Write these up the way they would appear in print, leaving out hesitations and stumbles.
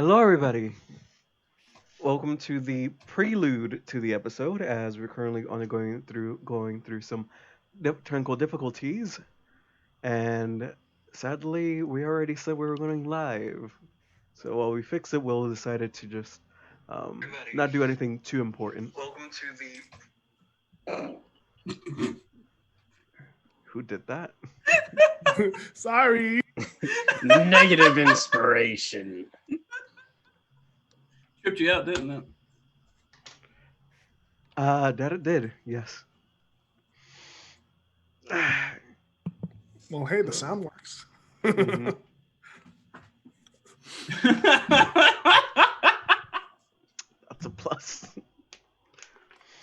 Hello, everybody. Welcome to the prelude to the episode, as we're currently only going through some technical difficulties, and sadly, we already said we were going live. So while we fix it, we'll decided to just not do anything too important. Welcome to the. Who did that? Sorry. Negative inspiration. Tripped you out, didn't it? That it did. Yes. Well, hey, the sound works. Mhm. That's a plus.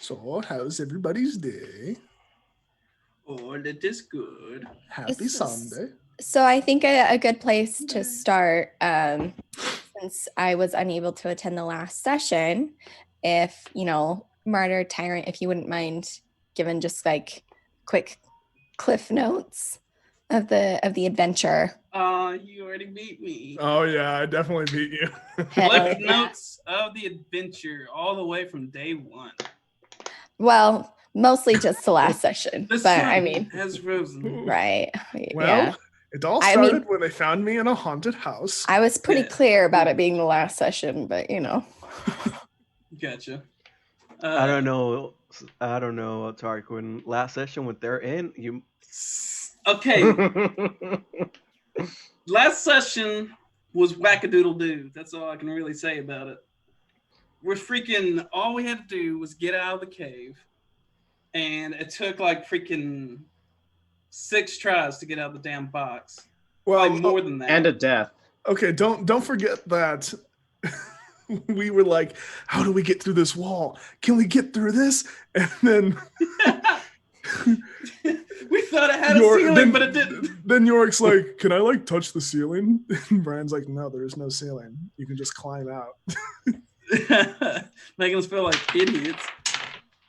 So, how's everybody's day? Oh, that is good. Happy This is- Sunday. So I think a good place to start, since I was unable to attend the last session, if Martyr Tyrant, if you wouldn't mind giving just like quick cliff notes of the adventure. You already beat me. Oh yeah, I definitely beat you. Hell Cliff yeah. notes of the adventure, all the way from day one. Well, mostly just the last session, The but sun I mean, has risen. right? Well, Yeah, it all I started mean- when they found me in a haunted house. I was pretty Yeah. clear about it being the last session, but Gotcha. I don't know. Tarquin. Last session with their in, you Okay, last session was wackadoodle-doo. That's all I can really say about it. We're freaking, all we had to do was get out of the cave, and it took like freaking 6 tries to get out of the damn box. Well, Like more than that. And a death. okay, don't forget that we were like, how do we get through this wall? Can we get through this? And then We thought it had a ceiling, but it didn't. Then Yorick's like, can I like touch the ceiling? And Brian's like, no, there is no ceiling. You can just climb out. Making us feel like idiots.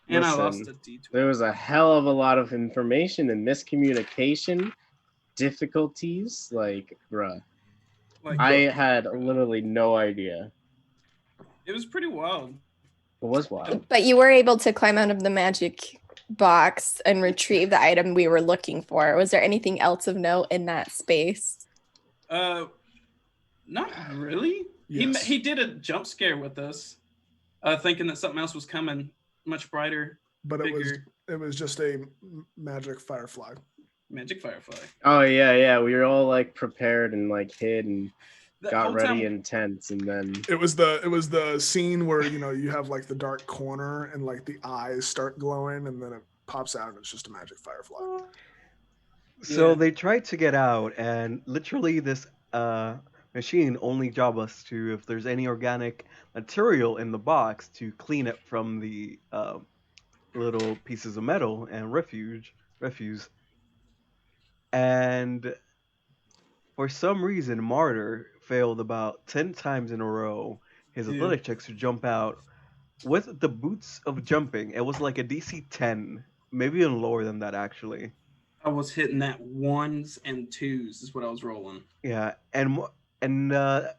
And I lost Listen, a D20. There was a hell of a lot of information and miscommunication, difficulties. Like, bruh, Like, I had literally no idea. it was pretty wild. It was wild. but you were able to climb out of the magic box and retrieve the item we were looking for. Was there anything else of note in that space? Not really. Yes. He did a jump scare with us, thinking that something else was coming, much brighter, But bigger. it was just a magic firefly. Magic firefly. Oh yeah. We were all like prepared and like hid and That got whole ready time- in tents, and then It was the scene where you have like the dark corner and like the eyes start glowing and then it pops out and it's just a magic firefly. So Yeah. they tried to get out, and literally this machine only job us to, if there's any organic material in the box, to clean it from the little pieces of metal and refuse. And for some reason, Martyr failed about 10 times in a row his Yeah. athletic checks to jump out with the boots of jumping. It was like a DC 10, maybe even lower than that actually. I was hitting that 1s and 2s is what I was rolling. Yeah, and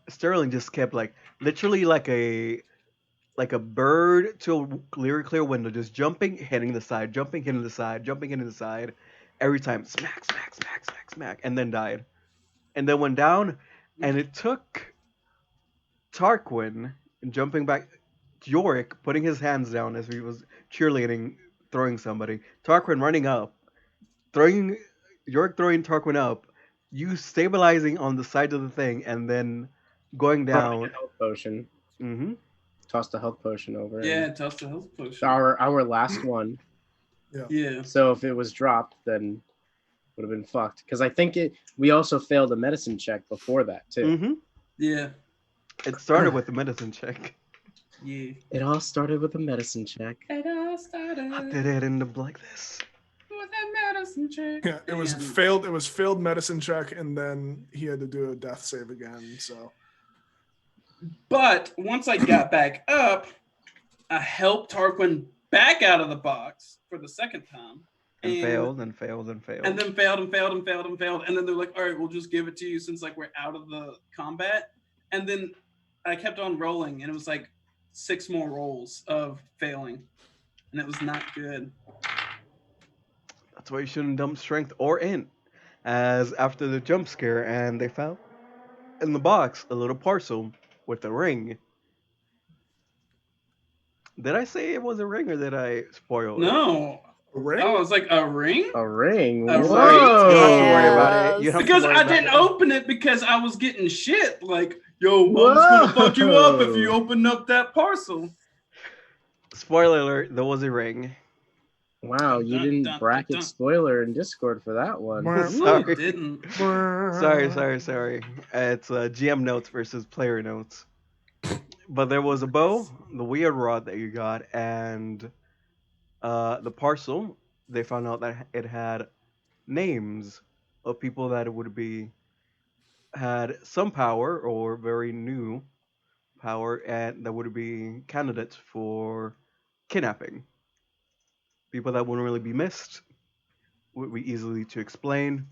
Sterling just kept like literally like a bird to a clear window, just jumping, hitting the side, jumping, hitting the side, jumping, hitting the side, every time smack, smack, smack, smack, smack, and then died, and then went down, and it took Tarquin jumping back, Yorick putting his hands down as he was cheerleading, throwing somebody, Tarquin running up, Yorick throwing Tarquin up, you stabilizing on the side of the thing, and then going throwing a down. health potion. Mm-hmm. Tossed a health potion over. Yeah, and tossed a health potion. our last one. Yeah. So if it was dropped, then would have been fucked. Because I think we also failed a medicine check before that too. Mm-hmm. Yeah. It started with the medicine check. Yeah. It all started with a medicine check. It all started How did it end up like this? with a medicine check. Yeah, it was And- failed medicine check and then he had to do a death save again. So But once I got back up, I helped Tarquin back out of the box for the second time. And failed and failed and failed. And then failed and failed and failed and failed. And then they're like, all right, we'll just give it to you since like we're out of the combat. And then I kept on rolling, and it was like 6 more rolls of failing, and it was not good. That's why you shouldn't dump strength or int. As after the jump scare, and they found in the box a little parcel with a ring. Did I say it was a ring or did I spoil it? No. A ring? Oh, it's like a ring? A ring. A Sorry, you ring? don't have to worry Whoa. about it. You don't have to Because worry I about didn't it. open it because I was getting shit. Like, yo, mom's gonna fuck you up if you open up that parcel. Spoiler alert, there was a ring. Wow, you Dun, didn't dun, bracket dun. spoiler in Discord for that one. Brr. No, Sorry. it didn't. Sorry. It's GM notes versus player notes. But there was a bow, the weird rod that you got, and the parcel. They found out that it had names of people that would be had some power or very new power, and that would be candidates for kidnapping. People that wouldn't really be missed, would be easily to explain.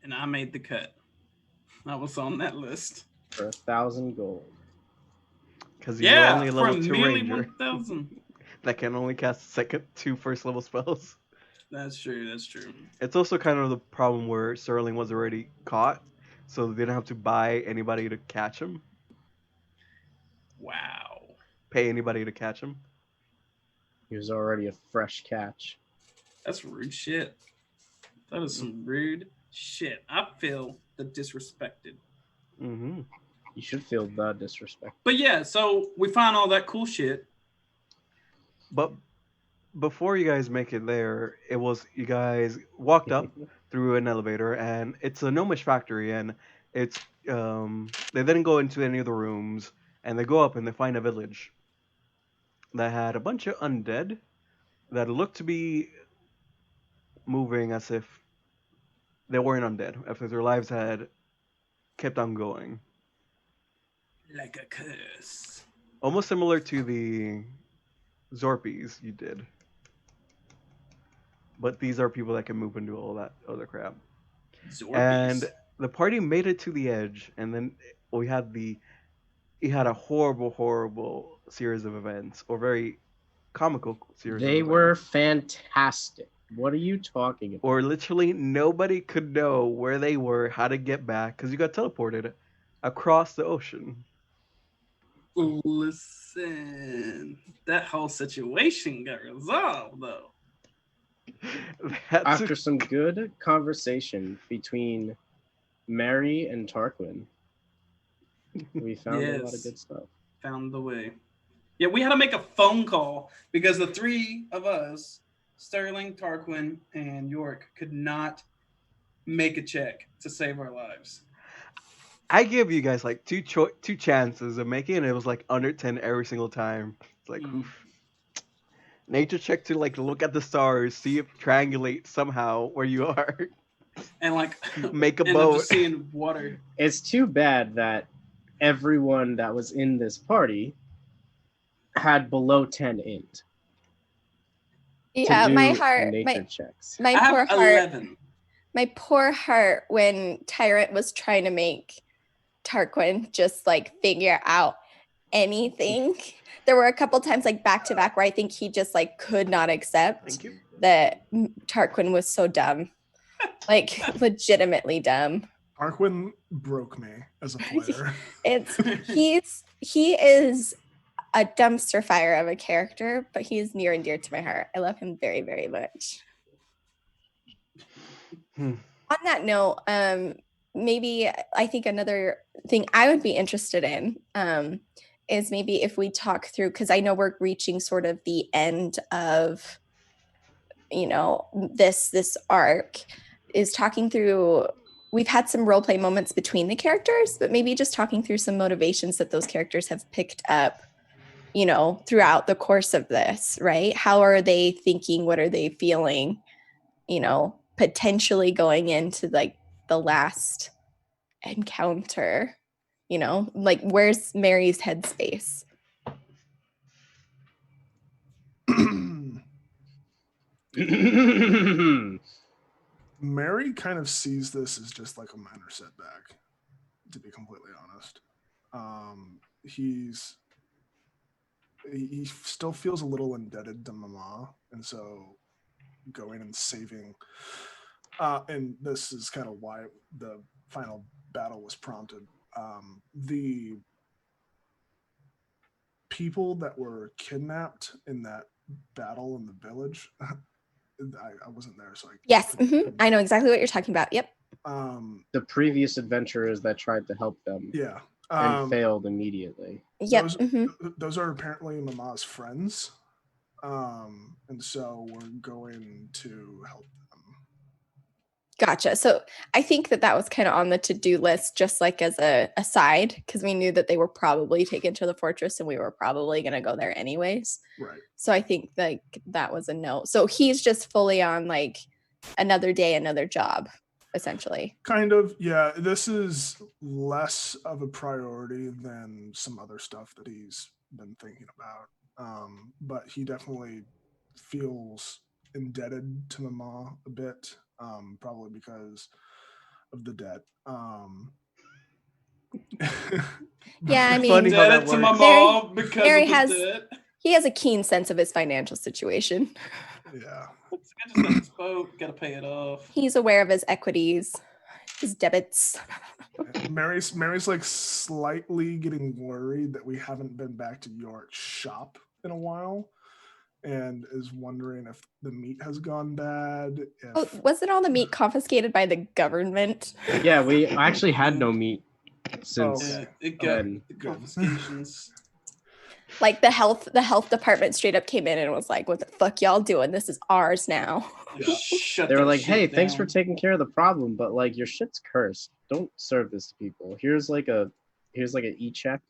And I made the cut. I was on that list. For 1,000 gold. Because you're only a For level 2 merely ranger 1,000. that can only cast second 2 first level spells. That's true. It's also kind of the problem where Sterling was already caught, so they didn't have to buy anybody to catch him, Wow. pay anybody to catch him. He was already a fresh catch. That's rude shit. That is some rude shit. I feel the disrespected. Mm-hmm. You should feel the disrespect. But yeah, so we find all that cool shit. But before you guys make it there, it was you guys walked up through an elevator, and it's a Gnomish factory, and it's they didn't go into any of the rooms, and they go up and they find a village that had a bunch of undead that looked to be moving as if they weren't undead, after their lives had kept on going. Like a curse. Almost similar to the Zorpies you did. But these are people that can move and do all that other crap. Zorbies. And the party made it to the edge, and then we had a horrible series of events, or very comical series They of were events. fantastic. What are you talking about? Or literally nobody could know where they were, how to get back, because you got teleported across the ocean. Listen, that whole situation got resolved, though. After some good conversation between Mary and Tarquin, we found a lot of good stuff. Found the way. Yeah, we had to make a phone call because the 3 of us, Sterling, Tarquin, and York, could not make a check to save our lives. I give you guys like two chances of making it, and it was like under 10 every single time. It's like, oof. Nature check to like look at the stars, see if triangulate somehow where you are, and like make a and boat. I'm just seeing water. It's too bad that everyone that was in this party had below 10 int. Yeah, to do my heart, nature checks. my I poor have heart, 11. my poor heart when Tyrant was trying to make Tarquin just like figure out anything. There were a couple times like back to back where I think he just like could not accept Thank you. that Tarquin was so dumb, like legitimately dumb. Tarquin broke me as a player. He is a dumpster fire of a character, but he is near and dear to my heart. I love him very, very much. On that note, maybe I think another thing I would be interested in is maybe if we talk through, because I know we're reaching sort of the end of, this arc, is talking through. We've had some role play moments between the characters, but maybe just talking through some motivations that those characters have picked up, throughout the course of this, right? How are they thinking? What are they feeling? Potentially going into like the last encounter, like where's Mary's headspace? Mary kind of sees this as just like a minor setback. to be completely honest. He still feels a little indebted to Mama, and so going and saving. And this is kind of why the final battle was prompted. The people that were kidnapped in that battle in the village, I wasn't there, so Yes, I know exactly what you're talking about. Yep. The previous adventurers that tried to help them, Yeah, and failed immediately. Yep. Those are apparently Mama's friends, and so we're going to help them. Gotcha. So I think that was kind of on the to-do list, just like as a aside, because we knew that they were probably taken to the fortress and we were probably going to go there anyways. Right. So I think like that was a no. So he's just fully on like another day, another job, essentially. Kind of, yeah. This is less of a priority than some other stuff that he's been thinking about. But he definitely feels indebted to Mama a bit, probably because of the debt. Yeah, I mean, Funny how that Indebted to my works. mom because Mary of the has- debt. he has a keen sense of his financial situation. Yeah. I just got this boat, gotta pay it off. He's aware of his equities, his debits. Mary's like slightly getting worried that we haven't been back to York's shop in a while, and is wondering if the meat has gone bad. Oh, wasn't all the meat confiscated by the government? Yeah, we actually had no meat since Okay. It got then. the confiscations. Like the health department straight up came in and was like, "What the fuck y'all doing? This is ours now." Yeah. Shut They were that like, shit "Hey, thanks for down. taking care of the problem, but like your shit's cursed. Don't serve this to people. Here's like an e-check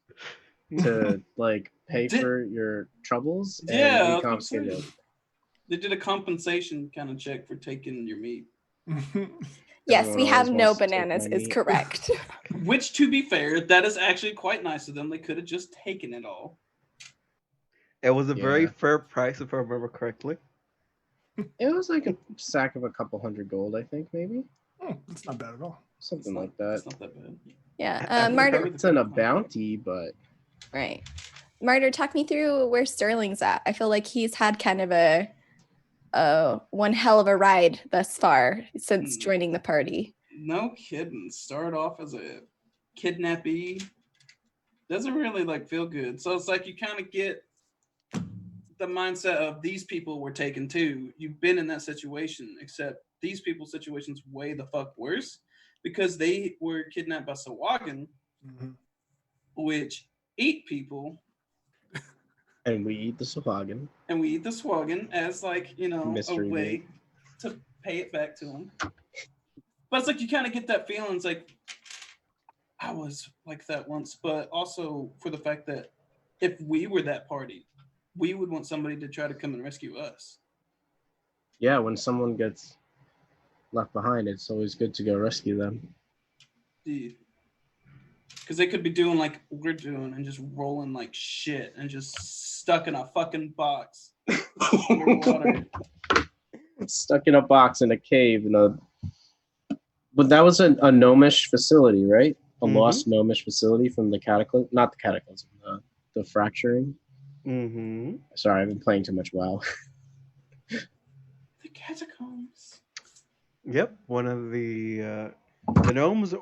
to like pay for your troubles, Yeah, I and we was gonna confiscated say. it." They did a compensation kind of check for taking your meat. Yes, Everyone we have always no wants to take bananas my is meat. correct. Which, to be fair, that is actually quite nice of them. They could have just taken it all. It was a very Yeah. fair price, if I remember correctly. It was like a sack of a couple hundred gold, I think, maybe It's not bad at all. something It's like not- that. It's not that bad. Yeah, I've Martyr. heard- It's in a bounty, but Right, Martyr, talk me through where Sterling's at. I feel like he's had kind of a one hell of a ride thus far since joining the party. No kidding. Started off as a kidnappee. Doesn't really like feel good. So it's like you kind of get the mindset of these people were taken too. You've been in that situation, except these people's situation's way the fuck worse because they were kidnapped by Sawagan, which eat people, and we eat the Sawagan. and we eat the Swagan as like, Mystery a way meat. to pay it back to them. But it's like you kind of get that feeling. It's like I was like that once, but also for the fact that if we were that party, we would want somebody to try to come and rescue us. Yeah, when someone gets left behind, it's always good to go rescue them. Because they could be doing like we're doing and just rolling like shit and just stuck in a fucking box underwater. Stuck in a box in a cave but that was a Gnomish facility, right? A lost Gnomish facility from the cataclysm, not the cataclysm, the fracturing. Mm-hmm. Sorry, I've been playing too much WoW. The catacombs. Yep, one of the gnomes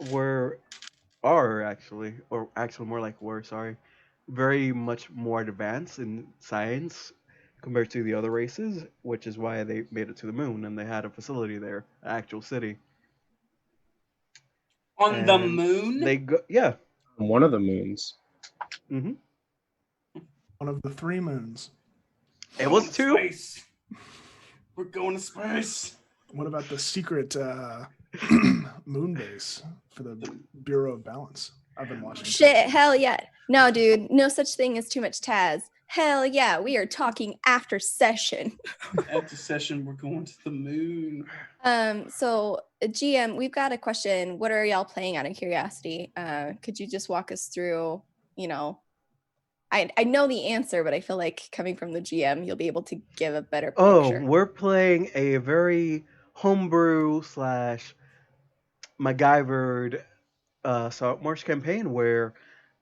are actually, or actually more like were, sorry, very much more advanced in science compared to the other races, which is why they made it to the moon and they had a facility there, an actual city. On the And moon? Yeah. One of the moons. Mm-hmm. One of the 3 moons. It was 2. Space. We're going to space. What about the secret moon base for the Bureau of Balance? I've been watching. Shit, hell yeah. No, dude, no such thing as too much Taz. Hell yeah, we are talking after session. After session, we're going to the moon. So GM, we've got a question. What are y'all playing out of curiosity? Could you just walk us through, I know the answer, but I feel like coming from the GM, you'll be able to give a better picture. Oh, we're playing a very homebrew / MacGyvered Saltmarsh campaign where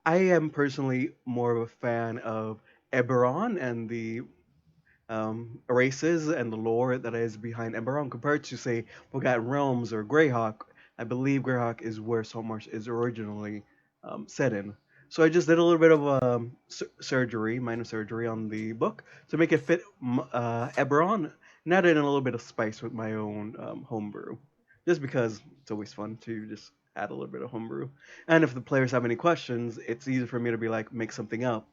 I am personally more of a fan of Eberron and the races and the lore that is behind Eberron compared to, say, Forgotten Realms or Greyhawk. I believe Greyhawk is where Saltmarsh is originally set in. So I just did a little bit of surgery, minor surgery on the book to make it fit Eberron, and added in a little bit of spice with my own homebrew, just because it's always fun to just add a little bit of homebrew. And if the players have any questions, it's easy for me to be like, make something up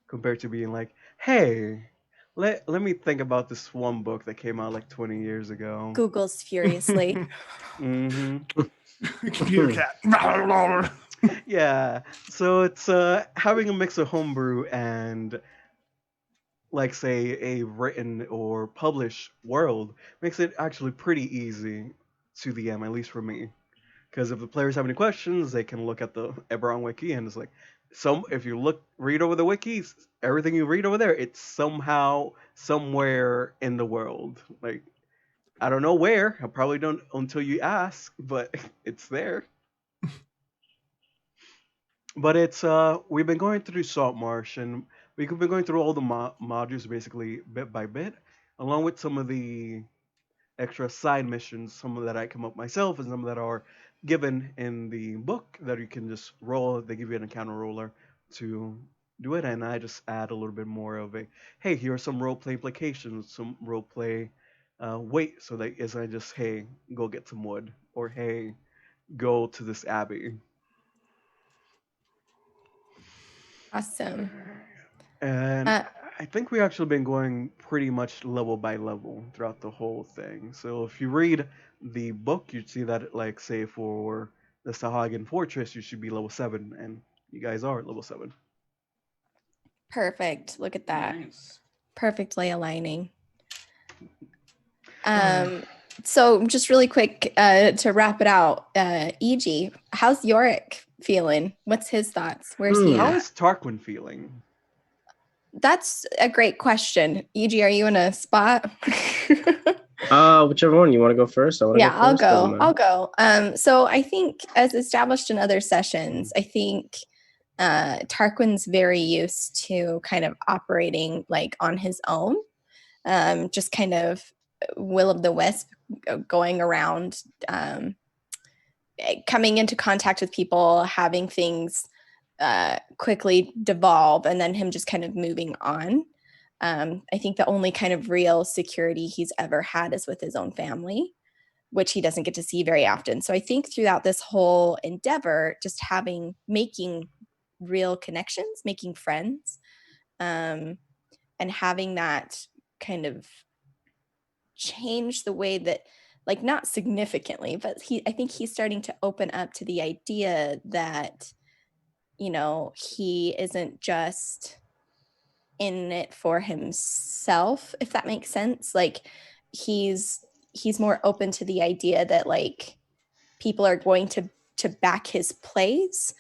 compared to being like, hey, let me think about this one book that came out like 20 years ago. Google's furiously. Hmm. Computer cat. Yeah, so it's having a mix of homebrew and, like, say, a written or published world makes it actually pretty easy to DM, at least for me. Because if the players have any questions, they can look at the Eberron wiki, and it's like, if you read over the wikis, everything you read over there, it's somehow somewhere in the world. Like, I don't know where. I probably don't until you ask, but it's there. But it's we've been going through Saltmarsh, and we've been going through all the modules basically bit by bit, along with some of the extra side missions, some of that I come up myself, and some that are given in the book that you can just roll. They give you an encounter roller to do it, and I just add a little bit more of a, hey, here are some roleplay implications, some roleplay weight, so that isn't just, hey, go get some wood, or hey, go to this abbey. Awesome. And Uh, I think we actually been going pretty much level by level throughout the whole thing. So if you read the book, you'd see that, like, say, for the Sahagan Fortress, you should be level 7, and you guys are at level 7. Perfect. Look at that. Nice. Perfectly aligning. So just really quick to wrap it out, EG, how's Yorick feeling? What's his thoughts? Where's he How at? is Tarquin feeling? That's a great question. EG, are you in a spot? Whichever one you want to go first. Yeah, I'll first, doesn't go. matter. I'll go. So I think, as established in other sessions, I think Tarquin's very used to kind of operating like on his own, just kind of will of the wisp, going around, coming into contact with people, having things quickly devolve, and then him just kind of moving on. I think the only kind of real security he's ever had is with his own family, which he doesn't get to see very often. So I think throughout this whole endeavor, just making real connections, making friends, and having that kind of change the way that, like, not significantly, but I think he's starting to open up to the idea that, he isn't just in it for himself, if that makes sense. Like, he's more open to the idea that, like, people are going to back his plays,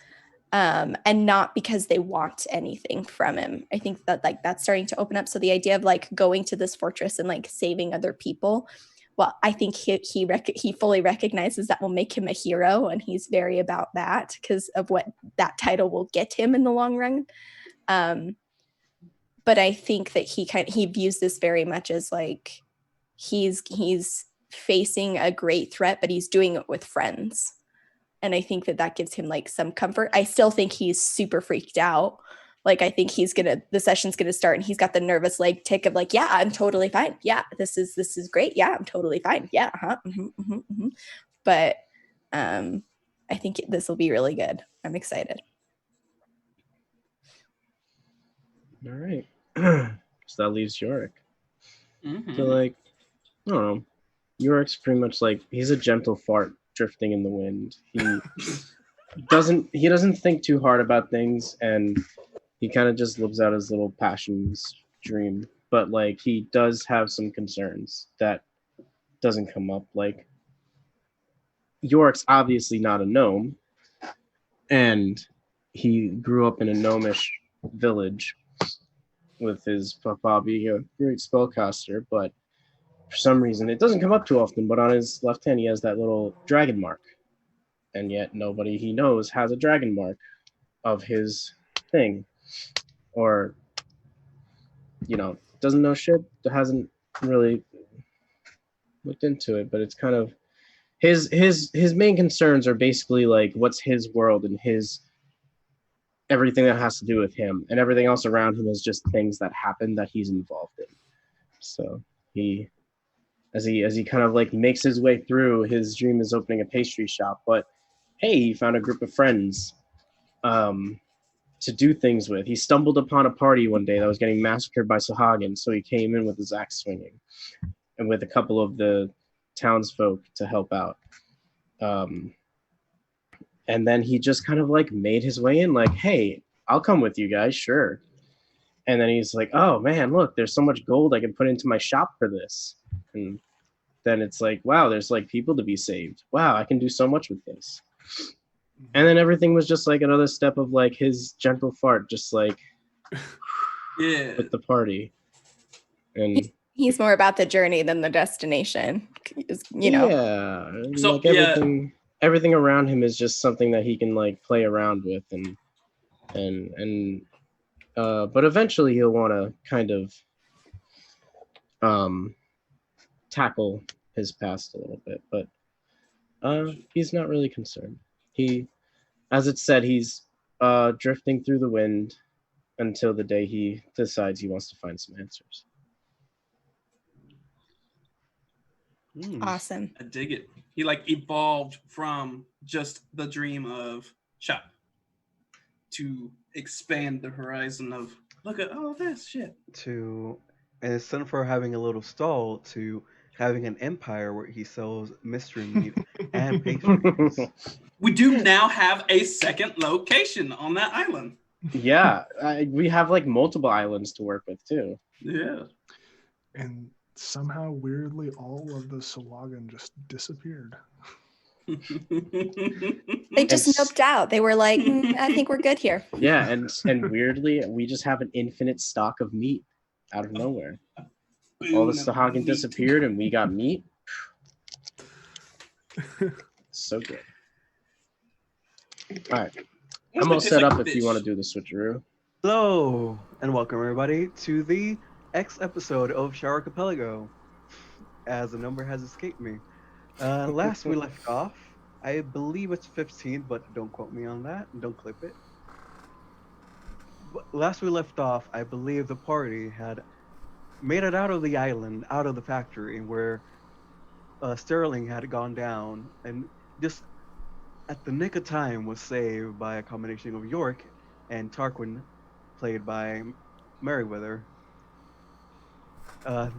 and not because they want anything from him. I think that, like, that's starting to open up. So the idea of, like, going to this fortress and, like, saving other people, well, I think he fully recognizes that will make him a hero, and he's very about that because of what that title will get him in the long run. But I think that he views this very much as, like, he's facing a great threat, but he's doing it with friends. And I think that gives him, like, some comfort. I still think he's super freaked out. Like, I think the session's gonna start, and he's got the nervous leg tick of, like, yeah, I'm totally fine. Yeah, this is great. Yeah, I'm totally fine. Yeah, But I think this will be really good. I'm excited. All right. So that leaves Yorick. Mhm. So, like, I don't know. Yorick's pretty much like, he's a gentle fart drifting in the wind. He doesn't think too hard about things, and he kind of just lives out his little passions dream. But, like, he does have some concerns that doesn't come up. Like, Yorick's obviously not a gnome, and he grew up in a gnomish village with his papa being a great spellcaster, but for some reason it doesn't come up too often, but on his left hand he has that little dragon mark. and yet nobody he knows has a dragon mark of his thing, or doesn't know shit, hasn't really looked into it. But it's kind of his main concerns are basically like what's his world and his everything that has to do with him, and everything else around him is just things that happen that he's involved in. So he, as he kind of like makes his way through, his dream is opening a pastry shop, but hey, he found a group of friends to do things with. He stumbled upon a party one day that was getting massacred by Sahagin, so he came in with his axe swinging and with a couple of the townsfolk to help out. And then he just kind of like made his way in, like, hey, I'll come with you guys, sure. And then he's like, oh man, look, there's so much gold I can put into my shop for this. And then it's like, wow, there's like people to be saved. Wow, I can do so much with this. And then everything was just like another step of like his gentle fart, just like with the party. And he's more about the journey than the destination, you know. Yeah. So, like everything around him is just something that he can like play around with, and but eventually he'll want to kind of tackle his past a little bit, but he's not really concerned. He, as it said, he's drifting through the wind until the day he decides he wants to find some answers. Awesome. I dig it. He like evolved from just the dream of shop to expand the horizon of look at all this shit. To, and instead of having a little stall, to having an empire where he sells mystery meat and pastries. We do now have a second location on that island. Yeah, we have like multiple islands to work with too. Yeah. And somehow, weirdly, all of the Sawagan just disappeared. They just noped out. They were like, I think we're good here. Yeah, and weirdly, we just have an infinite stock of meat out of nowhere. All the Sahagin disappeared, and we got meat. So good. All right, I'm all set up if you want to do the switcheroo. Hello, and welcome everybody to the X episode of Archipelago, as the number has escaped me. Last we left off, I believe it's 15, but don't quote me on that, and don't clip it. But last we left off, I believe the party had made it out of the island, out of the factory, where Sterling had gone down, and just at the nick of time was saved by a combination of York and Tarquin, played by Merriweather.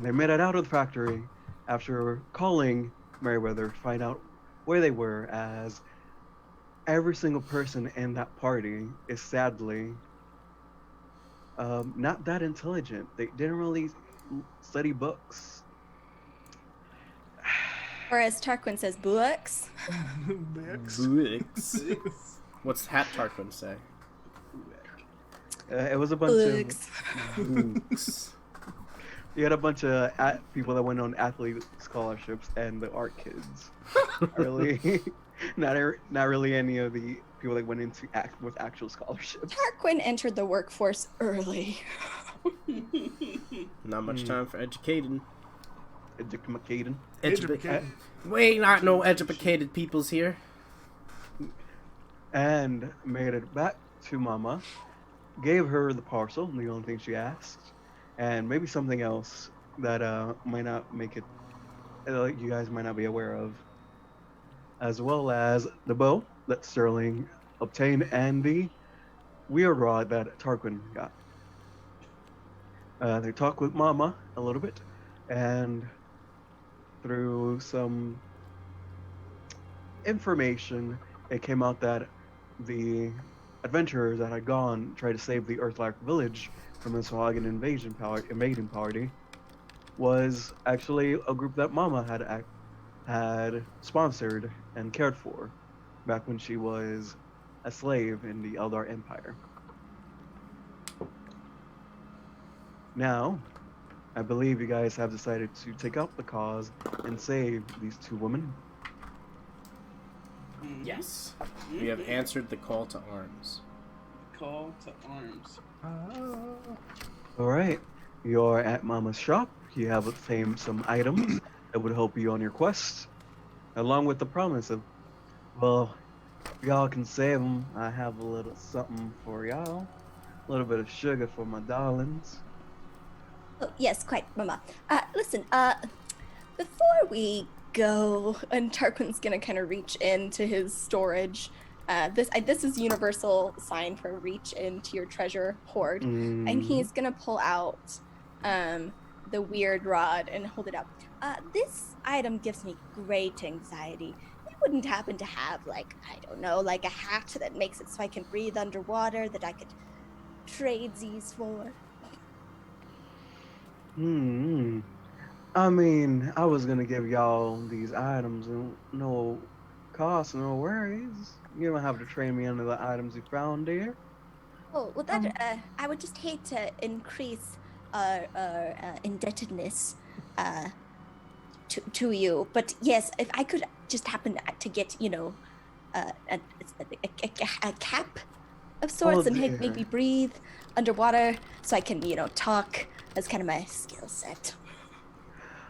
They made it out of the factory after calling Merriweather to find out where they were, as every single person in that party is sadly not that intelligent. They didn't really study books. Or as Tarquin says, books. Books. What's Hat Tarquin say? It was a bunch of Books. You had a bunch of people that went on athlete scholarships and the art kids. not really any of the people that went into with actual scholarships. Tarquin entered the workforce early. Not much time for educating. Educated. We ain't not no educated peoples here. And made it back to Mama, gave her the parcel, the only thing she asked, and maybe something else that might not make it, you guys might not be aware of, as well as the bow that Sterling obtained and the weird rod that Tarquin got. They talked with Mama a little bit, and through some information, it came out that the adventurers that had gone tried to save the Earthlark village from the Sahuagin invading party was actually a group that Mama had sponsored and cared for back when she was a slave in the Eldar Empire. Now, I believe you guys have decided to take up the cause and save these two women. Yes. We have answered the call to arms. Call to arms. All right. You're at Mama's shop. You have obtained some items that would help you on your quest, along with the promise of, well, y'all can save them. I have a little something for y'all. A little bit of sugar for my darlings. Oh, yes, quite, Mama. Listen, before we go, and Tarquin's gonna kind of reach into his storage. This is universal sign for reach into your treasure hoard, and he's gonna pull out the weird rod and hold it up. This item gives me great anxiety. You wouldn't happen to have, like, I don't know, like a hat that makes it so I can breathe underwater that I could trade these for? I mean, I was gonna give y'all these items and no cost, no worries. You don't have to train me under the items you found there. Oh, well, that I would just hate to increase our indebtedness to you. But yes, if I could just happen to get, you know, a cap of sorts and make me breathe underwater so I can, you know, talk. That's kind of my skill set.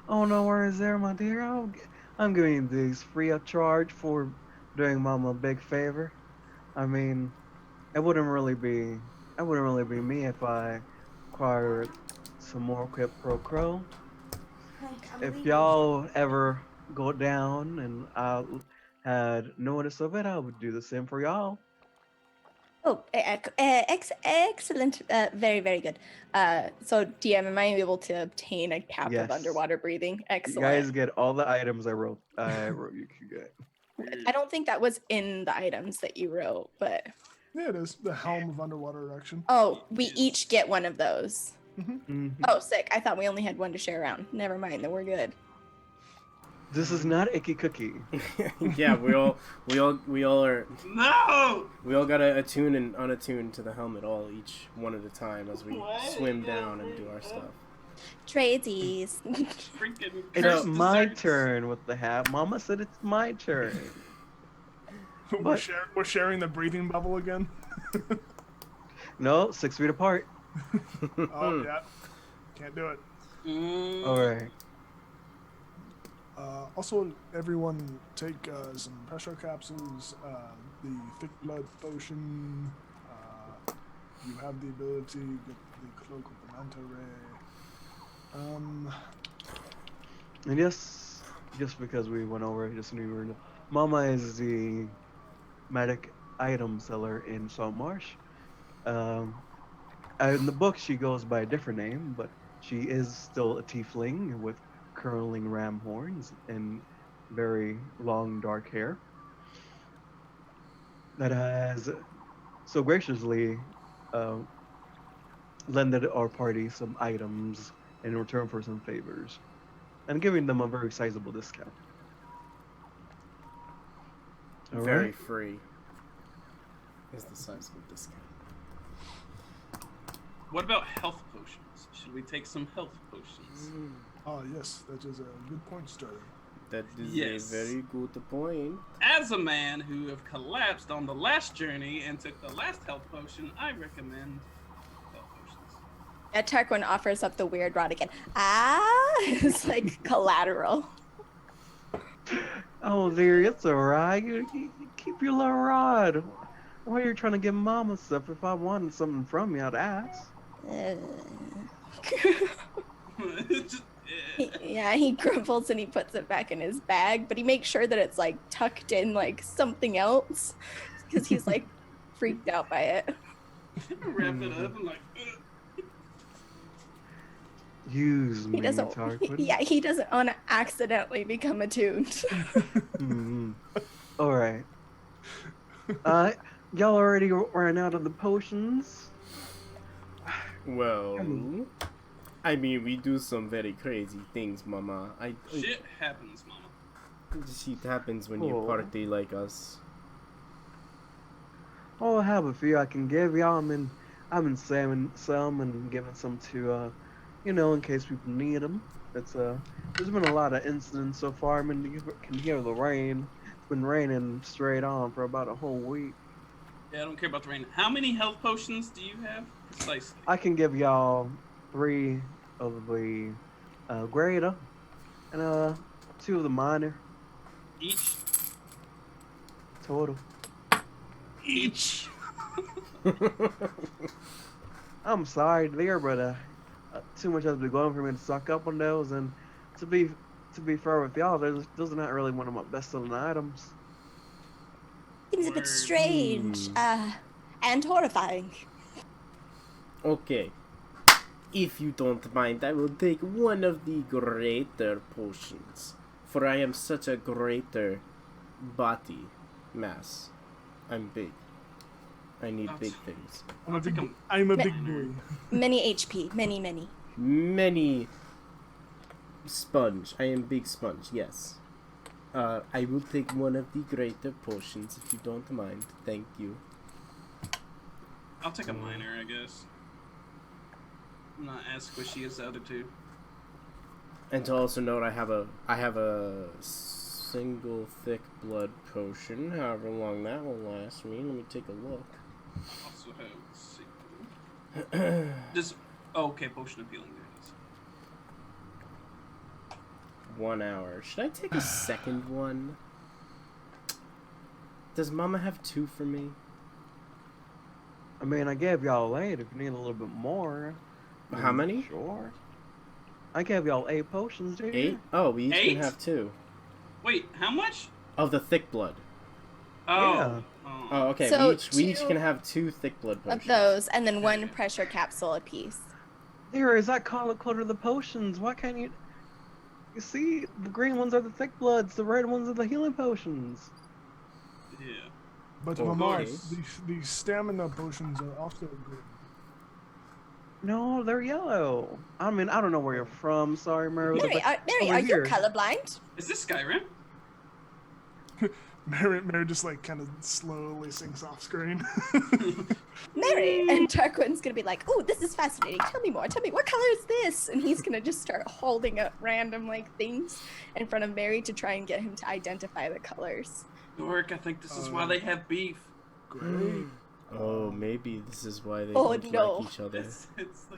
Oh, no worries there, my dear. I'm giving you these free of charge for doing Mama a big favor. I mean, it wouldn't really be me if I acquired some more quid pro quo. If y'all ever go down and I had notice of it, I would do the same for y'all. Oh, excellent. Very, very good. So, DM, am I able to obtain a cap Yes. of underwater breathing? Excellent. You guys get all the items I wrote you could get. I don't think that was in the items that you wrote, but... Yeah, it is. The helm of underwater erection. Oh, we each get one of those. Mhm. Oh, sick. I thought we only had one to share around. Never mind, then we're good. This is not Icky Cookie. Yeah, we all are. No! We all gotta attune and unattune to the helmet all each one at a time as we swim down and do our stuff. Tradesies. Freaking It's cursed my desserts. turn with the hat. Mama said it's my turn. We're sharing the breathing bubble again. No, 6 feet apart. Oh yeah, can't do it. All right. Also, everyone take some pressure capsules, the thick blood potion. You have the ability to get the cloak of the manta ray. And yes, just because we went over it, just so you know, Mama is the medic item seller in Saltmarsh. In the book, she goes by a different name, but she is still a tiefling with curling ram horns and very long dark hair that has so graciously lended our party some items in return for some favors and giving them a very sizable discount. All Very right. free is the sizable discount. What about health potions? Should we take some health potions? Oh yes, that is a good point, Sterling. That is Yes. a very good point. As a man who have collapsed on the last journey and took the last health potion, I recommend health potions. Tarquin offers up the weird rod again. It's like collateral. Oh dear, it's alright. You keep your little rod. Why are you trying to give Mama stuff? If I wanted something from you, I'd ask. Just, Yeah, he grumbles and he puts it back in his bag, but he makes sure that it's like tucked in like something else because he's like freaked out by it. wrap it up and like. Use me, He doesn't. Tarquin. Yeah, he doesn't want to accidentally become attuned. All right. Y'all already ran out of the potions. Well, I mean, we do some very crazy things, Mama. Shit happens, Mama. Shit happens when you Oh. party like us. Oh, I have a few I can give y'all. I've been saving some and giving some to, in case people need them. There's been a lot of incidents so far. I mean, you can hear the rain. been raining straight on for about a whole week. Yeah, I don't care about the rain. How many health potions do you have precisely? I can give y'all 3 of the greater and 2 of the minor Each. total. Each. I'm sorry, dear, but too much has been going for me to suck up on those, and to be fair with y'all, those are not really one of my best selling items. Seems a bit Word. strange and horrifying. Okay. If you don't mind, I will take one of the greater potions. For I am such a greater body mass. I'm big. I need big things. I'm a big boy. Many HP, many. Many sponge. I am big sponge, yes. I will take one of the greater potions if you don't mind. Thank you. I'll take a minor, I guess. I'm not as squishy as the other two. And to also note, I have a single thick blood potion. However long that will last me. Let me take a look. Also have, let's see. Just, okay, potion of healing. There it is. 1 hour. Should I take a second one? Does Mama have 2 for me? I mean, I gave y'all 8 if you need a little bit more. How many? Sure. I gave y'all 8 potions, dude. 8? Oh, we each 8? can have 2. Wait, how much? Oh, the thick blood. Oh. Yeah. Oh, okay. So we each two can have 2 thick blood potions. Of those, and then 1 pressure capsule apiece. Here, is that color code of the potions? Why can't you... You see, the green ones are the thick bloods, the red ones are the healing potions. Yeah. But Of Mama, course. the stamina potions are also good. No, they're yellow. I mean, I don't know where you're from. Sorry, Mary. Mary, over are you here. colorblind? Is this Skyrim? Mary just like kind of slowly sinks off screen. Mary, and Tarquin's gonna be like, "Oh, this is fascinating. Tell me more. Tell me what color is this?" And he's gonna just start holding up random like things in front of Mary to try and get him to identify the colors. Dork, I think this is why they have beef. Great. Oh, maybe this is why they Oh, don't no. like each other. It's the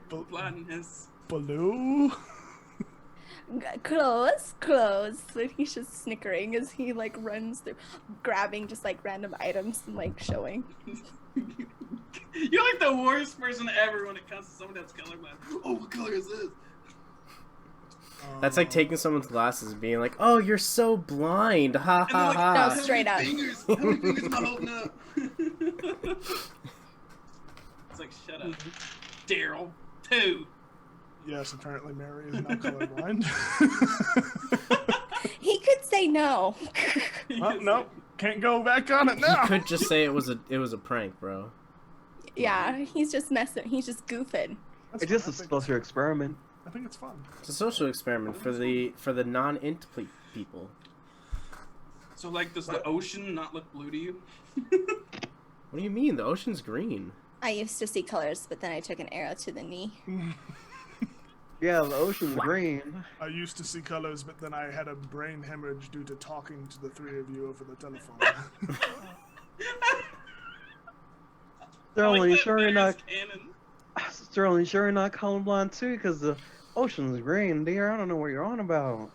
color. Blindness. Blue. Close. And he's just snickering as he like runs through, grabbing just like random items and like showing. You're like the worst person ever when it comes to someone that's colorblind. Oh, what color is this? That's like taking someone's glasses and being like, "Oh, you're so blind." Ha And they're ha like, ha. No, "How many straight up. fingers? How many fingers am I holding up? It's like, shut up. Daryl. 2. Yes, apparently Mary is now colorblind. He could say no. Oh, no, can't go back on it You now. could just say it was a prank, bro. Yeah, he's just messing. He's just goofing. That's It's just fine. a social experiment. I think it's fun. It's a social experiment for the non-int people. So, like, does the ocean not look blue to you? What do you mean? The ocean's green. I used to see colors, but then I took an arrow to the knee. Yeah, the ocean's green. I used to see colors, but then I had a brain hemorrhage due to talking to the 3 of you over the telephone. Sterling, Like, sure you're there's not... canon. Sterling, sure you're not colorblind too? Because the ocean's green, dear. I don't know what you're on about.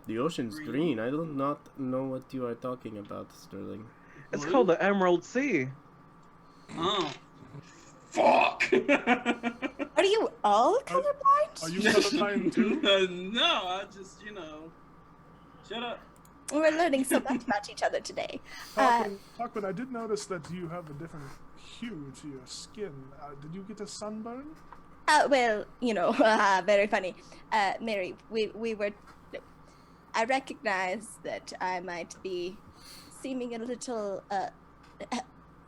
The ocean's green. I do not know what you are talking about, Sterling. It's Blue? called the Emerald Sea. Oh. Fuck! Are you all colorblind? Are you colorblind too? No, I just, shut up. We're learning so much about each other today. Talkman, I did notice that you have a different hue to your skin. Did you get a sunburn? Well, very funny. Mary, we were. I recognize that I might be seeming a little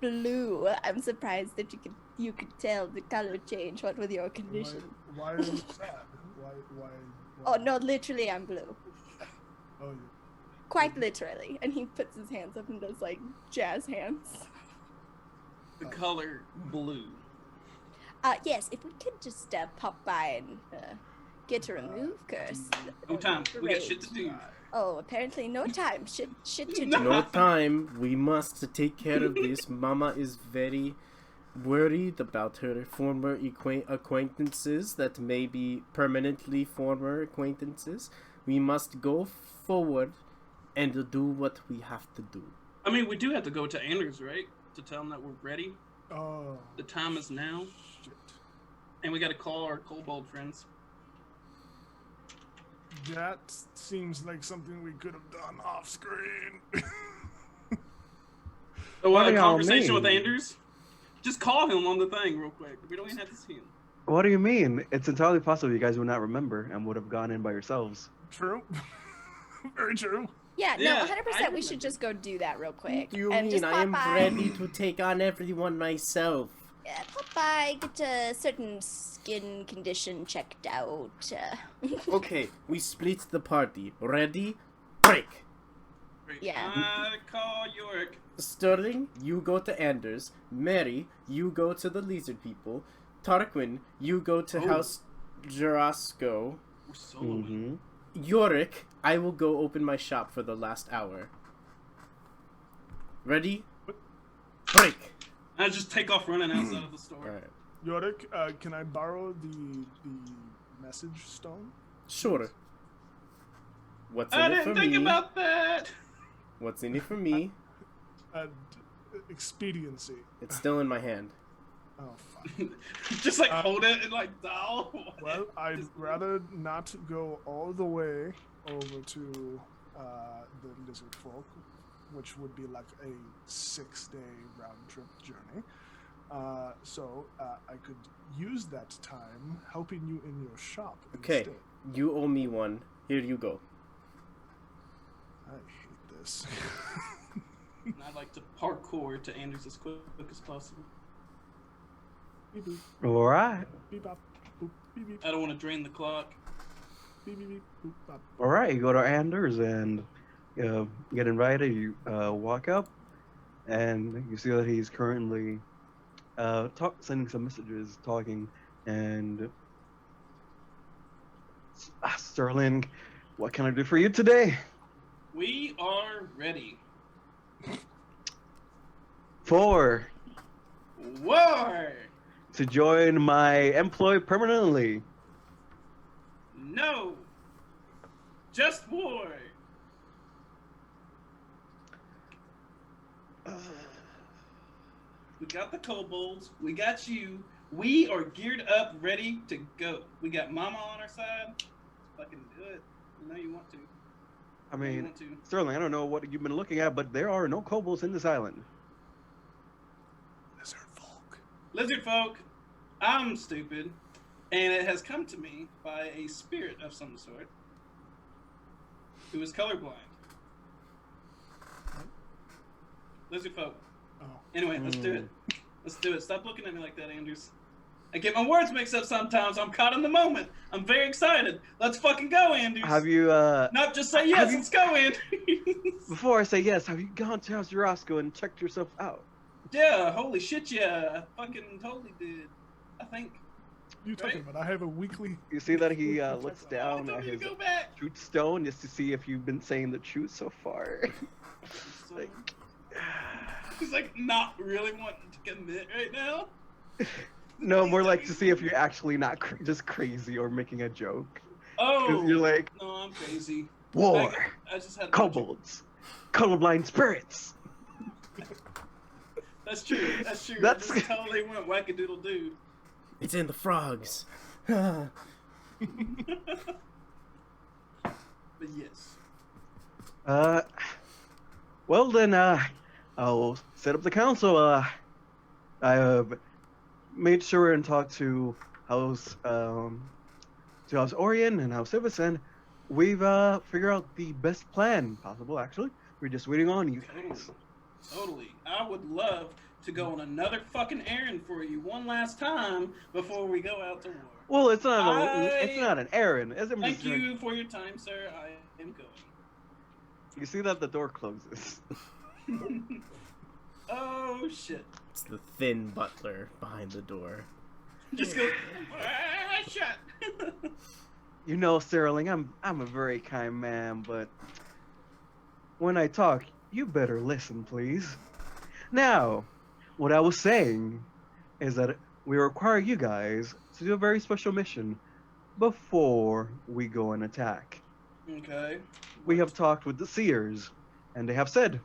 blue. I'm surprised that you could tell the color change. What was your condition? Why are you sad? Why? Oh no, literally, I'm blue. Oh, yeah. Quite literally. And he puts his hands up and does like jazz hands. The color blue. Yes, if we could just pop by and get a remove curse. No time. We got shit to do. Oh, apparently no time. Shit to do. No time. We must take care of this. Mama is very worried about her former acquaintances that may be permanently former acquaintances. We must go forward and do what we have to do. I mean, we do have to go to Anders, right? To tell him that we're ready. Oh, The time is now. shit. And we got to call our kobold friends. That seems like something we could have done off screen. So What a do y'all conversation with mean? Anders? Just call him on the thing real quick. We don't even have to see him. What do you mean? It's entirely possible you guys would not remember and would have gone in by yourselves. True. Very true. Yeah, Yeah, no, I 100%. We remember. should just go do that real quick. What do you and mean? just I pop am by. ready to take on everyone myself. Pop by, get a certain skin condition checked out. Okay, we split the party. Ready? Break! Great. Yeah. I call Yorick. Sterling, you go to Anders. Mary, you go to the lizard people. Tarquin, you go to Oh. House Jarasco. We're soloing. Mm-hmm. Yorick, I will go open my shop for the last hour. Ready? Break! I just take off running outside of the store. Alright. Yorick, can I borrow the message stone? Sure. What's in I it for didn't think me? about that. What's in it for me? Expediency. It's still in my hand. Oh, fuck. Just like hold it and like dial. Well, I'd rather not go all the way over to the lizard folk, which would be like a 6-day round trip journey. So I could use that time helping you in your shop Okay, instead. you owe me one. Here you go. I hate this. And I'd like to parkour to Anders as quick as possible. Beep, beep, All right. beep, bop, boop, beep, beep, I don't want to drain the clock. beep, beep, beep, boop, bop. All right. You go to Anders and get invited. You walk up, and you see that he's currently sending some messages, talking, and Sterling, what can I do for you today? We are ready. For War! to join my employ permanently. No! Just war! We got the kobolds. We got you. We are geared up, ready to go. We got Mama on our side. Let's fucking do it. You know you want to. I You mean, want to. Sterling, I don't know what you've been looking at, but there are no kobolds in this island. Lizard folk. Lizard folk, I'm stupid, and it has come to me by a spirit of some sort who is colorblind. Lizard folk. Oh. Anyway, let's do it. Let's do it. Stop looking at me like that, Anders. I get my words mixed up sometimes. I'm caught in the moment. I'm very excited. Let's fucking go, Anders. Have you, Not just say yes, have you- let's go, Anders. before I say yes, have you gone to House Jarasco and checked yourself out? Yeah, holy shit, yeah. I fucking totally did. I think. You talking Right. about? I have a weekly. You see that he looks I down told at you to his go back. truth stone just to see if you've been saying the truth so far. So, Like, he's like not really wanting to commit right now. no, more like to see if you're actually not just crazy or making a joke. Oh, Because you're like, no, I'm crazy. war, I just had a kobolds, colorblind spirits. That's true. That's true. That's- I just totally went wackadoodle doo. It's in the frogs. But yes. Well then, I'll set up the council. I have made sure and talked to House Orion and House Civis, and we've figured out the best plan possible. Actually, we're just waiting on you guys. Totally. I would love to go on another fucking errand for you one last time before we go out to war. Well, it's not an errand. It's Thank just- you for your time, sir. I am going. You see that the door closes. Oh shit. It's the thin butler behind the door. Just go. Shut. You know, Sterling, I'm a very kind man, but when I talk, you better listen, please. Now, what I was saying is that we require you guys to do a very special mission before we go and attack. Okay. We have talked with the seers, and they have said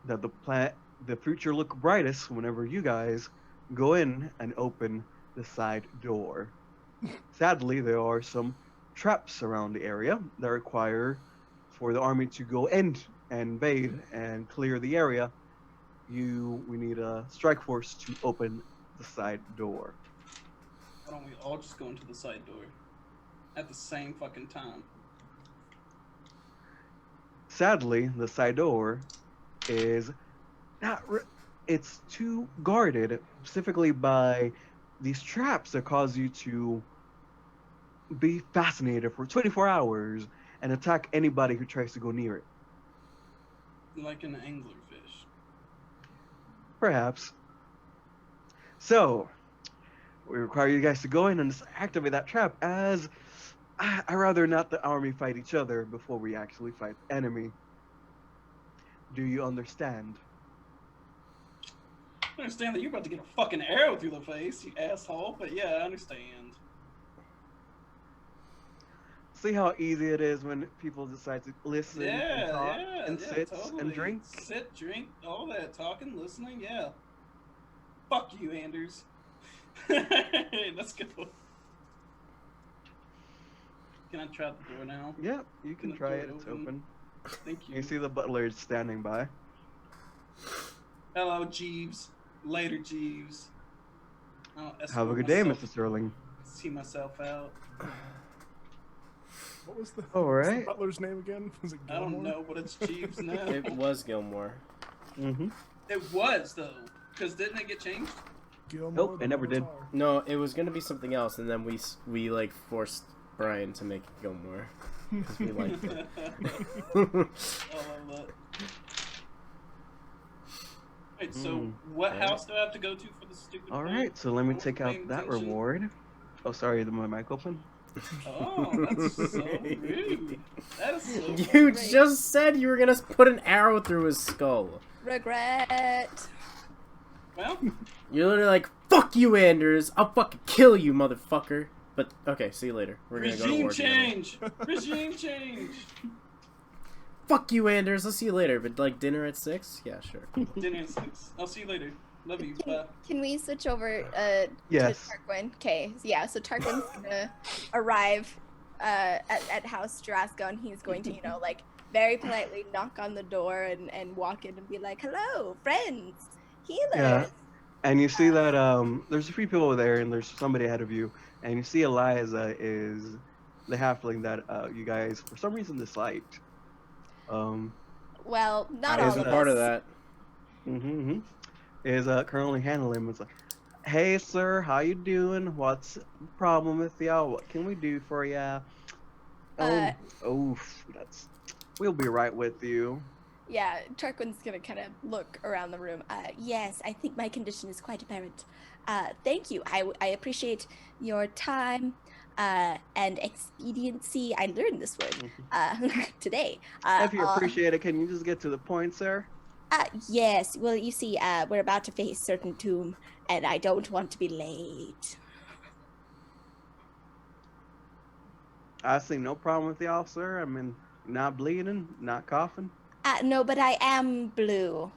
that the future look brightest whenever you guys go in and open the side door. Sadly, there are some traps around the area that require for the army to go in and invade and clear the area. We need a strike force to open the side door. Why don't we all just go into the side door at the same fucking time? Sadly, the side door is it's too guarded, specifically by these traps that cause you to be fascinated for 24 hours and attack anybody who tries to go near it. Like an anglerfish. Perhaps. So, we require you guys to go in and just activate that trap, as I rather not the army fight each other before we actually fight the enemy. Do you understand? I understand that you're about to get a fucking arrow through the face, you asshole, but yeah, I understand. See how easy it is when people decide to listen and talk and sit totally. and drink? Sit, drink, all that, talking, listening, yeah. Fuck you, Anders. Let's go. Can I try the door now? Yeah, you can try it. It's open. Thank you. You see the butler standing by. Hello, Jeeves. Later, Jeeves. I'll Have a escort good day, myself- Mr. Sterling. See myself out. What was All what's the right. butler's name again? Was it I don't Gilmore? know, but it's Jeeves now. It was Gilmore. Mm-hmm. It was, though. Because didn't it get changed? Gilmore Nope, the it never did. Minotaur. No, it was gonna be something else, and then we like forced Bryan to make it Gilmore because we liked it. I love that. Wait, so what Alright. house do I have to go to for the stupid All thing? right, so let me I take wasn't out paying that attention. reward. Oh, sorry, is my mic open? Oh, that's so rude. That is so You Great. just said you were gonna put an arrow through his skull. Regret. Well, You're literally like, "Fuck you, Anders! I'll fucking kill you, motherfucker!" But okay, see you later. We're gonna go to regime war together. change! Regime change! Fuck you, Anders! I'll see you later. But like dinner at 6? Yeah, sure. Dinner at 6. I'll see you later. Love you. Bye. Can we switch over Yes. to Tarquin? Okay, yeah, so Tarquin's gonna arrive at House Jurassica, and he's going to, like, very politely knock on the door and walk in and be like, hello, friends, healers. Yeah. And you see that there's a few people over there, and there's somebody ahead of you, and you see Eliza is the halfling that you guys for some reason disliked. Well, not I all wasn't of part of us. that. Is currently handling him. It's like, hey sir, how you doing? What's the problem with y'all? What can we do for ya? We'll be right with you. Yeah, Tarquin's gonna kind of look around the room. Yes, I think my condition is quite apparent. Thank you. I appreciate your time and expediency. I learned this word today. If you appreciate it, can you just get to the point, sir? Yes. Well, you see, we're about to face certain doom, and I don't want to be late. I see no problem with y'all, sir. I mean, not bleeding, not coughing. No, but I am blue.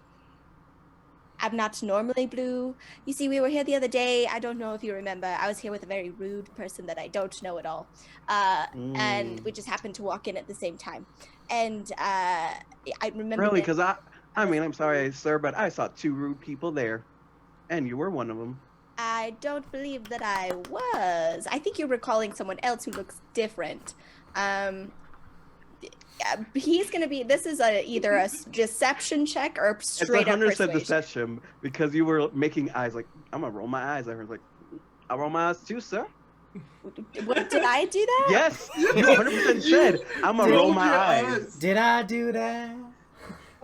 I'm not normally blue. You see, we were here the other day. I don't know if you remember. I was here with a very rude person that I don't know at all. And we just happened to walk in at the same time. And I remember. Really? that- Because I'm sorry, sir, but I saw two rude people there, and you were one of them. I don't believe that I was. I think you're recalling someone else who looks different. He's gonna be. This is either a deception check or It's straight up 100% persuasion. deception because you were making eyes like, I'm gonna roll my eyes. I was like, I'll roll my eyes too, sir. What did I do that? Yes, you 100% said, I'm gonna roll my eyes. Did I do that?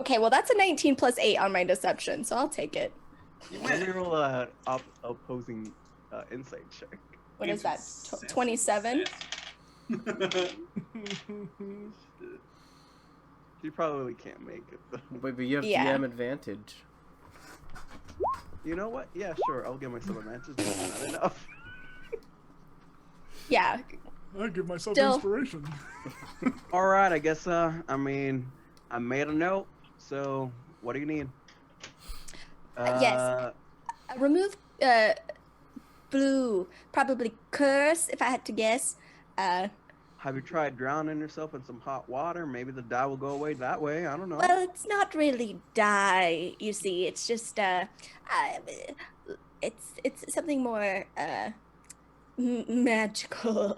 Okay, well that's a 19 plus 8 on my deception, so I'll take it. Let me roll a opposing insight check. What is that? 27? She probably can't make it. Though. But you have Yeah. DM advantage. You know what? Yeah, sure. I'll give myself advantage. But it's not enough. Yeah. I give myself Still- inspiration. All right. I guess. I mean, I made a note. So, what do you need? Yes. Remove blue, probably curse if I had to guess. Have you tried drowning yourself in some hot water? Maybe the dye will go away that way. I don't know. Well, it's not really dye, you see. It's just it's something more magical.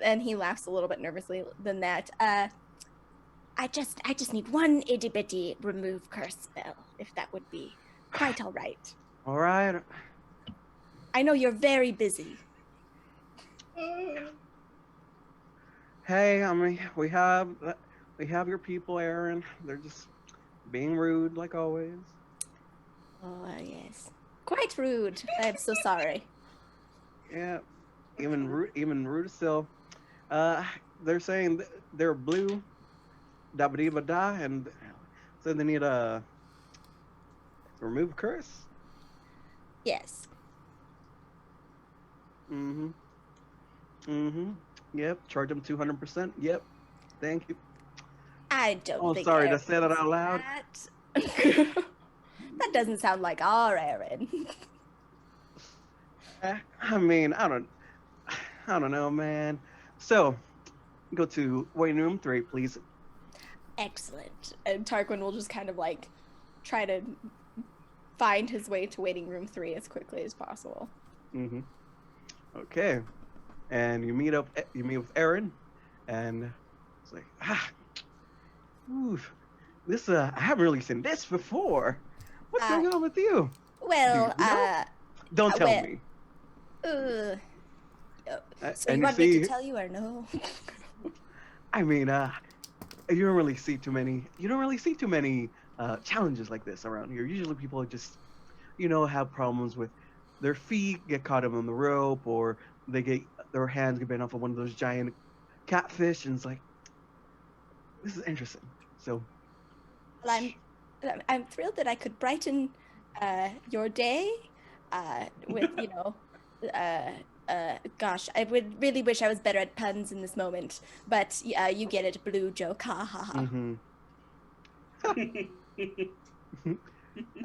And he laughs a little bit nervously than that. I just need one itty bitty remove curse spell, if that would be quite all right. All right. I know you're very busy. Hey, I mean, we have your people, Aaron. They're just being rude like always. Oh, yes. Quite rude. I'm so sorry. Yeah, even rude still. They're saying they're blue, dabba da, and so they need a remove curse. Yes. Yep. Charge them 200%. Yep. Thank you. I don't Oh, think sorry to Aaron say that out would loud. that. That doesn't sound like our Aaron. I mean, I don't know, man. So, go to waiting room 3, please. Excellent. And Tarquin will just kind of like try to find his way to waiting room 3 as quickly as possible. Okay. And you meet with Aaron, and it's like, this I haven't really seen this before. What's going on with you? Well, Do you know? Don't tell me. So And you want me to tell you or no? I mean, you don't really see too many challenges like this around here. Usually people just, have problems with their feet get caught up on the rope, or their hands get bitten off of one of those giant catfish, and it's like, this is interesting. So, Well, I'm thrilled that I could brighten your day with, gosh, I would really wish I was better at puns in this moment, but you get it, blue joke, ha ha ha.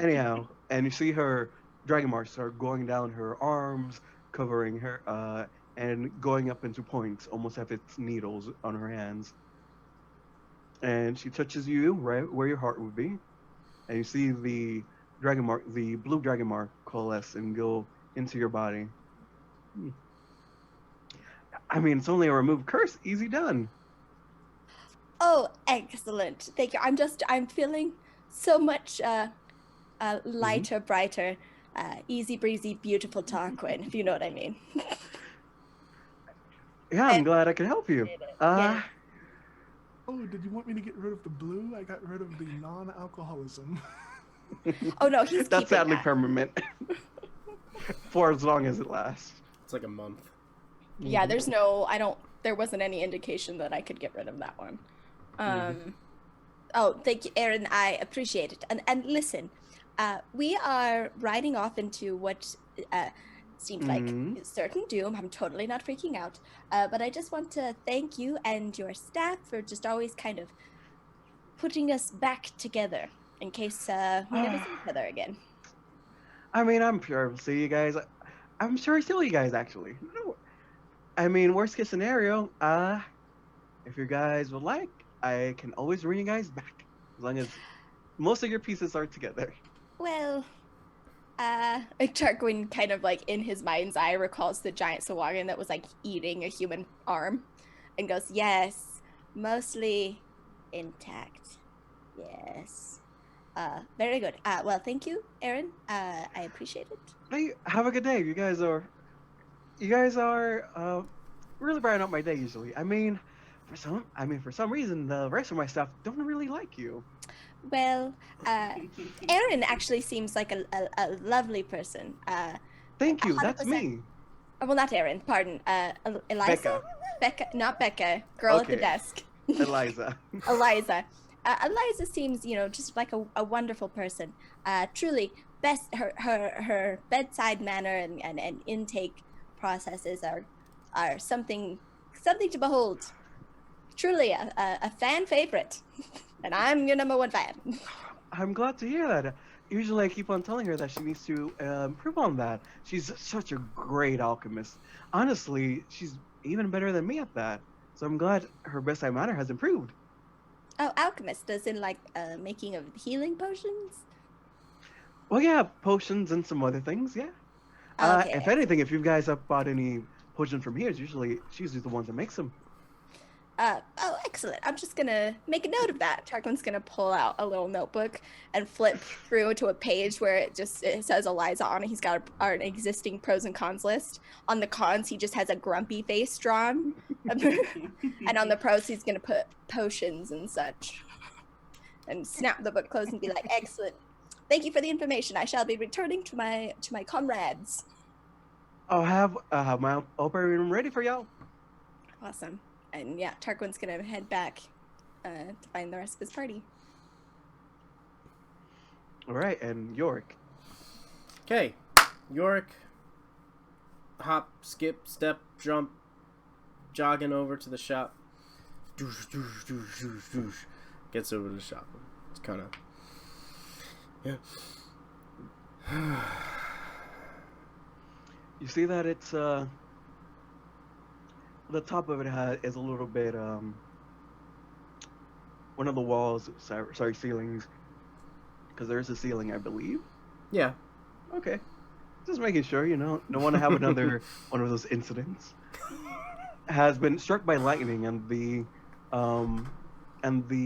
Anyhow, and you see her dragon marks start going down her arms, covering her, and going up into points, almost as if it's needles on her hands. And she touches you right where your heart would be, and you see the blue dragon mark coalesce and go into your body. I mean, it's only a remove curse, easy done. Oh, excellent. Thank you. I'm feeling so much lighter, brighter, easy breezy, beautiful Tarquin, if you know what I mean. Yeah, I'm glad I could help you. Yeah. Oh, did you want me to get rid of the blue? I got rid of the non-alcoholism. Oh no, he's That's keeping sadly that. permanent. For as long as it lasts. It's like a month. Yeah, there wasn't any indication that I could get rid of that one. Oh, thank you, Aaron. I appreciate it. And listen, we are riding off into what seems like certain doom. I'm totally not freaking out. But I just want to thank you and your staff for just always kind of putting us back together in case we never see each other again. I mean, I'm sure I'll see you guys. I'm sure I see you guys, actually. No, I mean, worst case scenario, if you guys would like, I can always bring you guys back. As long as most of your pieces are together. Well, Tarquin kind of like in his mind's eye recalls the giant sawagan that was like eating a human arm and goes, yes, mostly intact. Yes. Very good. Well, thank you, Aaron. I appreciate it. Hey, have a good day. You guys are really brighten up my day usually. I mean, for some reason, the rest of my staff don't really like you. Well, Aaron actually seems like a lovely person. Thank you. 100%. That's me. Well, not Aaron. Pardon. Eliza. Becca. Becca, not Becca. Girl at the Okay. desk. Eliza. Eliza. Eliza seems, just like a wonderful person. Truly, best her bedside manner and intake processes are something to behold. Truly a fan favorite, and I'm your number one fan. I'm glad to hear that. Usually, I keep on telling her that she needs to improve on that. She's such a great alchemist. Honestly, she's even better than me at that. So I'm glad her bedside manner has improved. Oh, alchemist, as in like making of healing potions? Well, yeah, potions and some other things, yeah. Okay. If anything, if you guys have bought any potions from here, she's the one that makes them. Oh, excellent. I'm just gonna make a note of that. Tarquin's gonna pull out a little notebook and flip through to a page where it says Eliza on it. He's got an existing pros and cons list. On the cons, he just has a grumpy face drawn. And on the pros, he's gonna put potions and such. And snap the book closed and be like, excellent. Thank you for the information. I shall be returning to my comrades. I'll have my opera room ready for y'all. Awesome. And yeah, Tarquin's gonna head back to find the rest of his party. All right, and Yorick. Okay, Yorick. Hop, skip, step, jump, jogging over to the shop. Gets over to the shop. It's kind of, yeah. You see that it's the top of it is a little bit one of the walls, sorry, ceilings, because there is a ceiling, I believe. Yeah. Okay, just making sure, don't want to have another one of those incidents. Has been struck by lightning, and the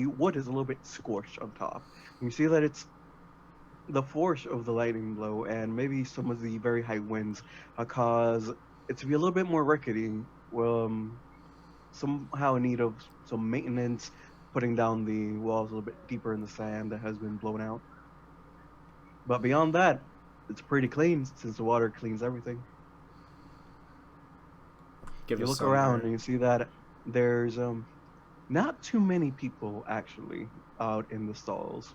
wood is a little bit scorched on top. You see that it's the force of the lightning blow and maybe some of the very high winds cause it to be a little bit more rickety. Somehow in need of some maintenance, putting down the walls a little bit deeper in the sand that has been blown out. But beyond that, it's pretty clean since the water cleans everything. You look around and you see that there's not too many people actually out in the stalls.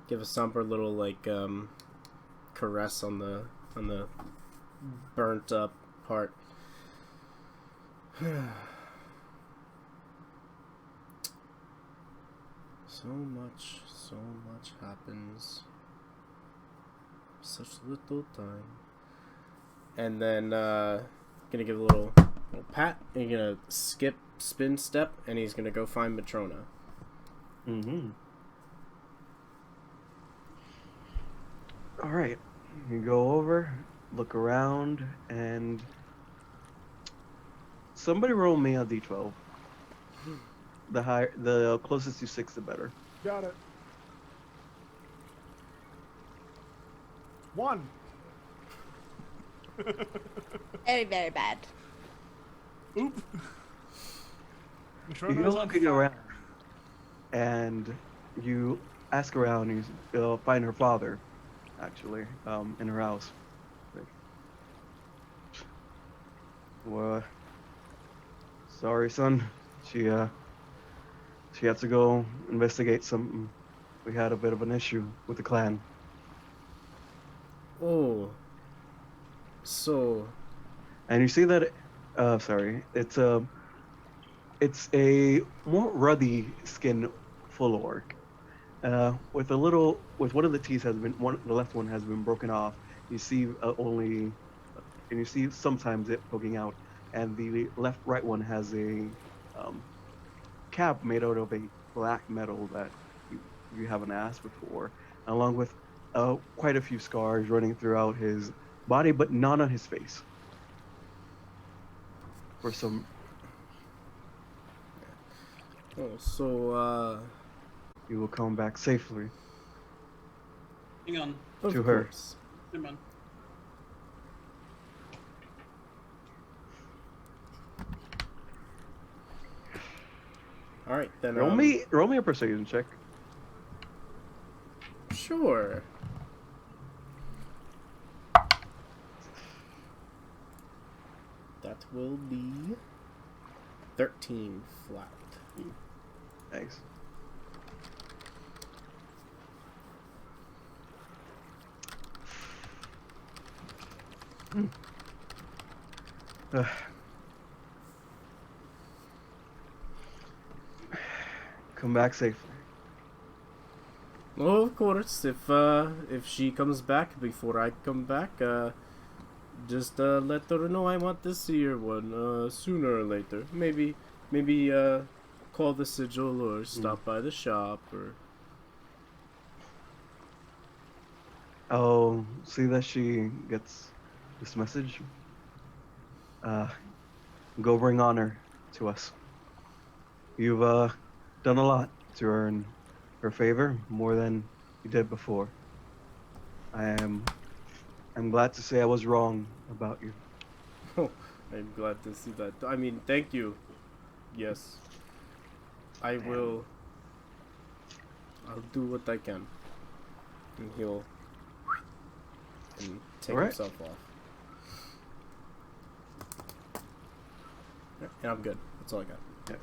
Give a somber little like caress on the burnt up part. So much happens. Such little time. And then gonna give a little pat, and he's gonna skip, spin, step, and he's gonna go find Matrona. Mm-hmm. All right, you go over, look around, and somebody roll me a d12. The closest to 6, the better. Got it. 1. Very, very bad. Oop. You're looking around, and you ask around, and you find her father, actually, in her house. Well, sorry, son. She had to go investigate something. We had a bit of an issue with the clan. Oh. So. And you see that, it's a more ruddy skin full orc. With one of the teeth the left one has been broken off. You see and you see sometimes it poking out, and the right one has a cap made out of a black metal that you haven't asked before, along with quite a few scars running throughout his body, but none on his face. For some. Oh, so You will come back safely Hang on. to her. Come on. All right, then. Roll me a persuasion check. Sure. That will be 13 flat. Nice. Uh, Come back safely. Well, of course, if she comes back before I come back, just let her know I want to see her one sooner or later. Maybe call the sigil or stop by the shop or. I'll see that she gets this message. Go bring honor to us. You've done a lot to earn her favor, more than you did before. I'm glad to say I was wrong about you. Oh, I'm glad to see that. I mean, thank you. Yes. I will. I'll do what I can. And he'll. And take Alright. himself off. Yeah, I'm good. That's all I got. Yeah.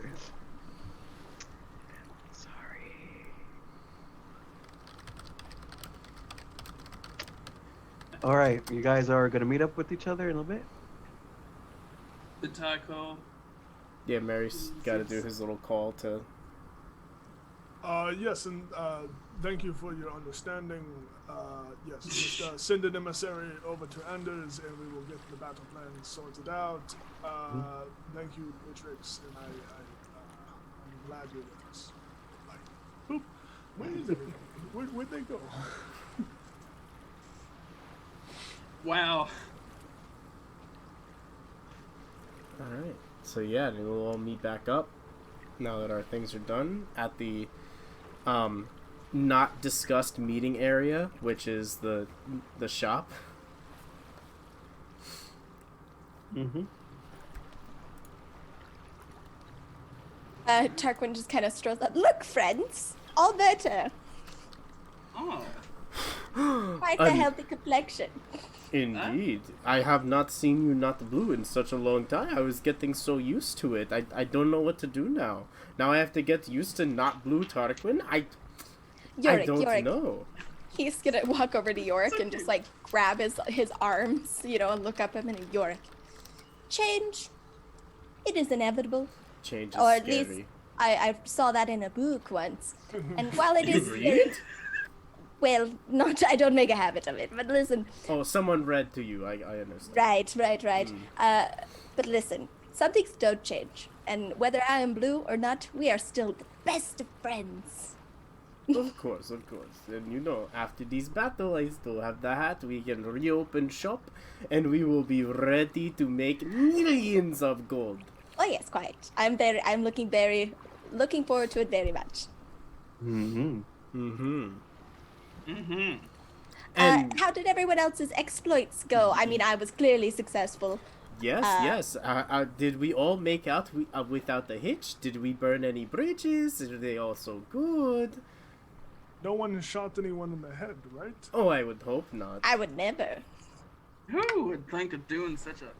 All right, you guys are gonna meet up with each other in a little bit. The tie call. Yeah, Mary's got to do his little call to. Yes, and thank you for your understanding. Yes, just send an emissary over to Anders, and we will get the battle plan sorted out. Thank you, Matrix, and I'm glad you're with us. Like, boop. Where is everything? Where'd they go? Wow. Alright. So yeah, we'll all meet back up now that our things are done at the not discussed meeting area, which is the shop. Tarquin just kind of strolls up. Look, friends, all better. Oh. Quite a healthy complexion. Indeed. I have not seen you not blue in such a long time. I was getting so used to it. I don't know what to do now. Now I have to get used to not blue Tarquin? I don't know. He's gonna walk over to Yorick and just like grab his arms, and look up him and Yorick. Change. It is inevitable. Change is Or at scary. least I saw that in a book once. And while it You is read it? well, not I don't make a habit of it, but listen. Oh, someone read to you. I understand. Right. But listen, some things don't change. And whether I am blue or not, we are still the best of friends. Of course. And after this battle, I still have the hat. We can reopen shop, and we will be ready to make millions of gold. Oh yes, quite. I'm looking forward to it very much. And How did everyone else's exploits go? I mean, I was clearly successful. yes. Did we all make out without a hitch? Did we burn any bridges? Are they all so good? No one shot anyone in the head, right? Oh, I would hope not. I would never. Who would think of doing such a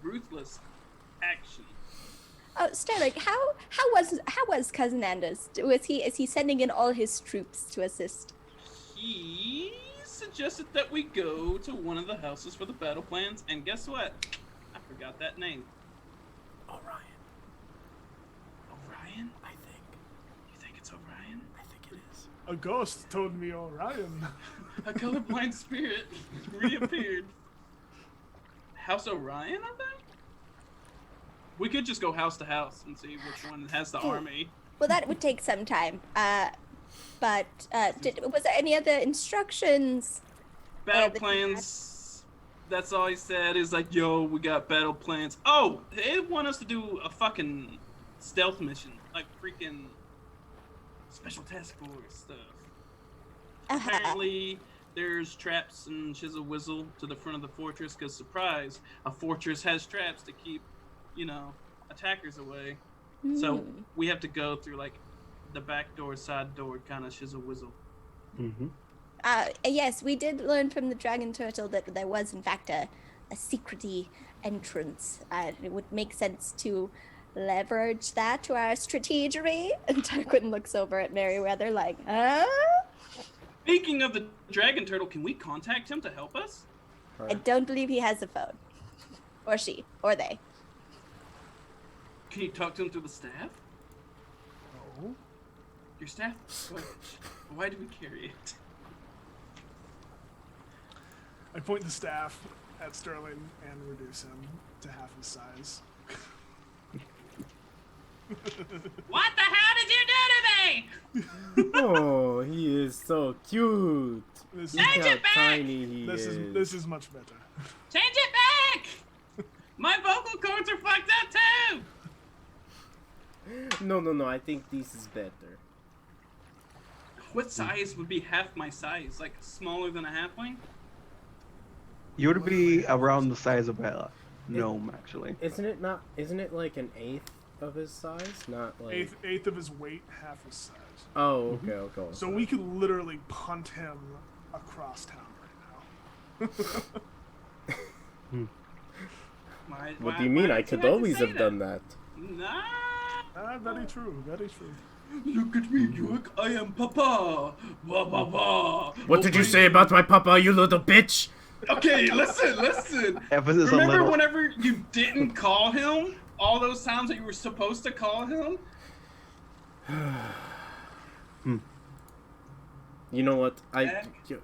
ruthless action? Oh, Sterling, how was Cousin Anders? Is he sending in all his troops to assist? He suggested that we go to one of the houses for the battle plans, and guess what? I forgot that name. Orion, Orion? I think. You think it's Orion? I think it is. A ghost told me Orion. A colorblind spirit reappeared. House Orion, I think? We could just go house to house and see which one has the army. Well, that would take some time. But was there any other instructions? Battle the- plans. That's all he said. Is like, yo, we got battle plans. Oh, they want us to do a fucking stealth mission, like freaking special task force stuff. Apparently, there's traps and shizzle whizzle to the front of the fortress. Cause surprise, a fortress has traps to keep, attackers away. So we have to go through like the back door, side door, kind of shizzle whizzle. Yes, we did learn from the dragon turtle that there was in fact a secrety entrance. It would make sense to leverage that to our strategery? And Tarquin looks over at Merryweather like, huh? Speaking of the dragon turtle, can we contact him to help us? I don't believe he has a phone. Or she, or they. Can you talk to him through the staff? Oh. Your staff? Why do we carry it? I point the staff at Sterling and reduce him to half his size. What the hell did you do to me? Oh, he is so cute. This Look is, Change how it back! tiny he this is. is this is much better. Change it back! My vocal cords are fucked up too! No. I think this is better. What size would be half my size? Like smaller than a halfling? You would be around the size of a gnome, actually. Isn't it like an eighth of his size? Not like. Eighth of his weight, half his size. Oh, okay. So we could literally punt him across town right now. What do you mean? I could always have done that. Nah. Very true. Very true. Look at me, York. I am Papa. Wah, wah, wah. What did you say about my papa, you little bitch? Okay, listen. Emphasis on Remember little. whenever you didn't call him all those times that you were supposed to call him? You know what?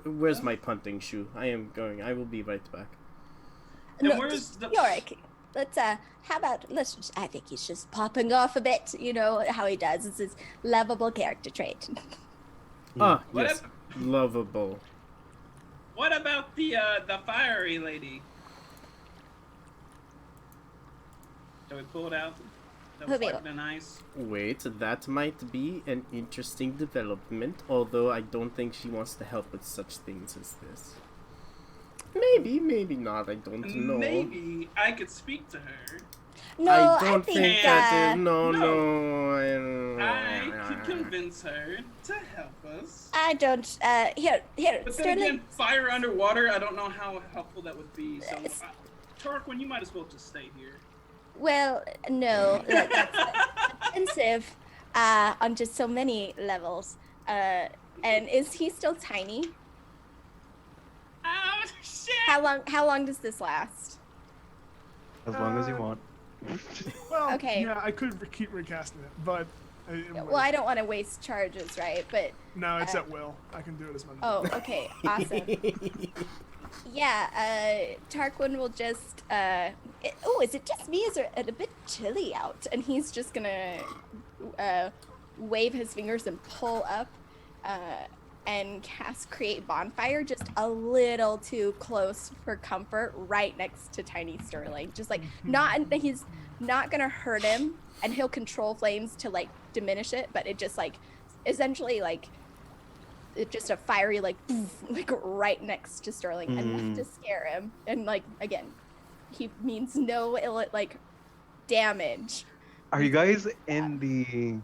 Where's my punting shoe? I will be right back. And No, where's the Yorick, I think he's just popping off a bit, you know how he does. It's his lovable character trait. Ah, What yes. Lovable. What about the fiery lady? Shall we pull it out? That was like nice. Wait, that might be an interesting development, although I don't think she wants to help with such things as this. Maybe not, I don't know. Maybe I could speak to her. No, I don't think think that is... No. I could convince her to help us. I don't, here, But then Sterling. again, fire underwater, I don't know how helpful that would be. So, Tarquin, you might as well just stay here. Well, no, that's offensive on just so many levels. And is he still tiny? Oh, shit! How long does this last? As long as you want. Well, Okay. yeah, I could keep recasting it, but Well, I don't want to waste charges, right? But no, it's at will. I can do it as much. oh, okay, awesome. Yeah, Tarquin will just. Is it just me? Is it a bit chilly out? And he's just gonna wave his fingers and pull up, and cast Create Bonfire just a little too close for comfort, right next to Tiny Sterling. Just like he's not gonna hurt him, and he'll control flames to like diminish it, but it just like essentially like. It's just a fiery like right next to Sterling enough to scare him, and like again he means no ill like damage. Are you guys in the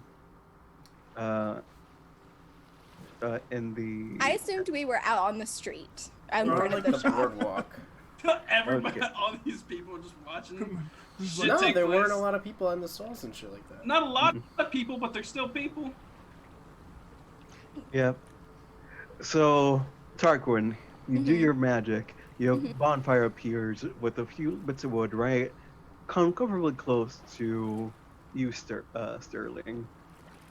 I assumed we were out on the street in Or front like of the the shop. boardwalk. Everybody, Okay. all these people just watching. shit No, take there place. weren't a lot of people on the stalls and shit like that. Not a lot of people, but there's still people. Yep. So, Tarquin, you do your magic. Your bonfire appears with a few bits of wood, right? Comfortably close to you, Sterling.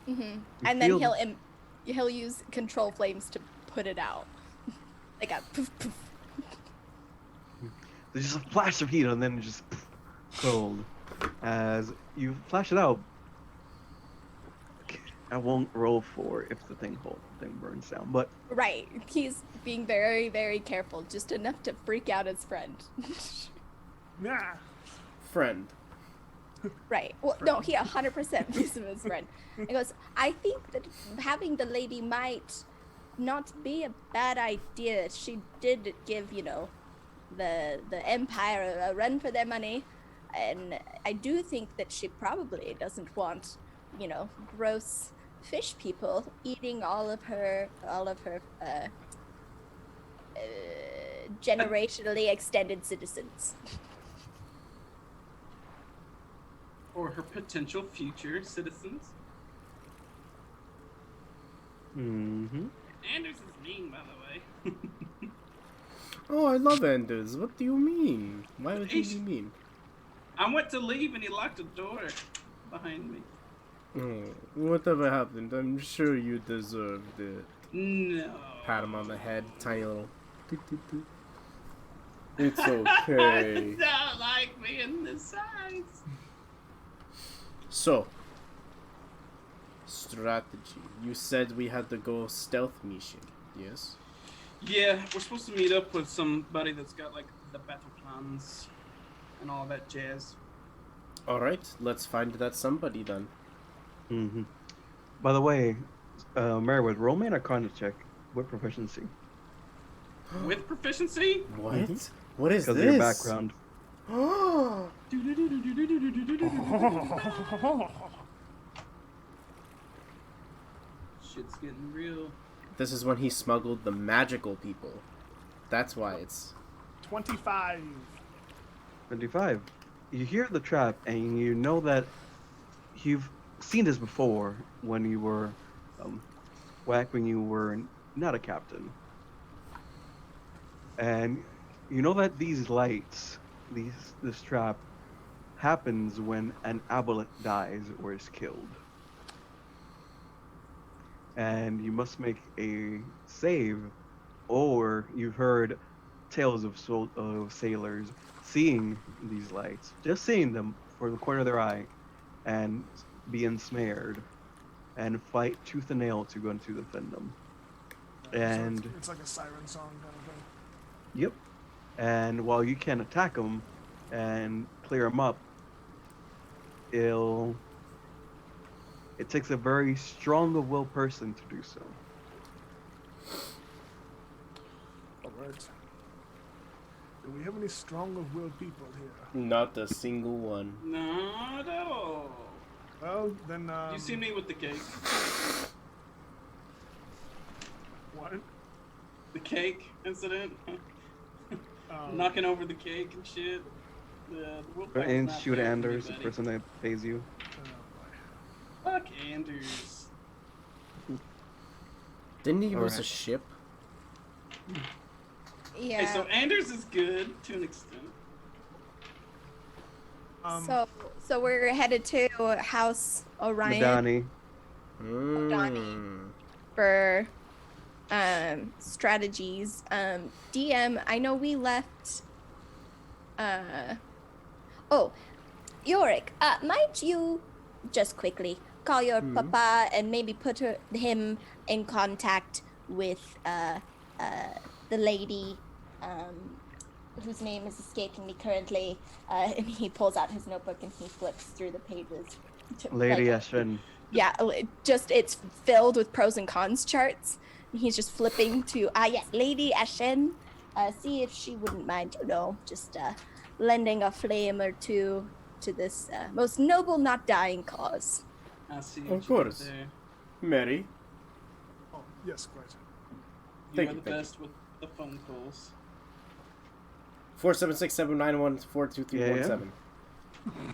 And then he'll use control flames to put it out, like a poof poof. There's just a flash of heat and then just cold. As you flash it out, I won't roll for if the thing burns down, but Right, he's being very very careful, just enough to freak out his friend. Yeah. Friend. Right. Well, no, he 100% views him as friend. He goes, I think that having the lady might not be a bad idea. She did give, the Empire a run for their money, and I do think that she probably doesn't want, gross fish people eating all of her generationally extended citizens. or her potential future citizens. Mm-hmm. Anders is mean, by the way. Oh, I love Anders. What do you mean? Why would he be mean? I went to leave and he locked the door behind me. Oh, whatever happened, I'm sure you deserved it. No. Pat him on the head, tiny little. Toot, toot, toot. It's okay. I don't like being this size. So, strategy. You said we had to go stealth mission, yes? Yeah, we're supposed to meet up with somebody that's got like the battle plans and all that jazz. Alright, let's find that somebody then. Mm-hmm. By the way, Merriwood, roll me an Arcana check with proficiency. With proficiency? What? Mhm. What is Because this? of your background. Shit's getting real. This is when he smuggled the magical people. That's why it's... 25. 25. You hear the trap, and you know that you've seen this before when you were when you were not a captain. And you know that these lights, this trap, happens when an aboleth dies or is killed. And you must make a save, or you've heard tales of sailors seeing these lights, just seeing them for the corner of their eye, and be ensnared, and fight tooth and nail to go into defend them. And it's like a siren song kind of thing. yep. And while you can attack them and clear them up, it takes a very strong of will person to do so. Alright. Do we have any strong of will people here? Not a single one. Not at all. Well, then, You see me with the cake. What? The cake incident. Knocking over the cake and shit. The willpower's And not shoot there for Anders, the anybody. person that pays you. Fuck Anders. Didn't he give us a Alright. ship? Yeah. Okay, so Anders is good to an extent. So we're headed to House Orion Madani. for strategies. DM, I know we left. Oh, Yorick, might you just quickly call your papa and maybe put him in contact with the lady whose name is escaping me currently, and he pulls out his notebook and he flips through the pages. Lady like, Eshin. yeah, just it's filled with pros and cons charts. And he's just flipping to yes, Lady Eshin. See if she wouldn't mind, just lending a flame or two to this most noble, not dying cause. I see. Of what you did course. there. Mary. Oh, yes, quite. You Thank are you, the thank you. best with the phone calls. 476-791-42317.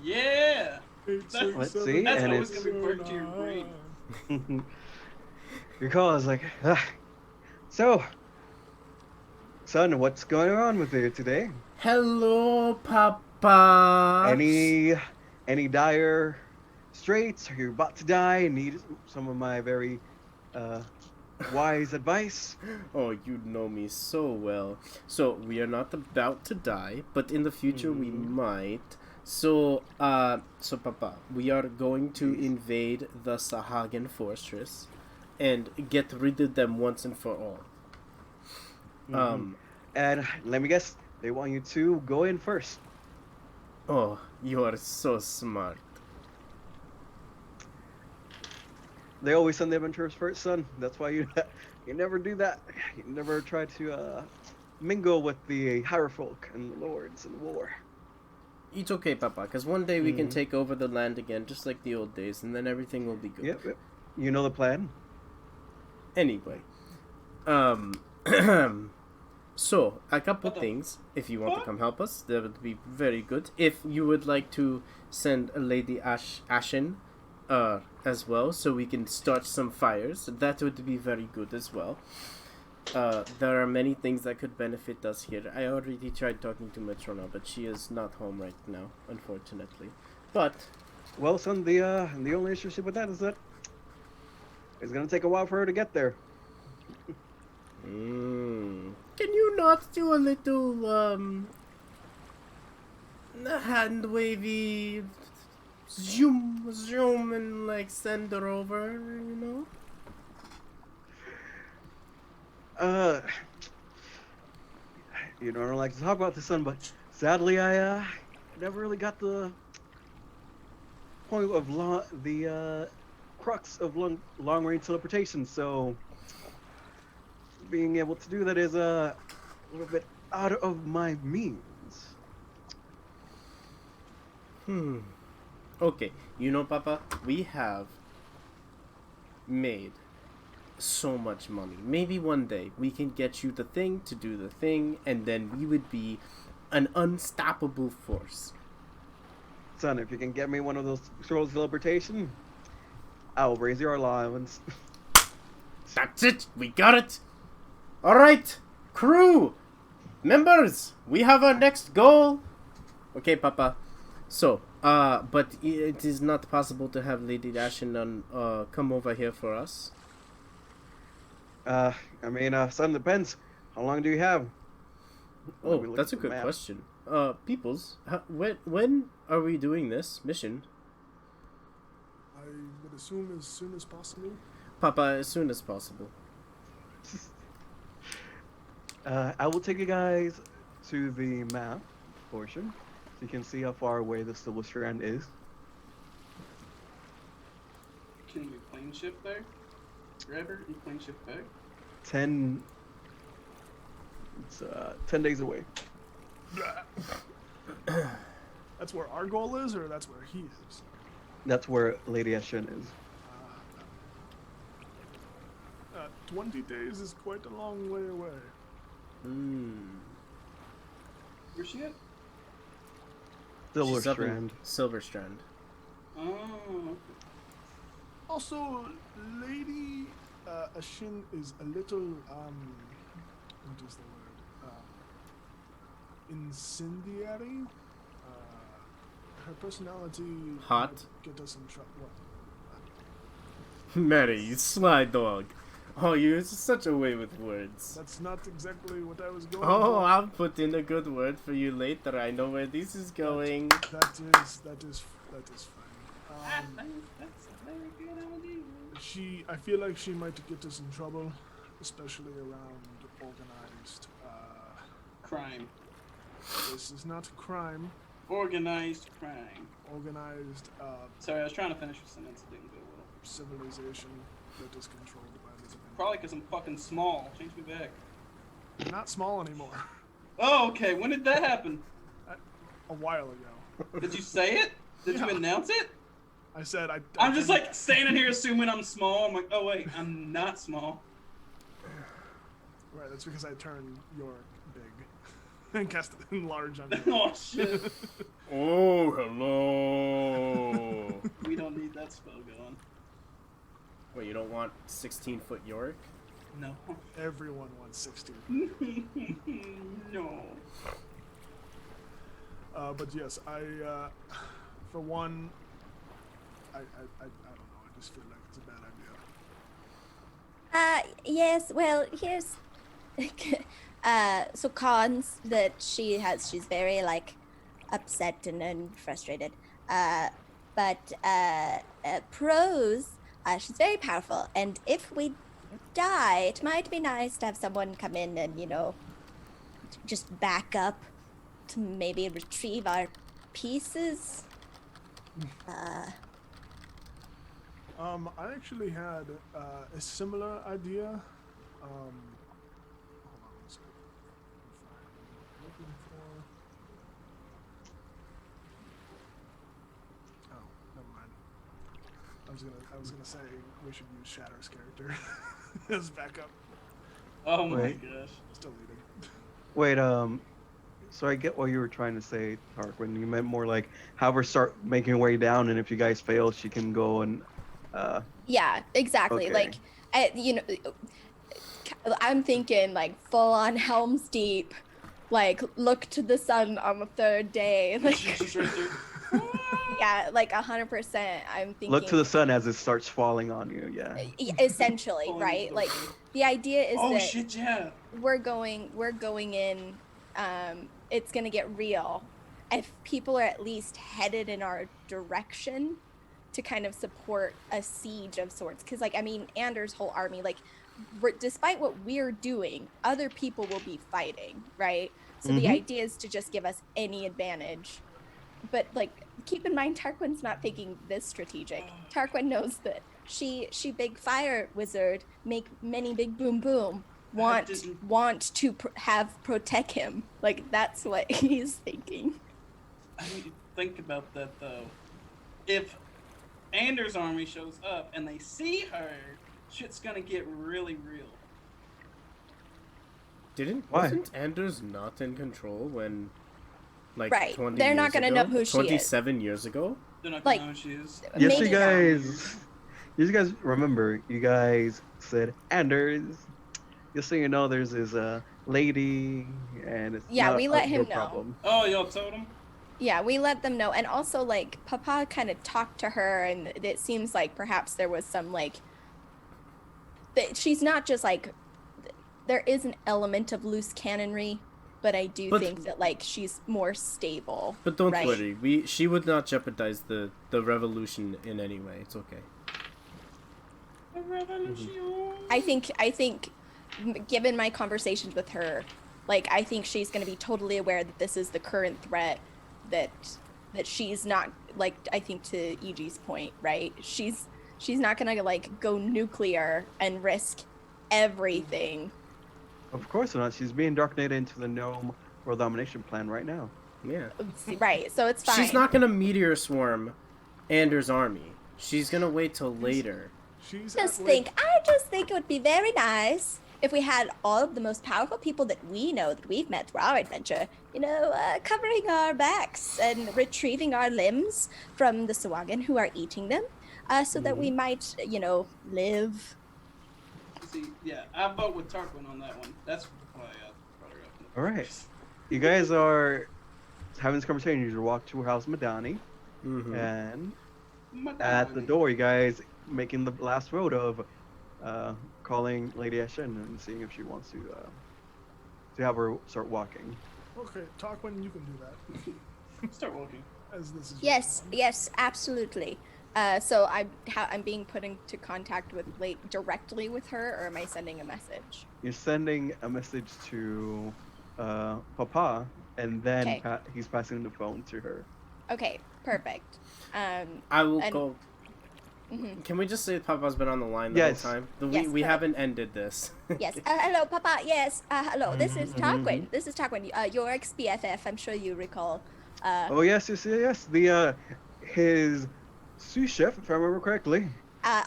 Yeah. Let's see, That's and always it's gonna be part to your brain. your call is like, so, son, what's going on with you today? Hello, Papa. Any dire straits? Are you about to die and need some of my very wise advice? Oh, you know me so well. So, we are not about to die, but in the future we might. So, Papa, we are going to invade the Sahagan Fortress and get rid of them once and for all. And let me guess, they want you to go in first. Oh, you are so smart. They always send the adventurers first, son. That's why you never do that. You never try to mingle with the hierofolk and the lords in war. It's okay, Papa, because one day we can take over the land again, just like the old days, and then everything will be good. Yep. You know the plan. Anyway, So, a couple What the things. If you want to fuck? come help us, that would be very good. If you would like to send Lady Ashen as well, so we can start some fires, that would be very good as well. There are many things that could benefit us here. I already tried talking to Matrona, but she is not home right now, unfortunately. But Well, son, the only issue with that is that it's gonna take a while for her to get there. can you not do a little hand wavy zoom and like send her over, you know? You know, I don't like to talk about this, son, but sadly, I never really got the point of the crux of long range teleportation. So being able to do that is a little bit out of my means. Okay, you know, Papa, we have made so much money. Maybe one day we can get you the thing to do the thing, and then we would be an unstoppable force. Son, if you can get me one of those scrolls of teleportation, I will raise your allowance. That's it, we got it. All right, crew, members, we have our next goal. Okay, Papa. So, but it is not possible to have Lady Ashen come over here for us. I mean, son, depends. How long do you have? Let me Oh, look that's a at the good map. question. Peoples, when are we doing this mission? I would assume as soon as possible. Papa, as soon as possible. I will take you guys to the map portion so you can see how far away the Silver Strand is. Can you plane shift there? Forever? You plane shift back? 10 10 days away. That's where our goal is, or that's where he is? That's where Lady Ashen is. 20 days is quite a long way away. Where's she at? Silver She's up in Strand. Silver Strand. Oh, okay. Also, Lady Ashin is a little, what is the word? Incendiary? Her personality Hot? might get us in trouble. Mary, you sly dog. Oh, you're such a way with words. That's not exactly what I was going Oh, for. I'll put in a good word for you later. I know where this is going. That is fine. That's a very good idea. I feel like she might get us in trouble, especially around organized. Crime. This is not crime. Organized crime. Organized Sorry, I was trying to finish the sentence. It didn't go well. civilization that is controlled by this. Probably because I'm fucking small. Change me back. You're not small anymore. Oh, okay. When did that happen? A while ago. Did you say it? Did Yeah. you announce it? I said I'm just like standing here assuming I'm small. I'm like, oh wait, I'm not small. Right, that's because I turned your big and cast it in large on you. Oh shit. Oh, hello. We don't need that spell going. Wait, you don't want 16-foot Yorick? No. Everyone wants 60. No. But yes, for one, I don't know. I just feel like it's a bad idea. Yes, well, here's so cons that she's very like upset and frustrated. But pros, she's very powerful, and if we die, it might be nice to have someone come in and, you know, just back up to maybe retrieve our pieces. I actually had a similar idea. Hold on one second. Looking for. Oh, never mind. I was gonna say we should use Shatter's character as backup. Oh my Wait. gosh. Still leading. Wait, so I get what you were trying to say, Tarquin. You meant more like have her start making her way down, and if you guys fail, she can go and, Yeah, exactly. Okay. Like, I'm thinking like full on Helm's Deep, like look to the sun on the third day. Like, Just right there. yeah, like 100%. I'm thinking look to the sun as it starts falling on you. Yeah. essentially, Falling right? into the Like river. the idea is Oh that shit! Yeah. we're going in, it's gonna get real. If people are at least headed in our direction to kind of support a siege of sorts, because like I mean Anders' whole army, like despite what we're doing, other people will be fighting, right? So the Mhm. idea is to just give us any advantage. But like keep in mind Tarquin's not thinking this strategic. Tarquin knows that she big fire wizard, make many big boom boom, want to have protect him. Like that's what he's thinking. I need to think about that though. If Anders' army shows up and they see her, shit's gonna get really real. Why? Wasn't Anders not in control when, like, Right. 20 They're years not gonna ago? know who she is. 27 years ago? They're not Like- gonna know who she is. Yes, Maybe you guys. You guys remember? You guys said Anders. Just so you know, there's this lady, and it's Yeah, not we let your him know. problem. Oh, y'all told him? Yeah, we let them know. And also, like, Papa kind of talked to her, and it seems like perhaps there was some, like, that she's not just, like, there is an element of loose cannonry, but I do But- think that, like, she's more stable. But don't right? worry, she would not jeopardize the revolution in any way. It's okay. A revolution. I think, given my conversations with her, like, I think she's going to be totally aware that this is the current threat, that she's not, like, I think to EG's point, right? She's not going to, like, go nuclear and risk everything. Of course not. She's being darknated into the gnome world domination plan right now. Yeah. Right, so it's fine. She's not gonna meteor swarm Anders' army. She's gonna wait till later. She's I just think it would be very nice if we had all of the most powerful people that we know that we've met through our adventure, covering our backs and retrieving our limbs from the Sawagan who are eating them, so that we might, live. See, yeah, I vote with Tarquin on that one. That's why I brought her up. All right. You guys are having this conversation. You walk to House Madani, Mm-hmm. and Madani. at the door, you guys making the last vote of calling Lady Ashen and seeing if she wants to have her start walking. Okay, talk when you can do that. Start walking. As this is Yes, absolutely. So I'm being put into contact with directly with her, or am I sending a message? You're sending a message to Papa, and then Okay. he's passing the phone to her. Okay, perfect. I will and- go. Mhm. Can we just say Papa's been on the line the Yes. whole time? Yes, We go haven't ended this. Yes. Hello, Papa. Yes. Hello. This is Mhm, Tarquin. This is Tarquin. Your ex-BFF. I'm sure you recall. Oh yes. The his sous chef, if I remember correctly.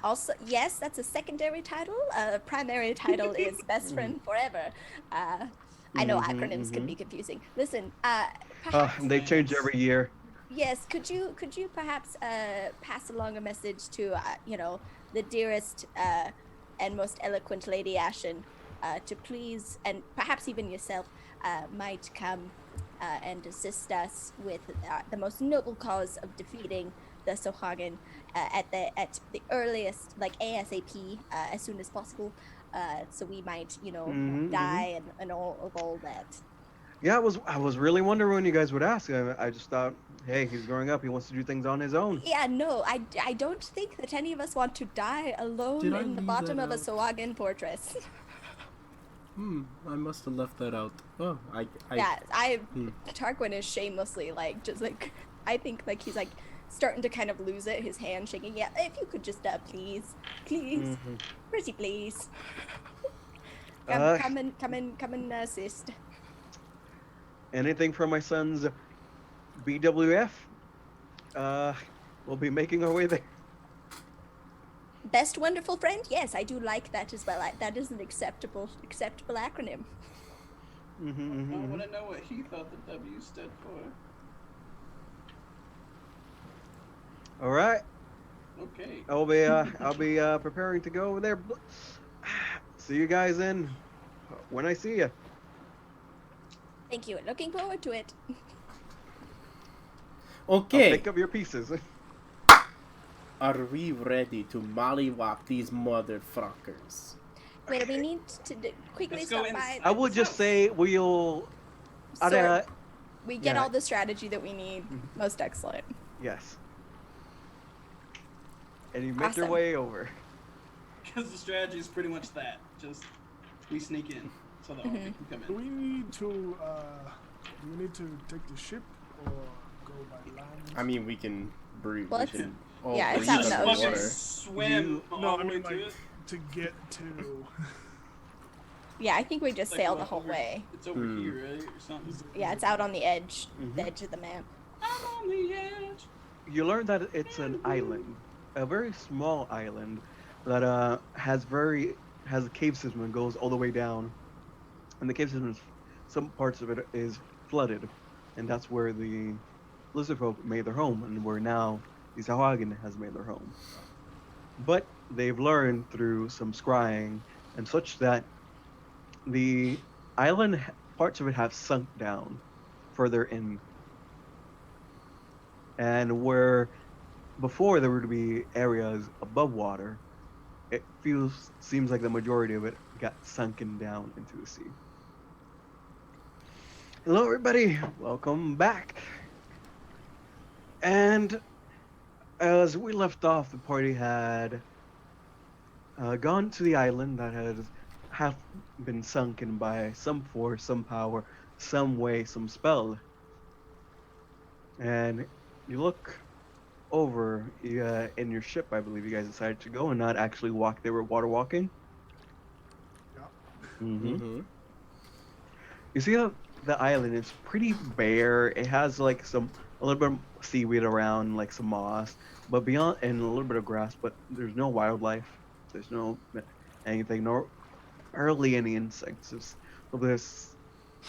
Also, yes, that's a secondary title. Primary title is best friend forever. I know Mhm, acronyms can be confusing. Listen, They perhaps, change every year. yes, could you perhaps pass along a message to the dearest and most eloquent Lady Ashen to please, and perhaps even yourself, might come and assist us with the most noble cause of defeating the Sohagan at the earliest, like ASAP, as soon as possible, so we might die and all of all that. Yeah, I was really wondering when you guys would ask. I just thought, hey, he's growing up. He wants to do things on his own. Yeah, no, I don't think that any of us want to die alone Did I in the leave bottom that of a out? Sawagan fortress. I must have left that out. Oh, I Yeah, Hmm. Tarquin is shamelessly I think he's starting to kind of lose it. His hand shaking. Yeah, if you could just please, Mhm. pretty please, Uh, come and assist. Anything from my son's BWF? We'll be making our way there. Best wonderful friend. Yes, I do like that as well. That is an acceptable acronym. I want to know what he thought the W stood for. All right. Okay. I'll be preparing to go over there. See you guys in when I see you. Thank you. Looking forward to it. I'll Okay, pick up your pieces. are we ready to mollywop these motherfuckers? Wait, we need to quickly Let's go stop by. I would just say we'll. Sort. We get yeah. all the strategy that we need. Most excellent. Yes. And you make your Awesome. way over. Because the strategy is pretty much that. Just we sneak in so that we can come Do in. we need to take the ship or go by land? I mean, we can breathe. Well, We it's- can all yeah, it's breathe out in Just the underwater. fucking swim all No, I the way mean to like it. to get to. Yeah, I think we just Like, sail what, the whole over- way. It's over here, right? Or something. Yeah, it's out on the edge of the map. I'm on the edge. You learn that it's an island, a very small island that has a cave system that goes all the way down, and the cave system is, some parts of it is flooded, and that's where the lizard folk made their home, and where now the Sahuagin has made their home. But they've learned through some scrying and such that the island parts of it have sunk down further in, and where before there would be areas above water, it seems like the majority of it got sunken down into the sea. Hello everybody, welcome back. And as we left off, the party had gone to the island that had half been sunken by some force, some power, some way, some spell. And you look over in your ship, I believe you guys decided to go and not actually walk. They were water walking. Yeah. Mm-hmm. You see how the island is pretty bare. It has like a little bit of seaweed around, like some moss, but beyond, and a little bit of grass. But there's no wildlife. There's no anything, nor hardly any insects. It's, this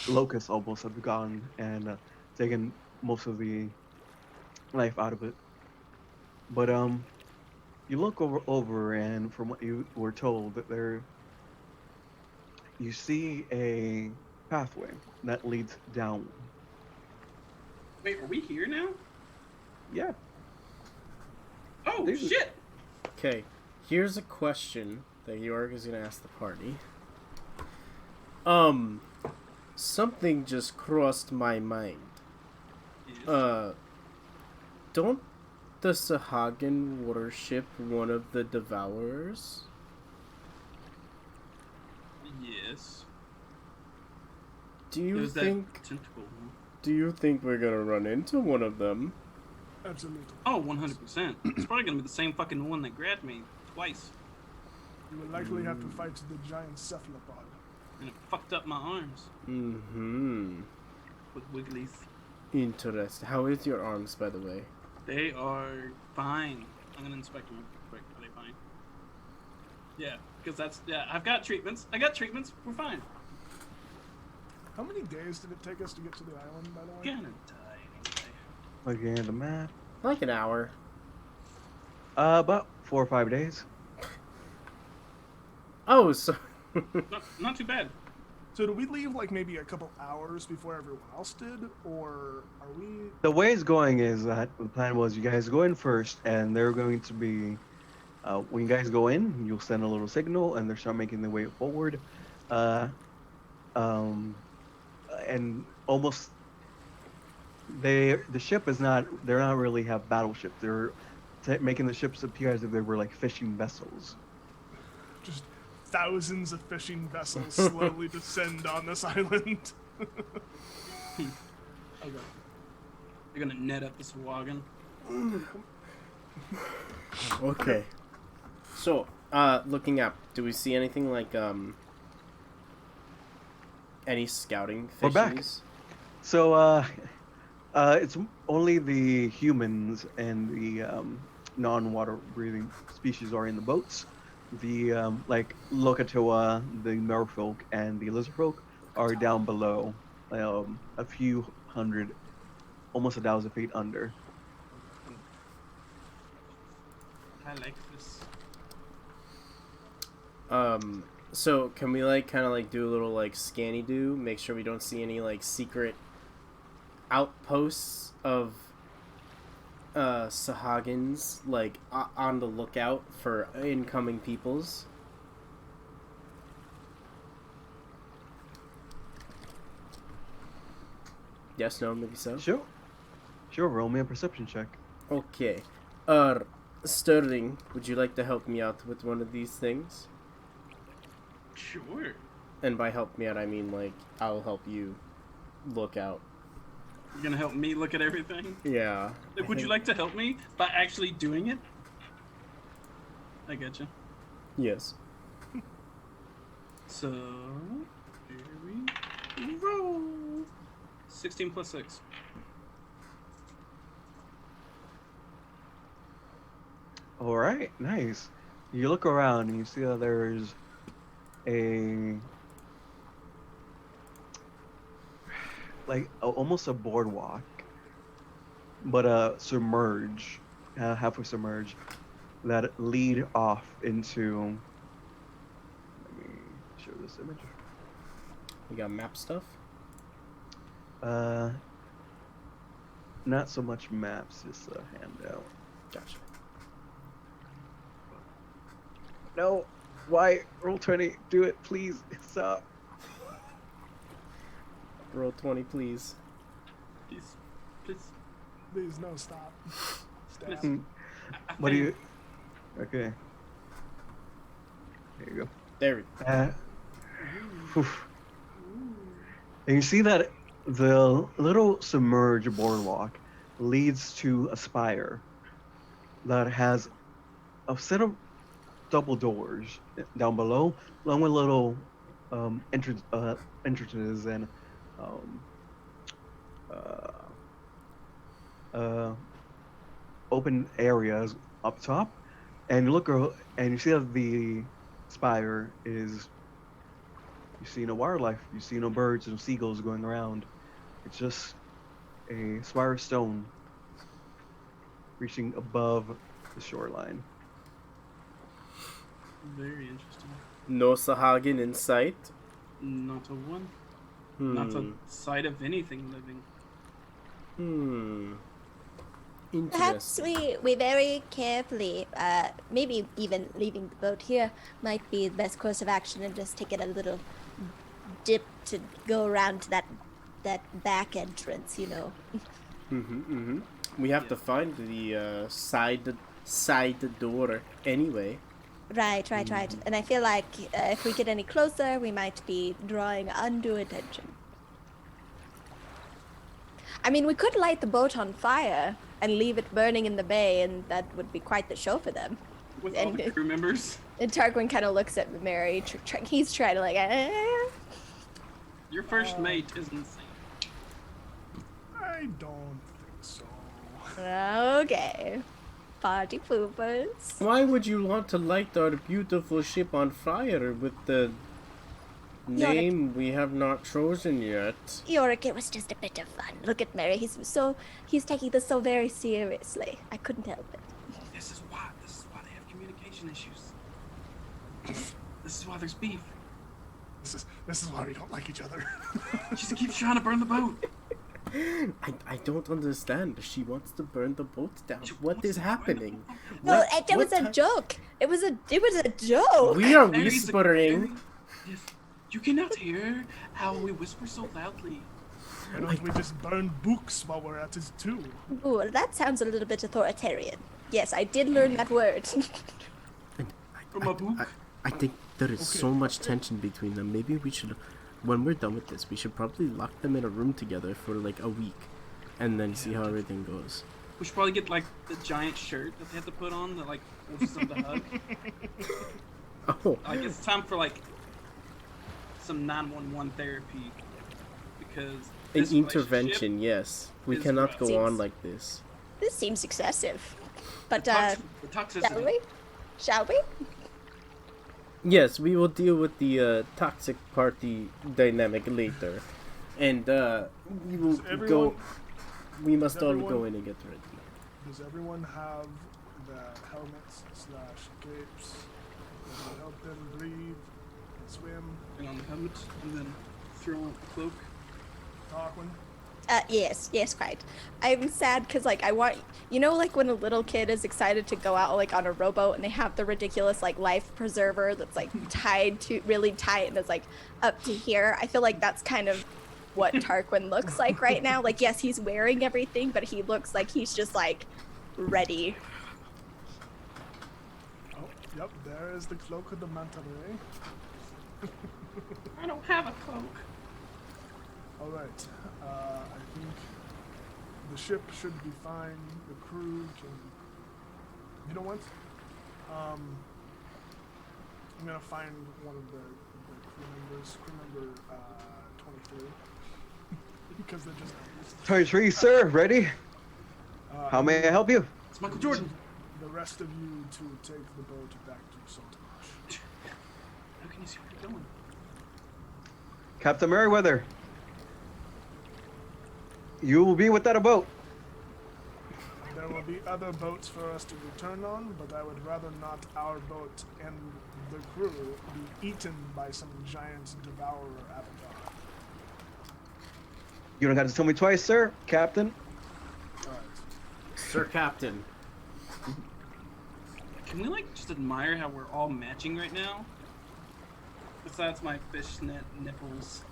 locusts almost have gone and taken most of the life out of it. But you look over, and from what you were told, that you see a pathway that leads down. Wait, are we here now? Yeah. Oh, Dude. shit! Okay, here's a question that York is gonna ask the party. Something just crossed my mind. Yes. Don't the Sahagin worship one of the Devourers? Yes. Do you There's think? that tentacle one. Do you think we're gonna run into one of them? Absolutely. Oh, 100%. It's probably gonna be the same fucking one that grabbed me twice. You will likely have to fight the giant cephalopod. And it fucked up my arms Mm-hmm. with wigglies. Interesting. How is your arms, by the way? They are fine. I'm gonna inspect them real quick. Are they fine? Yeah, because I've got treatments. We're fine. How many days did it take us to get to the island, by the way? Gonna die anyway. Looking at the map. Like an hour. About 4 or 5 days. Oh, so. Not too bad. So did we leave like maybe a couple hours before everyone else did, or are we? The way it's going is that the plan was you guys go in first, and they're going to be, when you guys go in, you'll send a little signal, and they'll start making their way forward. And almost, the ship is not, they're not really have battleships. They're making the ships appear as if they were like fishing vessels. Just thousands of fishing vessels slowly descend on this island. Okay. You're gonna net up this wagon. Okay. So, looking up, do we see anything like, any scouting fishies? We're back. So, it's only the humans and the non-water breathing species are in the boats. The like Lokatoa, the merfolk, and the lizardfolk are down below, a few hundred, almost 1,000 feet under. I like this. So can we like kind of like do a little like scanny do, make sure we don't see any like secret outposts of Sahagins like on the lookout for incoming peoples? Yes, no, maybe so. Sure. Sure, roll me a perception check. Okay. Sterling, would you like to help me out with one of these things? Sure. And by help me out, I mean like I'll help you look out. You're gonna help me look at everything? Yeah. Like, would you like to help me by actually doing it? I getcha. Yes. So, here we roll. 16 plus 6. All right, nice. You look around and you see that there's almost a boardwalk, but submerged, halfway submerged, that lead off into. Let me show this image. We got map stuff. Not so much maps, just a handout. Gotcha. No, why? Roll 20. Do it, please. Stop. Roll 20, please. Please. Please. Please, no, stop. Stop. Listen. What do you? Okay. There you go. There we go. Whew. And you see that the little submerged boardwalk leads to a spire that has a set of double doors down below, along with little entrances and open areas up top. And you look and you see that the spire is. You see no wildlife. You see no birds and seagulls going around. It's just a spire of stone reaching above the shoreline. Very interesting. No Sahagin in sight. Not a one. Not a sight of anything living. Perhaps Interesting. we very carefully, maybe even leaving the boat here might be the best course of action, and just take it a little dip to go around to that back entrance, you know. We have to find the side door anyway. Right. And I feel like if we get any closer, we might be drawing undue attention. I mean, we could light the boat on fire and leave it burning in the bay, and that would be quite the show for them. With all the crew members. And Tarquin kind of looks at Mary. He's trying to like, Your first mate is insane. I don't think so. Okay. Party poopers. Why would you want to light our beautiful ship on fire with the name we have not chosen yet? Yorick, it was just a bit of fun. Look at Mary. He's taking this so very seriously. I couldn't help it. This is why they have communication issues. This is why there's beef. This is why we don't like each other. She just keeps trying to burn the boat. I don't understand. She wants to burn the boat down. What is happening? No, What- it was what a ti- joke. It was a joke. We are Mary's whispering. You cannot hear how we whisper so loudly. Why don't we just burn books while we're at it too? Ooh, that sounds a little bit authoritarian. Yes, I did learn that word. From a book. I think there is so much tension between them. Maybe we should, when we're done with this, we should probably lock them in a room together for like a week, and then see how everything goes. We should probably get like the giant shirt that they have to put on that like forces them to hug. Oh, Like it's time for like some 911 therapy because an this intervention. Yes, we is cannot rough. go on like this. This seems excessive. But The toxicity. shall we? Yes, we will deal with the toxic party dynamic later, and we will go. We must all go in and get ready. Does everyone have the helmets / capes that will help them breathe and swim? And on the helmet, and then throw on the cloak. Tarquin? Yes, quite. I'm sad because like I want, like when a little kid is excited to go out like on a rowboat and they have the ridiculous like life preserver that's like tied to really tight and it's like up to here. I feel like that's kind of what Tarquin looks like right now. Like yes, he's wearing everything, but he looks like he's just like ready. Oh, yep, there is the cloak of the manta ray. I don't have a cloak. All right, I think the ship should be fine. The crew can. You know what? I'm gonna find one of the crew members. Crew member 23, because they're just. 23, sir. Ready? How may I help you? It's Michael Jordan. The rest of you to take the boat back to Saltmarsh. How can you see where you're going? Captain Merriweather. You will be without a boat. There will be other boats for us to return on, but I would rather not our boat and the crew be eaten by some giant devourer avatar. You don't have to tell me twice, sir. Captain. Alright. Sir Captain. Can we like just admire how we're all matching right now? Besides my fishnet nipples.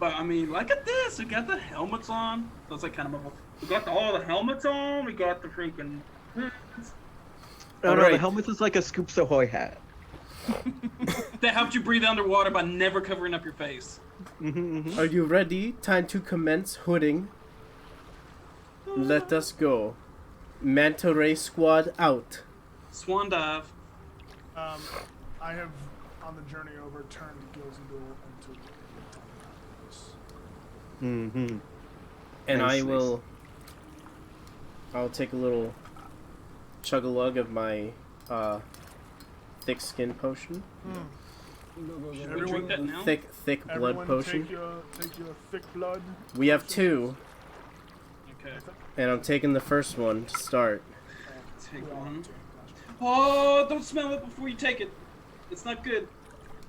But I mean, look at this. We got the helmets on. That's like kind of. We got all the helmets on. We got the freaking. No, Alright. the helmet is like a Scoops Ahoy hat. That helped you breathe underwater by never covering up your face. Are you ready? Time to commence hooding. Let us go. Manta Ray Squad out. Swan dive. I have, on the journey over, turned Gilsendor into Mm-hmm. And Nice, I'll take a little chug-a-lug of my thick skin potion. Should we drink that now? Thick blood Everyone potion. Take your thick blood. We have two, Okay. and I'm taking the first one to start. Take one. Oh, don't smell it before you take it. It's not good.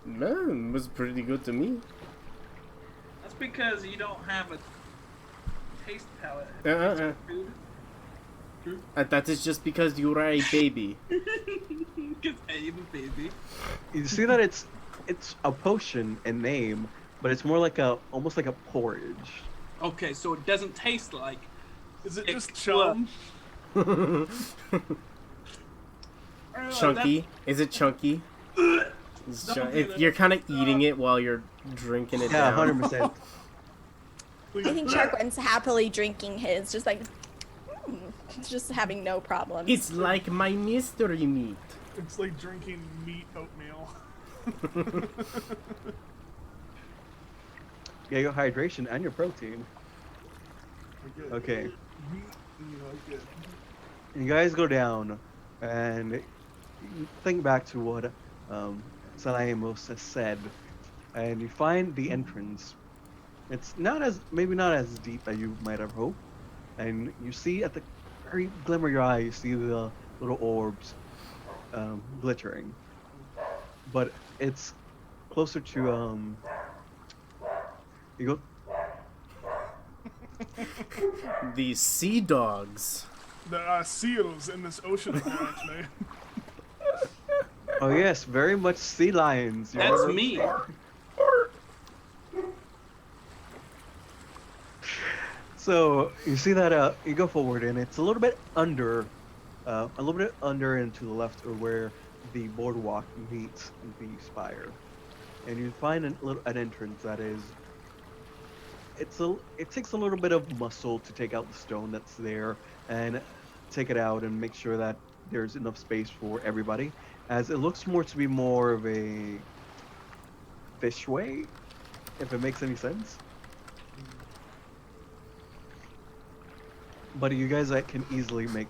Man, it was pretty good to me. That's because you don't have a taste palate. Food. That is just because you are a baby. Because I'm a baby. You see that it's a potion in name, but it's more like almost like a porridge. Okay, so it doesn't taste like. Is it It's just chum? Chunky? Is it chunky? You're kind of eating it while you're drinking it Yeah, down. 100%. I think Tarquin's happily drinking his, just like, just having no problems. It's like my mystery meat. It's like drinking meat oatmeal. Yeah, your hydration and your protein. We're good. Okay. Good. You guys go down and you think back to what Salamos has said, and you find the entrance. It's maybe not as deep as you might have hoped, and you see at the very glimmer of your eye, you see the little orbs glittering, but it's closer to you go. These sea dogs. There are seals in this ocean, apparently. Oh yes, very much sea lions. That's me. So you see that you go forward and it's a little bit under and to the left of where the boardwalk meets the spire, and you find an entrance that is. It takes a little bit of muscle to take out the stone that's there and take it out and make sure that there's enough space for everybody, as it looks to be more of a fishway, if it makes any sense. But you guys can easily make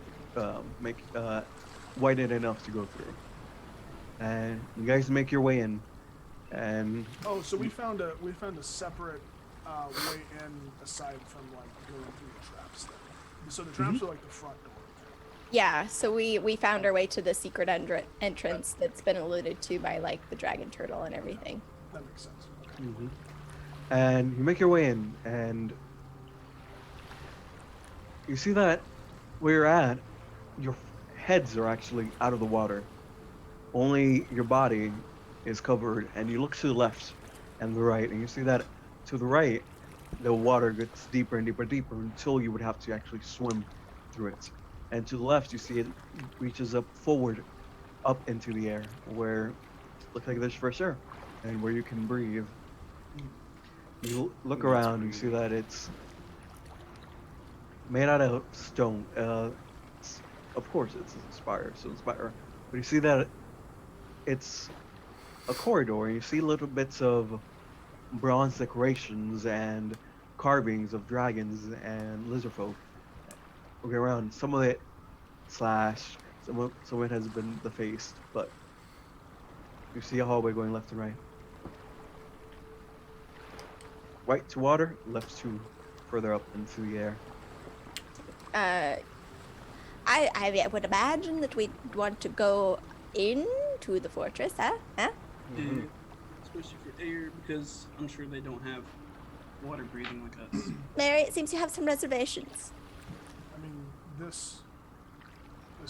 widened enough to go through. And you guys make your way in, and Oh, so we found a separate way in aside from like going through the traps. Then. So the traps are like the front door. Yeah, so we found our way to the secret entrance that's been alluded to by like the dragon turtle and everything. That makes sense. Okay. and you make your way in, and you see that where you're at, your heads are actually out of the water. Only your body is covered, and you look to the left and the right, and you see that to the right, the water gets deeper and deeper and deeper until you would have to actually swim through it. And to the left, you see it reaches up forward, up into the air, where it looks like there's fresh air, and where you can breathe. You look around, you see that it's made out of stone. Of course, it's a spire, so spire. But you see that it's a corridor, and you see little bits of bronze decorations and carvings of dragons and lizardfolk looking around. Some of it slashed, some of it has been defaced, but you see a hallway going left and right. Right to water, left to further up into the air. I would imagine that we'd want to go into the fortress, huh? Yeah, especially for air, because I'm sure they don't have water breathing like us. Mary, it seems you have some reservations. I mean, this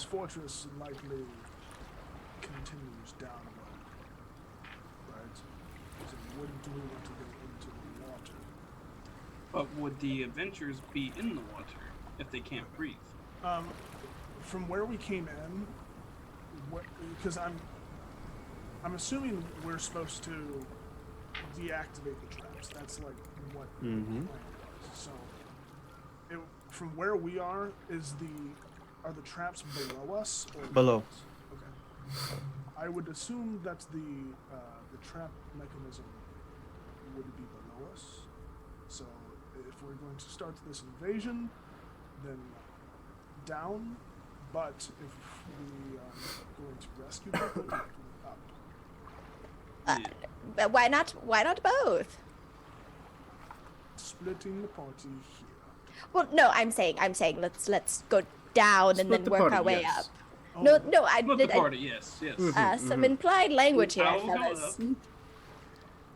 fortress likely continues downward, right? So wouldn't we want to go into the water? But would the adventurers be in the water if they can't breathe? From where we came in, because I'm assuming we're supposed to deactivate the traps. That's like what the plan was. So, from where we are, are the traps below us? Or Below. Okay. I would assume that the trap mechanism would be below us. So if we're going to start this invasion, then down. But if we are going to rescue people, then up. But why not both? Splitting the party here. Well, no, I'm saying let's go down and Split then the work party, our way yes. up. Oh, No, I Split did. the party, yes. Some implied language here, I'll go fellas. up.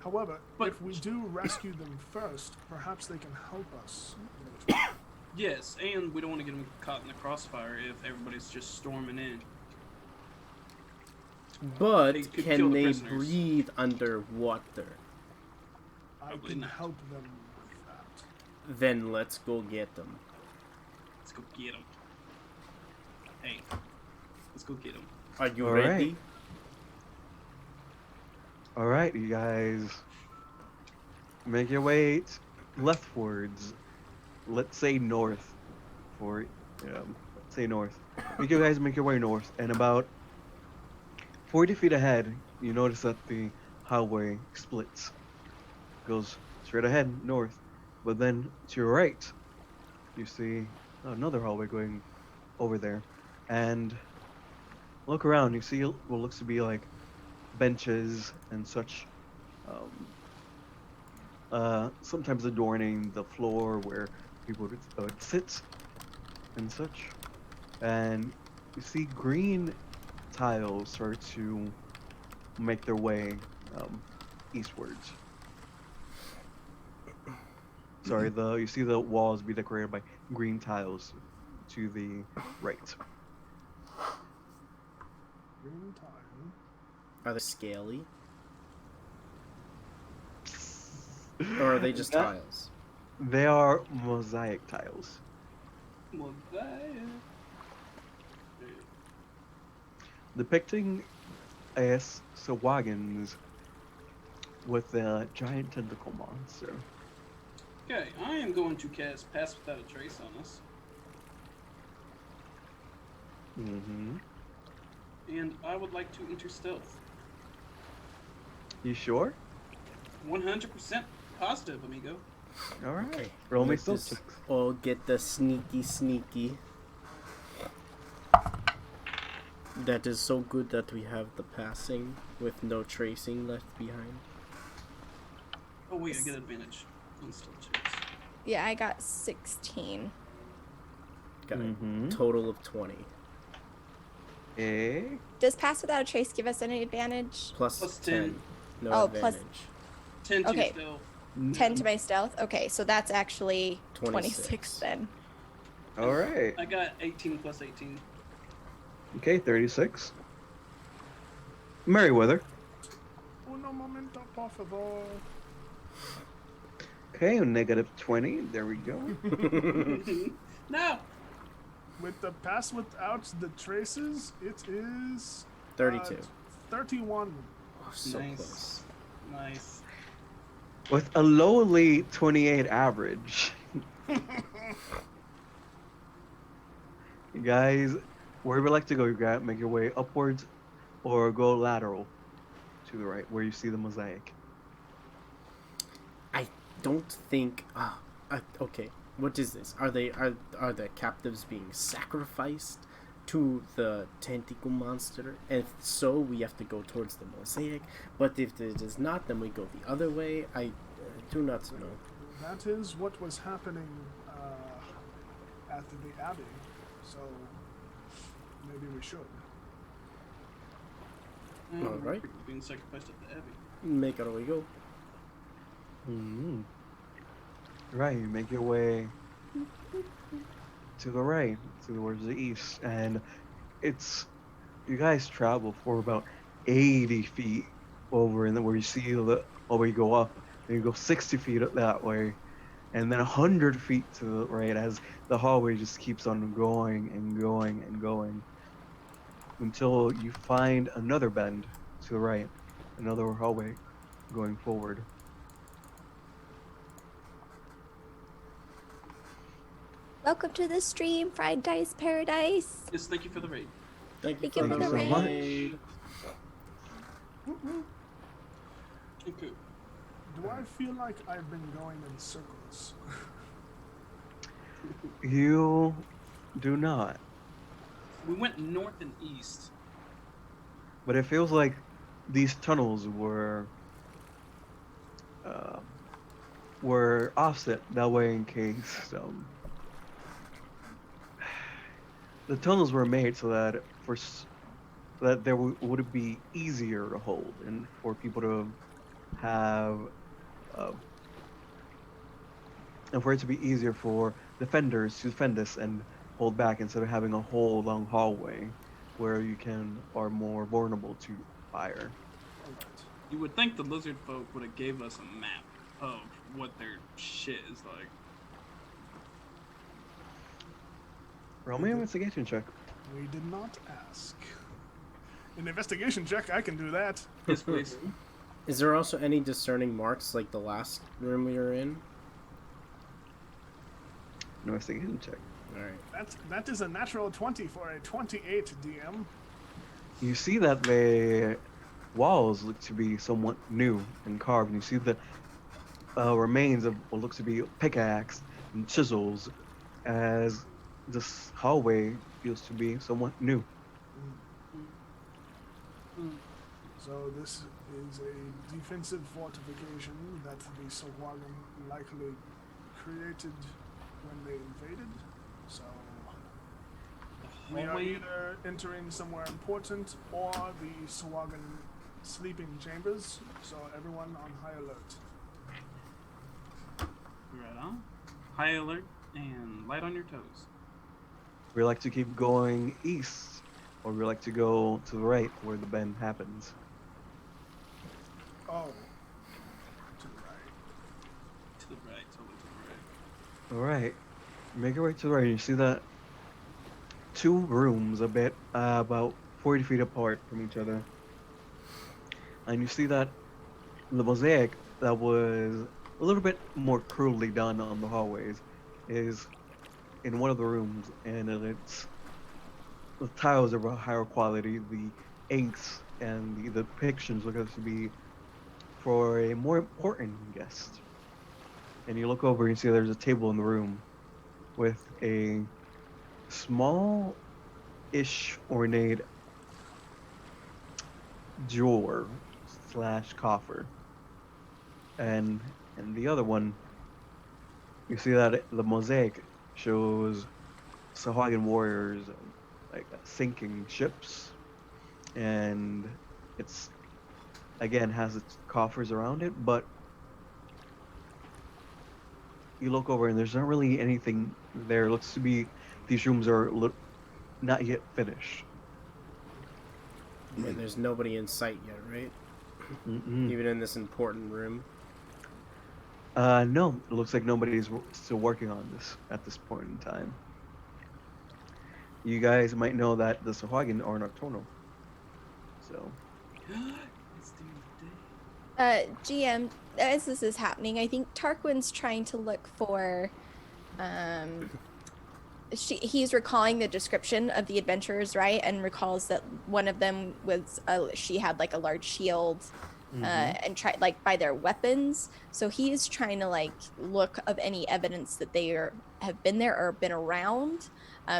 However, But- if we do rescue them first, perhaps they can help us later. Yes, and we don't want to get them caught in the crossfire if everybody's just storming in. But They could kill can the they prisoners. breathe underwater? I Probably can not. help them with that. Then let's go get them. Let's go get them. Hey, let's go get them. Are you All ready? All right, you guys make your way leftwards. Let's say north. Let's say north. You guys make your way north, and about 40 feet ahead, you notice that the highway splits. Goes straight ahead north, but then to your right, you see another hallway going over there, and look around. You see what looks to be like benches and such, sometimes adorning the floor where people would sit and such. And you see green tiles start to make their way eastwards. Sorry, you see the walls be decorated by green tiles to the right. Green tile. Are they scaly? Or are they just tiles? They are mosaic tiles. Well, Depicting Sawagans with a giant tentacle monster. okay, I am going to cast Pass Without a Trace on us. Mm-hmm. And I would like to enter stealth. You sure? 100% positive, amigo. All right. Okay. Roll me Let's stealth just checks. all get the sneaky. That is so good that we have the passing with no tracing left behind. Oh wait, I get advantage on still checks. Yeah, I got 16. Got Mhm. a total of 20. Okay. Does pass without a trace give us any advantage? Plus Plus 10. 10. No Oh, plus- advantage. 10 to Okay. stealth. 10 to my stealth? Okay, so that's actually 26 26 then. All right. I got 18 plus 18. Okay, 36. Merriweather. Uno momento, por favor. Okay, negative 20. There we go. No! With the pass without the traces, it is 32. 31. Oh, so Nice. close. Nice. With a lowly 28 average. You guys, where would you like to go? You got make your way upwards or go lateral to the right where you see the mosaic. I don't think. Okay. What is this? Are the captives being sacrificed to the tentacle monster? And if so, we have to go towards the mosaic. But if it is not, then we go the other way. I do not know. That is what was happening at the Abbey. So maybe we should. Alright. People being sacrificed at the Abbey. Make our way go. Mm-hmm. Right, you make your way to the right, towards the east, and you guys travel for about 80 feet over, and then where you see where you go up, and you go 60 feet that way, and then 100 feet to the right as the hallway just keeps on going and going and going until you find another bend to the right, another hallway going forward. Welcome to the stream, Fried Dice Paradise. Yes, thank you for the raid. Thank you Thank you for for the the raid. raid. Okay. Do I feel like I've been going in circles? You do not, We went north and east. but it feels like these tunnels were offset that way in case the tunnels were made so that that there would be easier to hold and for people to have uh, and for it to be easier for defenders to defend this and hold back instead of having a whole long hallway where you are more vulnerable to fire. Alright. You would think the lizard folk would have gave us a map of what their shit is like. Roll me an investigation check. We did not ask. An investigation check, I can do that. Yes, please. Is there also any discerning marks like the last room we were in? Investigation check. Alright. That is a natural 20 for a 28 DM. You see that the walls look to be somewhat new and carved, and you see the remains of what looks to be a pickaxe and chisels, as this hallway feels to be somewhat new. So this is a defensive fortification that the Sahuagin likely created when they invaded. So we are Hallway. either entering somewhere important or the Sahuagin sleeping chambers. So everyone on high alert. Right on. High alert and light on your toes. We like to keep going east, or we like to go to the right where the bend happens. Oh, to the right. To the right, totally to the right. All right, make your way to the right. You see that two rooms about 40 feet apart from each other, and you see that the mosaic that was a little bit more crudely done on the hallways is in one of the rooms, and the tiles are of a higher quality. The inks and the depictions look to be for a more important guest. And you look over and you see there's a table in the room with a small-ish ornate drawer slash coffer, and the other one, you see that the mosaic shows Sahuagin warriors like sinking ships, and it's again has its coffers around it, but you look over and there's not really anything there. It looks to be these rooms are not yet finished. And there's nobody in sight yet, right? Mm-mm. Even in this important room. No, it looks like nobody's still working on this at this point in time. You guys might know that the Sahuagin are nocturnal, so It's the day. GM, as this is happening, I think Tarquin's trying to look for. He's recalling the description of the adventurers, right? And recalls that one of them was she had like a large shield, and tried like by their weapons. So he is trying to like look of any evidence that they have been there or been around.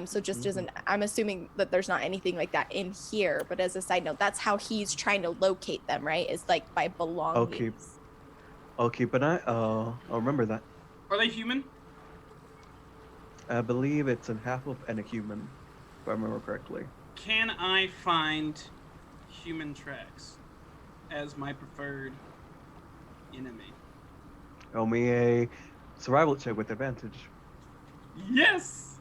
So just doesn't. I'm assuming that there's not anything like that in here. But as a side note, that's how he's trying to locate them, right? Is like by belongings. Okay, but I'll remember that. Are they human? I believe it's a half elf and a human, if I remember correctly. Can I find human tracks as my preferred enemy? Roll me a survival check with advantage. Yes!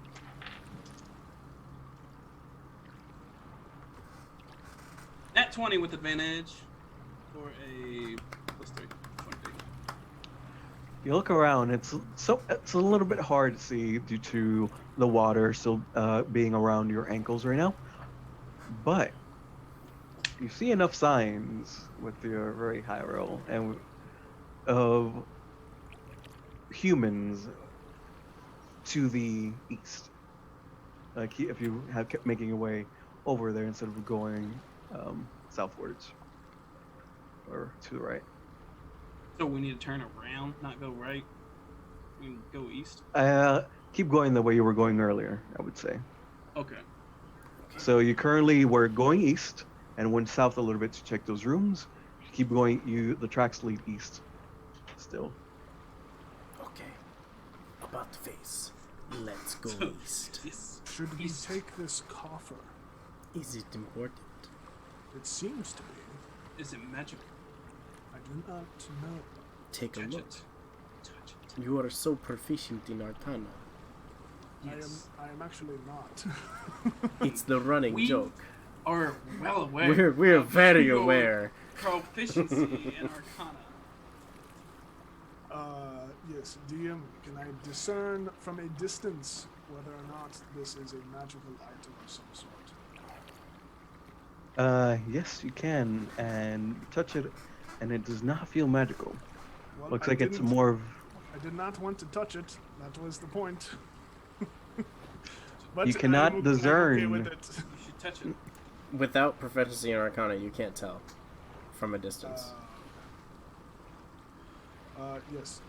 At 20 with advantage for a +3. 20. You look around. It's a little bit hard to see due to the water still being around your ankles right now, but you see enough signs with your very high roll and of humans to the east. Like if you had kept making your way over there instead of going southwards or to the right. So we need to turn around, not go right. We can go east. Keep going the way you were going earlier, I would say. Okay. So you currently were going east and went south a little bit to check those rooms. Keep going. The tracks lead east. Still. Okay. About the face. Let's go east. Yes. Should we East. take this coffer? Is it important? It seems to be. Is it magical? I do not know. Take a Touch look. it. Touch it. You are so proficient in Arcana. Yes. I am actually not. It's the running We joke. are well aware. We're of very your aware. Proficiency in Arcana. Yes, DM, can I discern from a distance whether or not this is a magical item of some sort? Yes, you can, and touch it, and it does not feel magical. Well, Looks I like it's didn't- more of. I did not want to touch it. That was the point. But You cannot I'm discern. okay with it. You should touch it. Without proficiency in Arcana, you can't tell from a distance. Yes.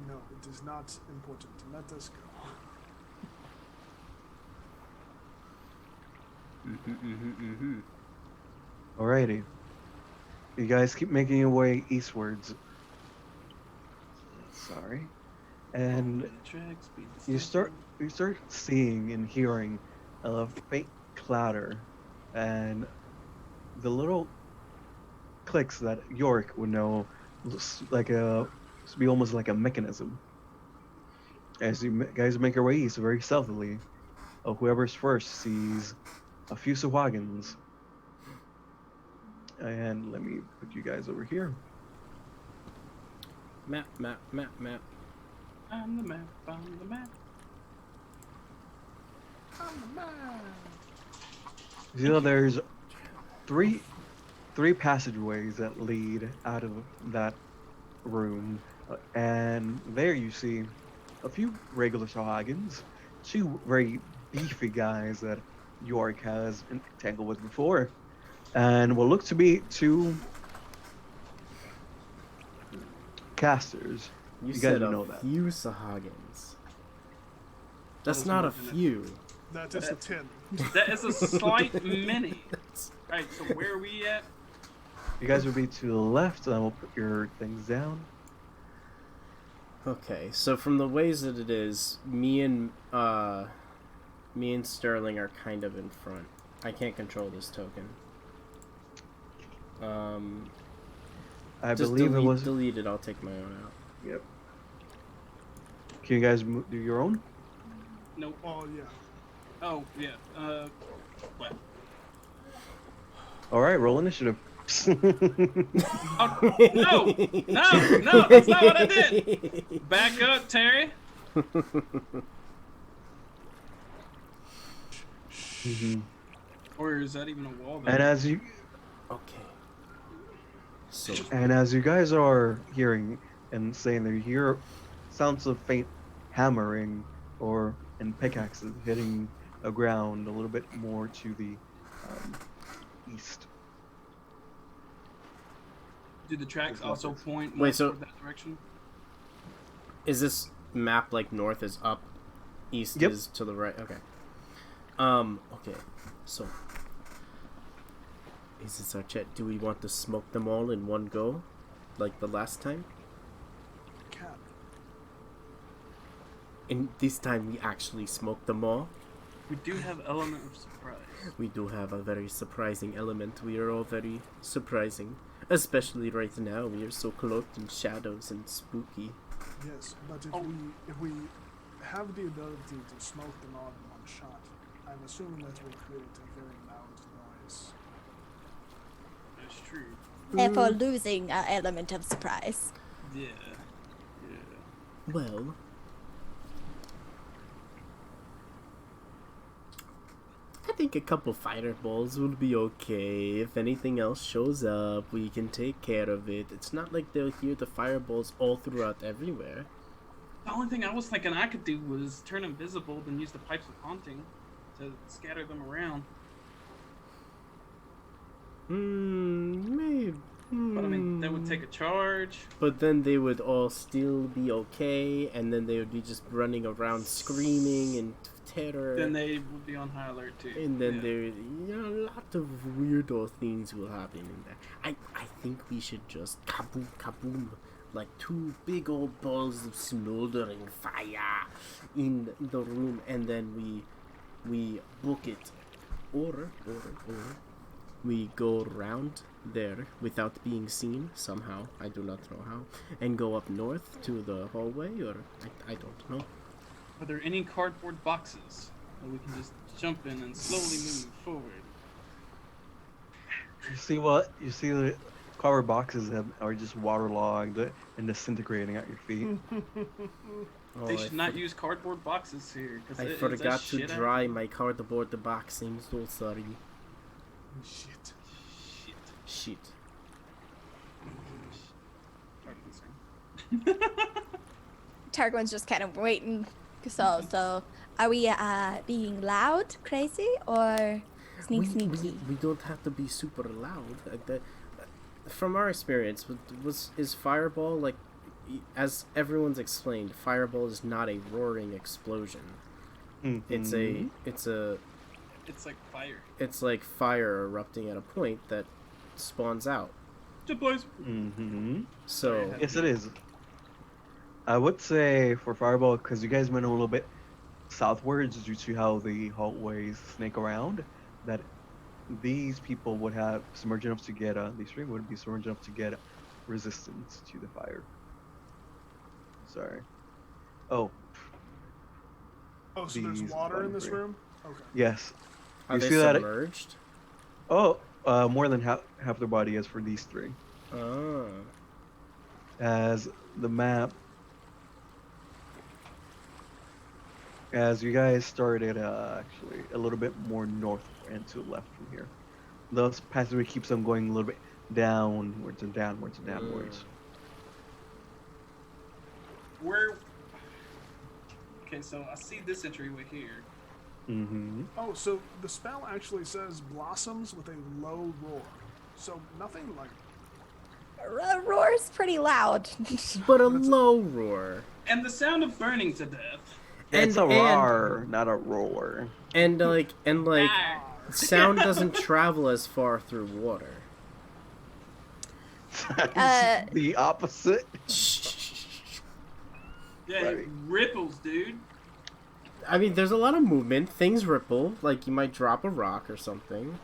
No, it is not important. Let us go. Alrighty. You guys keep making your way eastwards. Sorry. And you start seeing and hearing a faint clatter and the little clicks that Yorick would know like to be almost like a mechanism. As you guys make your way east very stealthily, whoever's first sees a few Sahuagins. And let me put you guys over here. Map. On the map, on the map. You know, there's three passageways that lead out of that room, and there you see a few regular Sahuagins, two very beefy guys that Yorick has entangled with before, and what look to be two casters. You You said guys a know that. few Sahagins. That's was not a more than that. few. That is a 10. That is a slight mini. Alright, so where are we at? You guys would be to the left, and I will put your things down. Okay, so from the ways that it is, me and Sterling are kind of in front. I can't control this token. I Just believe it was. delete it. I'll take my own out. Yep. Can you guys do your own? Nope. Oh yeah. Oh, yeah. What? All right, roll initiative. Oh, no! No! No! That's not what I did! Back up, Terry. Mhm. Or is that even a wall? And as you Okay. So guys are hearing and saying that you hear sounds of faint hammering and pickaxes hitting the ground a little bit more to the east. Do the tracks also point Wait, so- toward that direction? is this map like north is up, east Yep. is to the right? Okay. Okay. So is this our chat? Do we want to smoke them all in one go, like the last time? Cat. And this time we actually smoked them all. We do have element of surprise. We do have a very surprising element. We are all very surprising. Especially right now, we are so cloaked in shadows and spooky. Yes, but Oh. if we have the ability to smoke them all in one shot, I'm assuming that will create a very loud noise. That's true. Therefore, losing our element of surprise. Yeah. Yeah. Well, I think a couple fireballs will be okay. If anything else shows up, we can take care of it. It's not like they'll hear the fireballs all throughout everywhere. The only thing I was thinking I could do was turn invisible, then use the pipes of haunting to scatter them around. Maybe. But I mean, that would take a charge. But then they would all still be okay, and then they would be just running around screaming in terror. Then they would be on high alert too. And then Yeah. a lot of weirdo things will happen in there. I think we should just kaboom, kaboom, like two big old balls of smoldering fire in the room, and then we book it, or we go around there without being seen somehow. I do not know how, and go up north to the hallway, or I don't know. Are there any cardboard boxes that we can just jump in and slowly move forward? You see the cardboard boxes are just waterlogged and disintegrating at your feet. Oh, They should not use cardboard boxes here. I forgot to dry my cardboard box. I'm so sorry. Shit. Shit. Shit. Targon's just kind of waiting. So are we being loud, crazy, or sneaky? We don't have to be super loud. From our experience, is Fireball, like, as everyone's explained, Fireball is not a roaring explosion. Mm-hmm. It's like fire. It's like fire erupting at a point that spawns out. Just boys. Mm-hmm. So Yes, it is. I would say for Fireball, because you guys went a little bit southwards due to how the hallways snake around, that these people would have submerged enough to get these three would be submerged enough to get resistance to the fire. Sorry. Oh, Oh, so there's These water in button this frame. room? Okay. yes. are You they see that? submerged? Oh, more than half their body is for these three. Oh. As the map, as you guys started actually a little bit more north and to the left from here. Those passageway keeps them going a little bit downwards and downwards and downwards. Where? Okay, so I see this entryway here. Mm-hmm. Oh, so the spell actually says blossoms with a low roar. So nothing like Roar's pretty loud. But a low roar. And the sound of burning to death. It's a And- roar, not a roar. And like Ah, Sound doesn't travel as far through water. That's the opposite. Yeah, Sorry. it ripples, dude. I mean, there's a lot of movement. Things ripple. Like, you might drop a rock or something.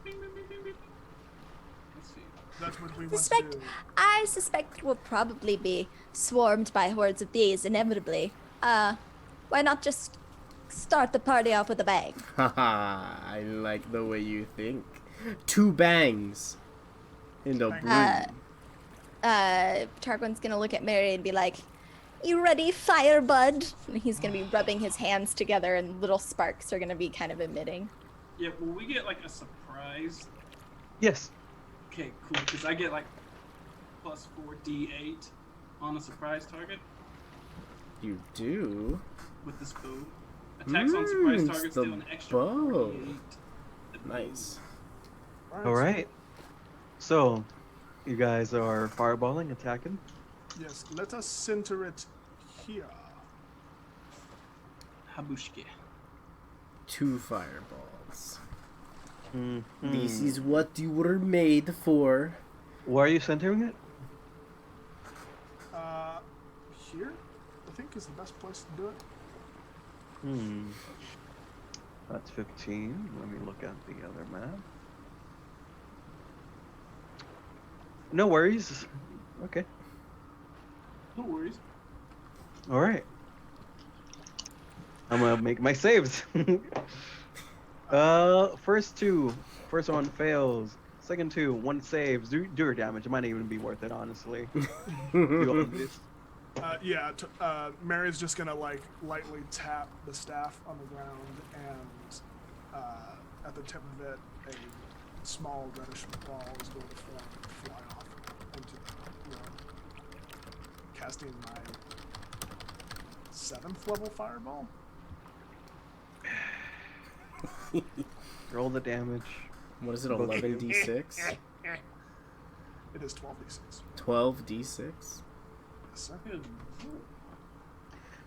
Bing, bing, bing, bing, bing. Let's see. That's what we want to Suspect, do. I suspect it will probably be swarmed by hordes of these inevitably. Why not just start the party off with a bang? Haha, I like the way you think. 2 bangs in the blue. Tarquin's gonna look at Mary and be like, "You ready, Firebud?" And he's gonna be rubbing his hands together, and little sparks are gonna be kind of emitting. Yeah, will we get like a surprise? Yes. Okay, cool. Because I get like plus 4d8 on a surprise target You do? with this bow. Attacks on surprise it's targets the deal an extra bow. 4d8. Nice. All right. So, you guys are fireballing, attacking. Yes, let us center it here. Habushke. 2 fireballs. Mhm. This is what you were made for. Where are you centering it? Here, I think is the best place to do it. That's 15. Let me look at the other map. No worries. Okay. No worries. All right. I'm gonna make my saves. First one fails. Second 2, 1 saves. Do your damage. It might not even be worth it, honestly. Do all this. Mary's just gonna like lightly tap the staff on the ground, and at the tip of it, a small reddish ball is going to form and fly off into the room, casting my 7th level fireball. Roll the damage. What is it, Both of you. 11d6? It is 12d6. 12d6? Yes, sir. Good.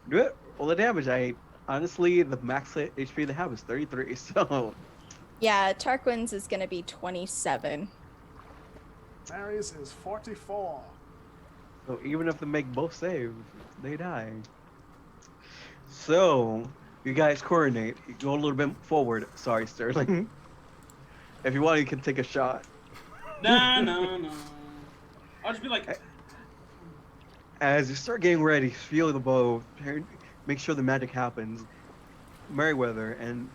Do it. Roll the damage. Honestly, the max HP they have is 33. So Yeah, Tarquin's is gonna be 27. Mary's is 44. So even if they make both saves, they die. So you guys coordinate. You go a little bit forward. Sorry, Sterling. If you want, you can take a shot. No. I'll just be like, As you start getting ready, feel the bow. Make sure the magic happens. Meriwether and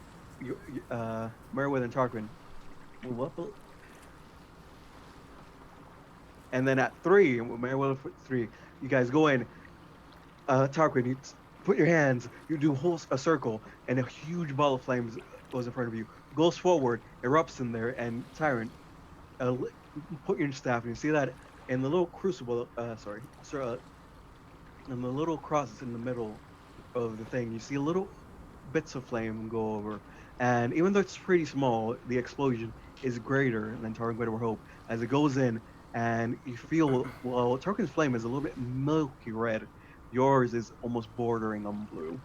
Tarquin move up. And then at 3, Meriwether 3, you guys go in. Tarquin, you put your hands. You do a circle, and a huge ball of flames goes in front of you. Goes forward, erupts in there, and Tyrant, put your staff, and you see that in the little crucible. In the little crosses in the middle of the thing, you see little bits of flame go over, and even though it's pretty small, the explosion is greater than Tarquin would ever hope. As it goes in, and you feel, well, Tarquin's flame is a little bit milky red. Yours is almost bordering on blue.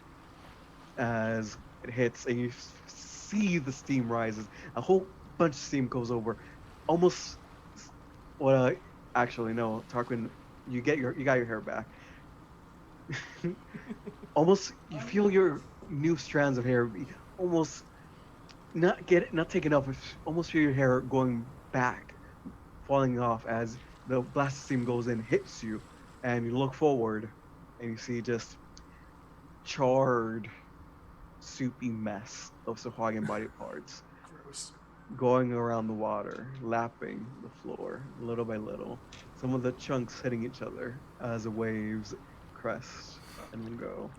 As it hits, and you see the steam rises. A whole bunch of steam goes over. Almost, actually no, Tarquin, you got your hair back. Almost, you feel your new strands of hair almost not taken off. Almost feel your hair going back, falling off as the blast of steam goes in, hits you, and you look forward, and you see just charred, soupy mess of Sahuagin body parts Gross. going around the water, lapping the floor little by little. Some of the chunks hitting each other as the waves crest and go.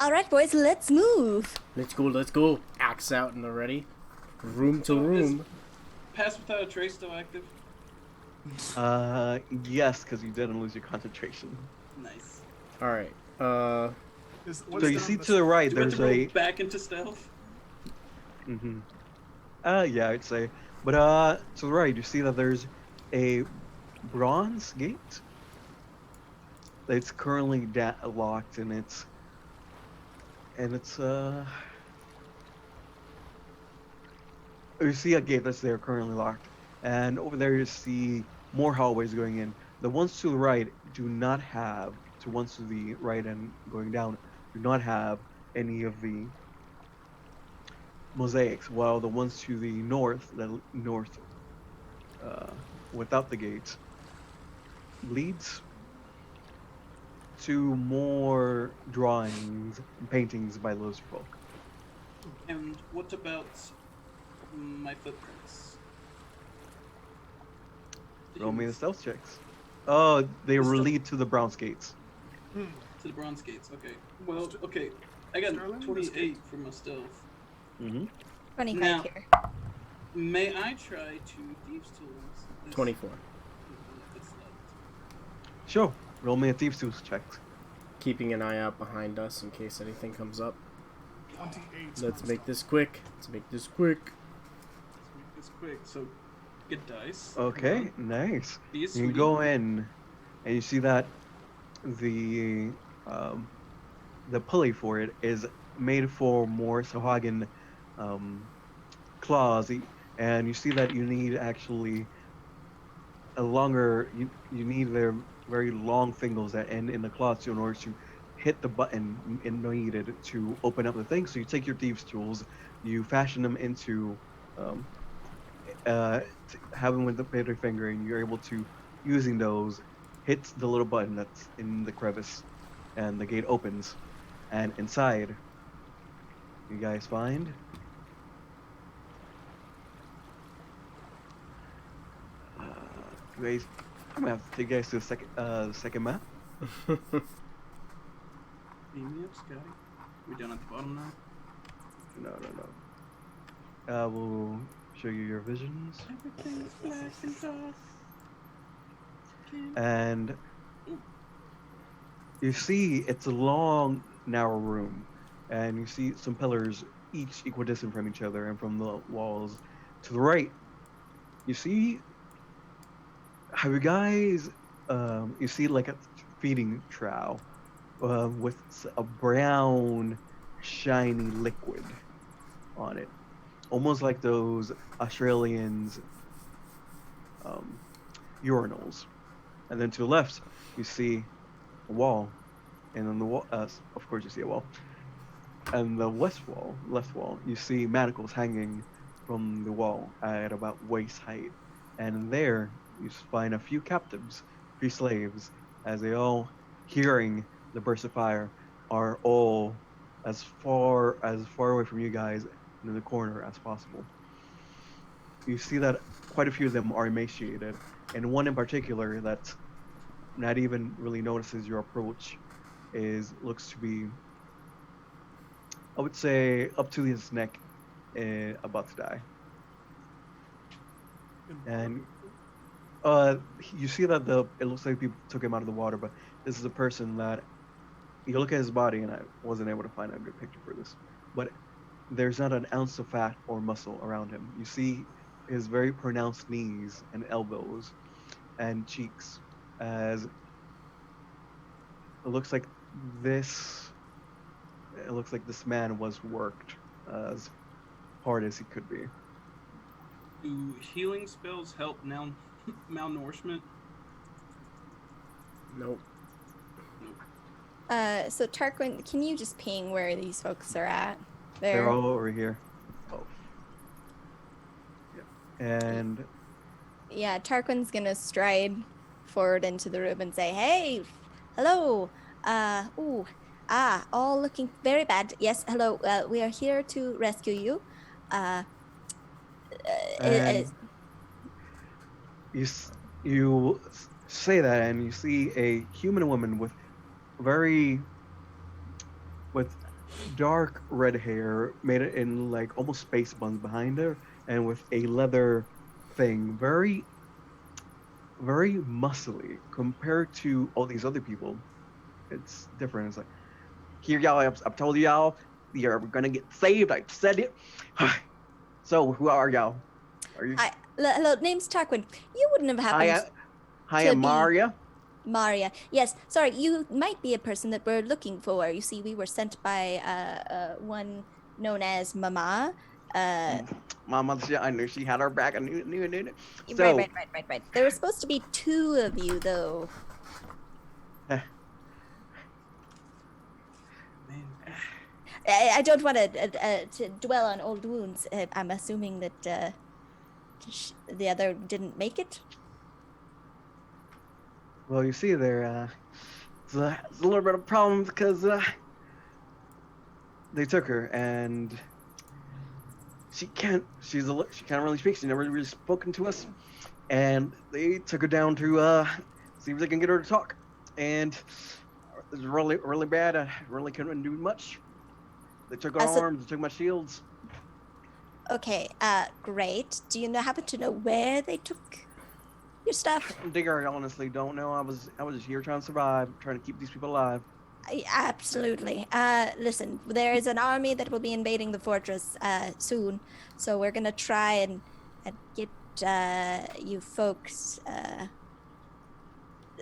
All right, boys, let's move. Let's go. Axe out and ready. Room to So is- room. pass without a trace still active? Yes, because you didn't lose your concentration. Nice. Alright. So you see to the right, Do we have there's to a. roll back into stealth? Yeah, I'd say. But to the right, you see that there's a bronze gate. It's currently locked, and it's You see a gate that's there currently locked, and over there you see more hallways going in. The ones to the right do not have, to ones to the right and going down, do not have any of the mosaics, while the ones to the north, uh, without the gates, leads to more drawings and paintings by those folk. And what about my footprints? Roll me the stealth checks. Oh, they The stealth- lead to the bronze gates. To the bronze gates. Okay. Well, okay. I got Sterling, 28 for my stealth. Mm-hmm. 25 Now- here. May I try to thieves' tools? This- 24. That's not- Sure. Roll me a thieves' tools check. Keeping an eye out behind us in case anything comes up. 28. Let's make this quick. Let's make this quick. Let's make this quick. So, get dice. Okay, nice. Be a You sweetie. go in, and you see that the um, the pulley for it is made for more Sahuagin claws, and you see that you need actually a longer. You need their very long fingers that end in the claws in order to hit the button needed to open up the thing. So you take your thieves' tools, you fashion them into have them with the middle finger, and you're able to, using those, hit the little button that's in the crevice, and the gate opens. And inside, you guys find guys. I'm gonna have to take you guys to the second map. Beam me up, Scotty. We down at the bottom now? No. We'll show you your visions. Everything's black and dark. And you see it's a long, narrow room, and you see some pillars, each equidistant from each other, and from the walls to the right, you see. Have you guys? You see like a feeding trough with a brown, shiny liquid on it, almost like those Australians' urinals. And then to the left, you see a wall, and on the wall, of course, you see a wall. And the left wall, you see manacles hanging from the wall at about waist height. And there, you find a few captives, a few slaves, as they all, hearing the burst of fire, are all as far away from you guys in the corner as possible. You see that quite a few of them are emaciated, and one in particular that not even really notices your approach looks to be, I would say, up to his neck, about to die. And you see that it looks like people took him out of the water, but this is a person that you look at his body, and I wasn't able to find a good picture for this, but there's not an ounce of fat or muscle around him. You see his very pronounced knees and elbows and cheeks, as it looks like this man was worked as hard as he could be. Do healing spells help malnourishment? Nope. So Tarquin, can you just ping where these folks are at? They're all over here. Oh. Yeah. And Yeah, Tarquin's gonna stride forward into the room and say, "Hey, hello. All looking very bad. Yes, hello. We are here to rescue you. And you say that, and you see a human woman with dark red hair, made it in like almost space buns behind her, and with a leather thing, very muscly compared to all these other people. It's different. It's like, here, y'all. I've told y'all you're gonna get saved. I've said it. So who are y'all? Are you? Hello, name's Tarquin. You wouldn't have happened. Hi, to I'm be- Maria. Maria. Yes, sorry, you might be a person that we're looking for. You see, we were sent by one known as Mama, My mother, I knew she had her back. I knew. So, Right. There were supposed to be 2 of you, though. Man. I don't want to dwell on old wounds. I'm assuming that the other didn't make it. well, you see, there's a little bit of problem because they took her and she can't really speak. She never really spoken to us, and they took her down to see if they can get her to talk. And it was really bad. I really couldn't do much. They took our arms, they took my shields. Okay, great. Do you happen to know where they took your stuff? Digger, I honestly don't know. I was just here trying to survive, trying to keep these people alive. Absolutely. Listen, there is an army that will be invading the fortress soon, so we're gonna try and get you folks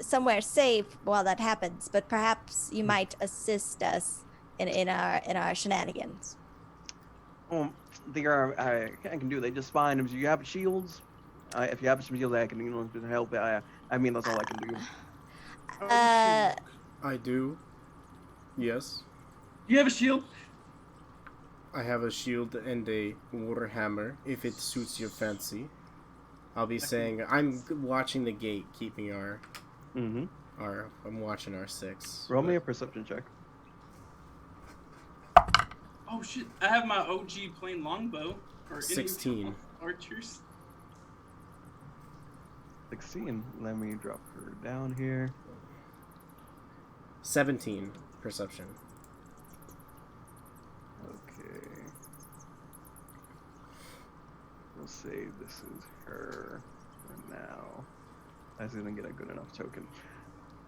somewhere safe while that happens. But perhaps you might assist us in our shenanigans. Digger, I can do. They just fine. If you have shields, if you have some shields, I can help. I mean, that's all I can do. I do. Yes. You have a shield? I have a shield and a warhammer, if it suits your fancy. I'll be saying I'm watching the gate, keeping our. I'm watching our 6. Roll me a perception check. Oh shit! I have my OG plain longbow. Or 16. Archers. 16. Let me drop her down here. 17 perception. Okay. We'll say this is her for now. That's gonna get a good enough token.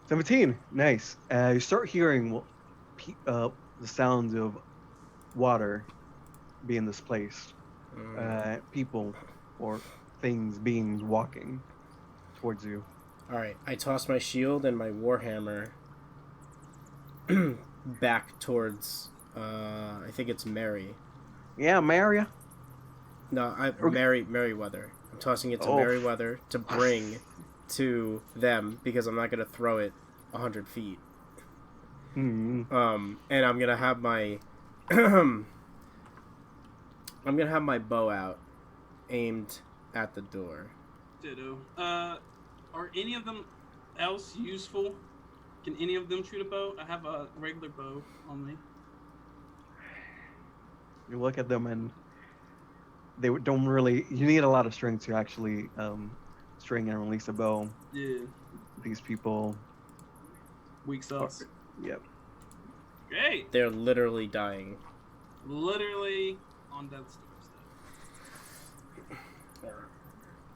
17. Nice. You start hearing the sounds of water being displaced. People or beings walking towards you. Alright, I toss my shield and my warhammer back towards, I think it's Mary. Yeah, Maria. No, Merryweather. I'm tossing it to Merryweather to bring to them because I'm not going to throw it 100 feet. And I'm going to have my... I'm going to have my bow out, aimed at the door. Ditto. Are any of them else useful? Can any of them shoot a bow? I have a regular bow on me. You look at them and they don't really... You need a lot of strength to actually string and release a bow. Yeah. These people... Weak sauce. Yep. Great. They're literally dying. Literally on death's doorstep.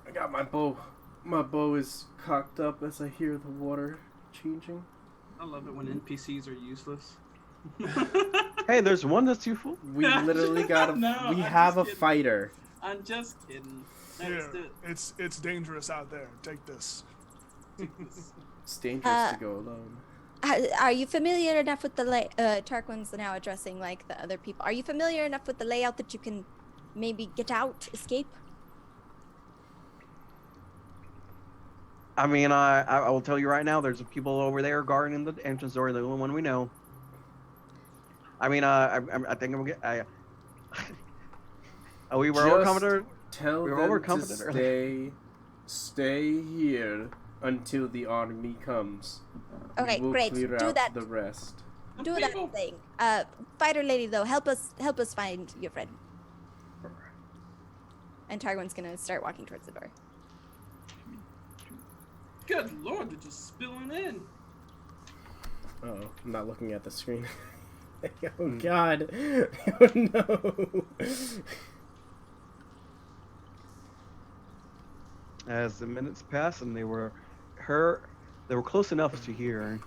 I got my bow. My bow is cocked up as I hear the water changing. I love it when NPCs are useless. Hey, there's one that's useful. We literally got a... No, we I'm have a just kidding. fighter. I'm just kidding. Here, it's dangerous out there. Take this. It's dangerous to go alone. Are you familiar enough with the Tarquin's now addressing like the other people? Are you familiar enough with the layout that you can maybe get out, escape? I mean, I will tell you right now, there's people over there guarding the entrance door. The only one we know. I mean, I think I'm gonna. We were overconfident. Tell them to stay here until the army comes. Okay, we'll great. Clear Do out that. The rest. Do that thing. Fighter lady, though, help us find your friend. And Tarquin's gonna start walking towards the door. Good lord, they're just spilling in. Oh, I'm not looking at the screen. Oh god. Oh no. As the minutes pass and they were close enough to hear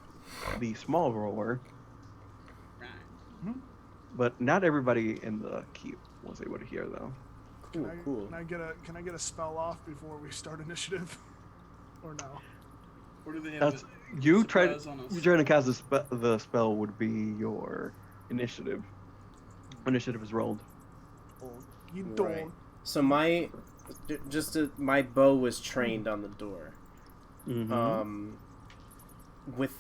the small roar, but not everybody in the keep was able to hear though. Cool. Can I get a spell off before we start initiative, or no? Or do they have That's you trying to cast the spell would be your initiative. Initiative is rolled. You Right. don't. So my bow was trained on the door. Mm-hmm. With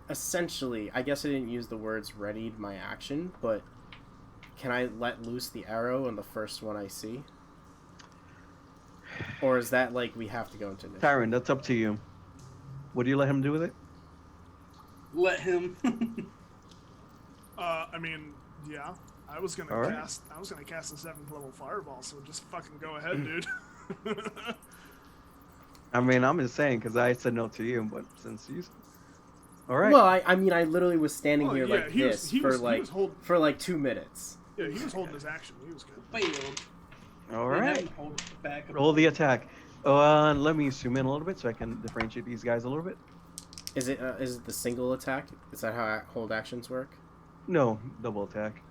essentially, I guess I didn't use the words readied my action, but can I let loose the arrow on the first one I see? Or is that like we have to go into initiative? Tyron, that's up to you. What do you let him do with it? Let him. I mean, yeah. I was gonna All right. cast a 7th level fireball, so just fucking go ahead, dude. I mean, I'm just saying because I said no to you, but since you, all right. Well, I mean, I literally was standing Oh, here yeah, like he was- this he for was- he like was hold- for like 2 minutes. Yeah, he was holding his action. He was good. Failed. All They right. haven't hold it back. Roll the attack. Let me zoom in a little bit so I can differentiate these guys a little bit. Is it the single attack? Is that how hold actions work? No, double attack.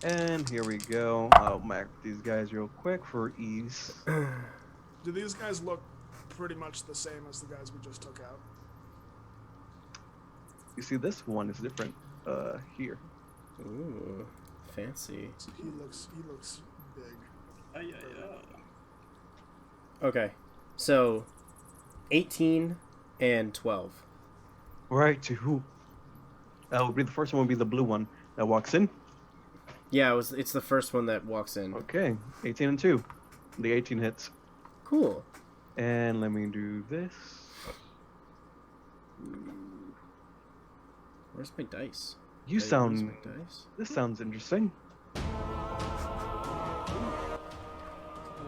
And here we go. I'll mark these guys real quick for ease. Do these guys look pretty much the same as the guys we just took out? You see, this one is different. Here. Ooh, fancy. So he looks big. Okay, so 18 and 12. All right, to who? That would be the first one. Would be the blue one that walks in. Yeah, it's the first one that walks in. Okay, 18 and 2. The 18 hits. Cool. And let me do this. Where's my dice? You Where's sound. my dice? This sounds interesting. I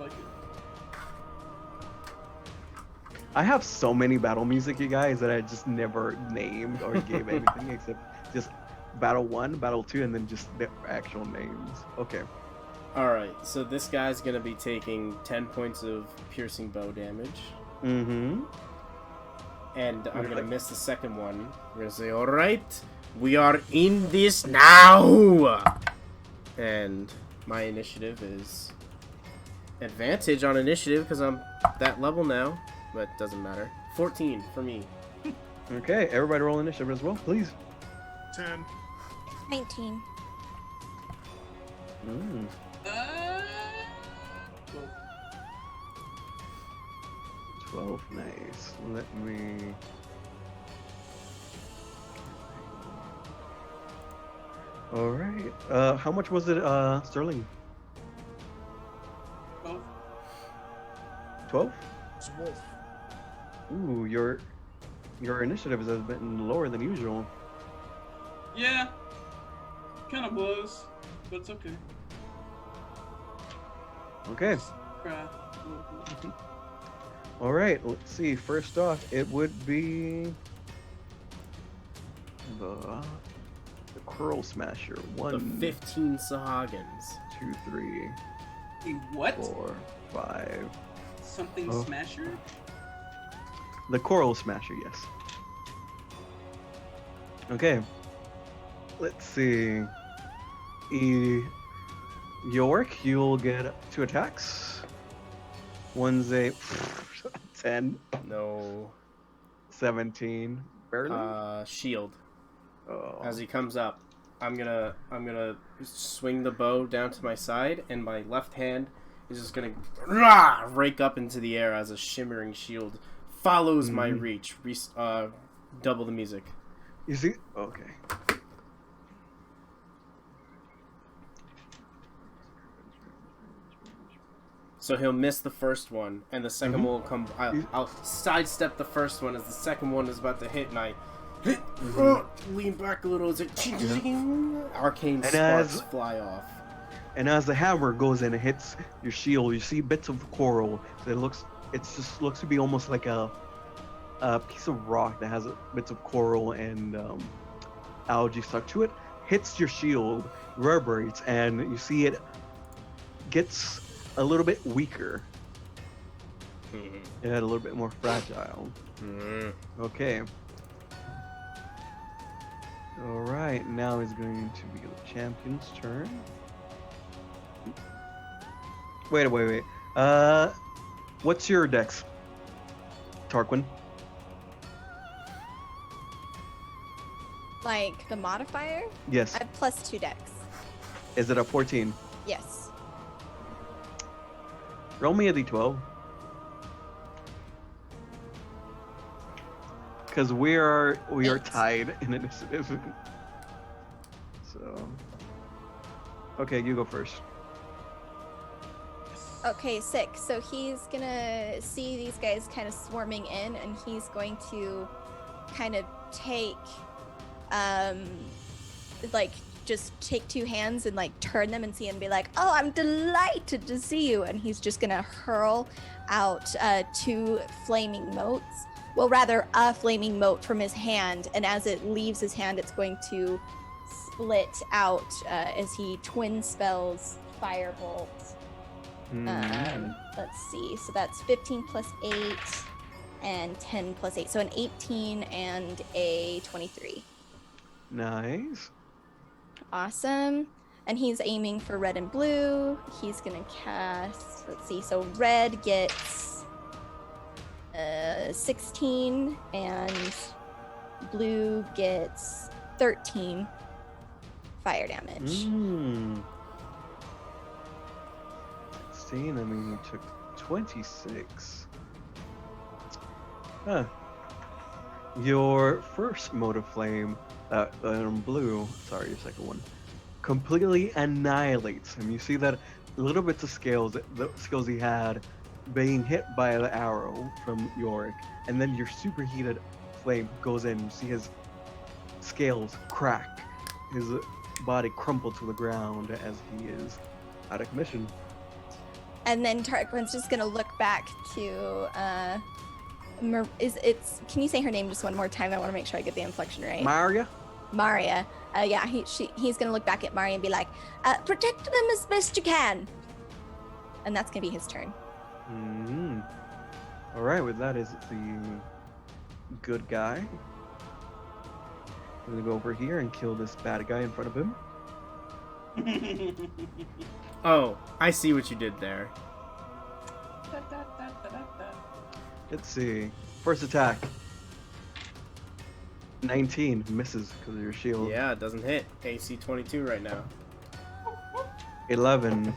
like it. I have so many battle music, you guys, that I just never named or gave anything except just battle 1, battle 2, and then just the actual names. Okay. Alright, so this guy's gonna be taking 10 points of piercing bow damage. Mm-hmm. And I'm gonna miss the second one. We're gonna say, alright, we are in this now! And my initiative is advantage on initiative because I'm that level now, but doesn't matter. 14 for me. Okay, everybody roll initiative as well, please. 10. 19. Mm. Well, 12, nice. Let me... Alright, how much was it, Sterling? well, 12? It's Wolf. Ooh, your initiative has been lower than usual. yeah. Kind of blows, but it's okay. Okay. Cry. Alright, let's see. First off, it would be the Curl Smasher. The 1, 15 Sahagins. 2, 3, A what? 4, 5. Something Oh. smasher? The Coral Smasher, yes. Okay. Let's see. York, you'll get 2 attacks. One's a 10, No. 17. Barely. Shield. Oh. As he comes up, I'm gonna swing the bow down to my side, and my left hand is just gonna rake up into the air as a shimmering shield follows my reach. Double the music. You see? Okay. So he'll miss the first one, and the second Mhm. one will come. I'll sidestep the first one as the second one is about to hit, and I lean back a little as it arcane sparks as- fly off. And as the hammer goes in and hits your shield, you see bits of coral. So it just looks to be almost like a piece of rock that has bits of coral and algae stuck to it. Hits your shield, reverberates, and you see it gets a little bit weaker. Yeah, a little bit more fragile. Okay. Alright, now is going to be the champion's turn. Wait. What's your dex, Tarquin? Like the modifier? Yes. I have +2 dex. Is it a 14? Yes. Roll me a d12. Because we are 8. tied in initiative. So, okay, you go first. Okay, 6. So he's gonna see these guys kind of swarming in, and he's going to kind of take, like, just take 2 hands and like turn them and see and be like, "Oh, I'm delighted to see you," and he's just gonna hurl out 2 flaming motes. Well, rather, a flaming mote from his hand, and as it leaves his hand, it's going to split out as he twin spells Firebolt. Let's see. So that's 15 plus 8 and 10 plus 8. So an 18 and a 23. Nice. Awesome. And he's aiming for red and blue. He's going to cast, let's see. So red gets 16 and blue gets 13 fire damage. 16, I mean, you took 26. Huh. Your first mode of flame, blue, sorry, your second one, completely annihilates him. You see that little bits of scales, the skills he had, being hit by the arrow from Yorick, and then your superheated flame goes in. You see his scales crack, his body crumple to the ground as he is out of commission. And then Tarquin's just gonna look back to can you say her name just one more time? I want to make sure I get the inflection right. Maria? Maria. Yeah, he's gonna look back at Maria and be like, protect them as best you can. And that's gonna be his turn. All right, with that is the good guy. I'm gonna go over here and kill this bad guy in front of him. Oh, I see what you did there. Let's see. First attack. 19 misses because of your shield. Yeah, it doesn't hit. AC 22 right now. 11.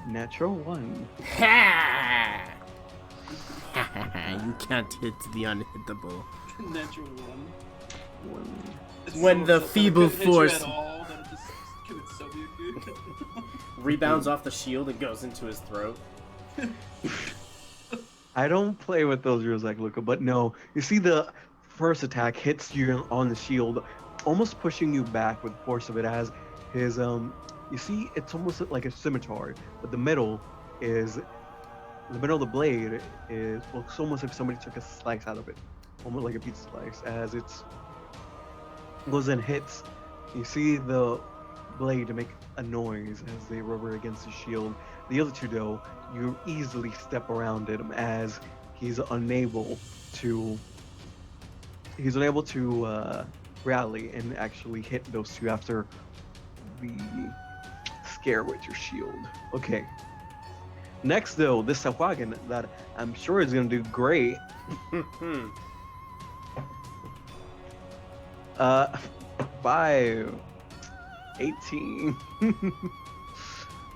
Natural 1. Ha! You can't hit the unhittable. Natural 1. It's When the so feeble couldn't hit you force- at all, that it just could so be good. Rebounds off the shield and goes into his throat. I don't play with those rules like Luca, but no. You see the first attack hits you on the shield, almost pushing you back with the force of it as his, you see it's almost like a scimitar, but the middle of the blade is, well, it's almost like somebody took a slice out of it. Almost like a pizza slice, as it's goes and hits. You see the blade make a noise as they rubber against the shield. The other two, though, you easily step around him as he's unable to rally and actually hit those two after the scare with your shield. Okay. Next, though, this Sahuagin that I'm sure is going to do great. 5. 18.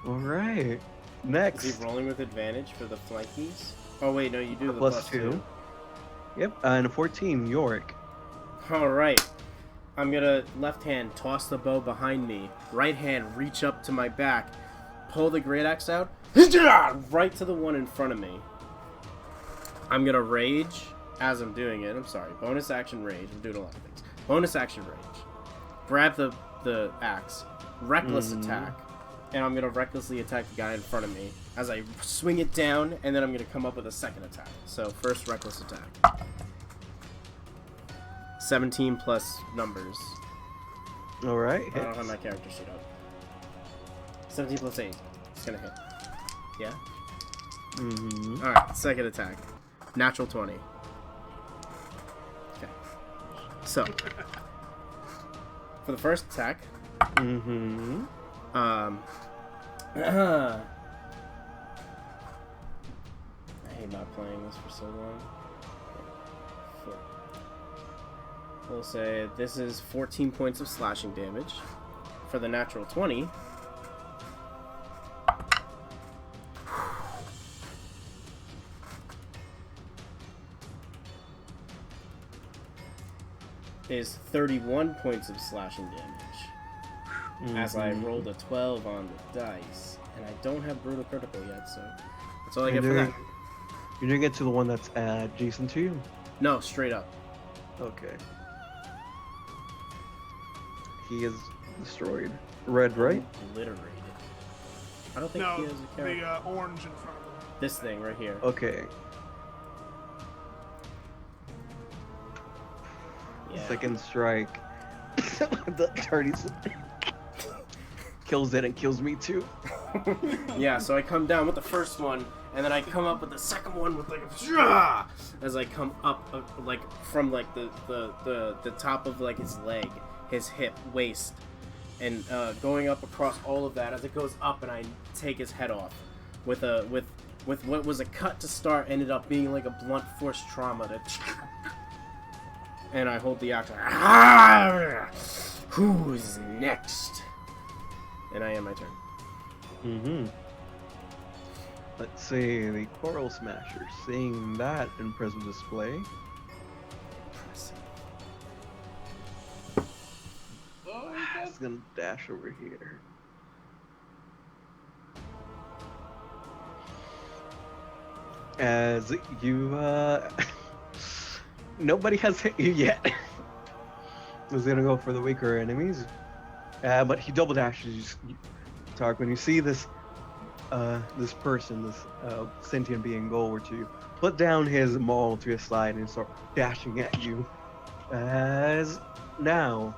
All right. Next. Is he rolling with advantage for the flankies? Oh wait, no, you do the plus 2. Yep, and a 14, Yorick. Alright. I'm gonna left hand toss the bow behind me. Right hand reach up to my back. Pull the great axe out. Right to the one in front of me. I'm gonna rage as I'm doing it. I'm sorry. Bonus action rage. I'm doing a lot of things. Bonus action rage. Grab the axe. Reckless attack. And I'm gonna recklessly attack the guy in front of me as I swing it down, and then I'm gonna come up with a second attack. So first reckless attack. 17 plus numbers. All right. I don't have my character sheet up. 17 plus 8. It's gonna hit. Yeah? Alright, second attack. Natural 20. Okay. So, for the first attack, I hate not playing this for so long. We'll say this is 14 points of slashing damage. For the natural 20, is 31 points of slashing damage. As I rolled a 12 on the dice. And I don't have brutal critical yet, so that's all I get for that. You're gonna get to the one that's adjacent to you? No, straight up. Okay. He is destroyed. Red, right? Obliterated. I don't think No, he has a character. the orange in front of him. This thing right here. Okay. Yeah. Second strike. The 30 kills it and kills me too. Yeah, so I come down with the first one, and then I come up with the second one with like a as I come up like from like the top of like his leg, his hip, waist, and going up across all of that as it goes up, and I take his head off with what was a cut to start ended up being like a blunt force trauma to and I hold the axe. Who's next? And I end my turn. Let's see, the Coral Smasher. Seeing that impressive display. Impressive. Oh, He's gonna dash over here. As you, nobody has hit you yet. He's gonna go for the weaker enemies. But he double dashes. Tark, when you see this, this person, this sentient being go over to you, put down his maul to his slide and start dashing at you. As now,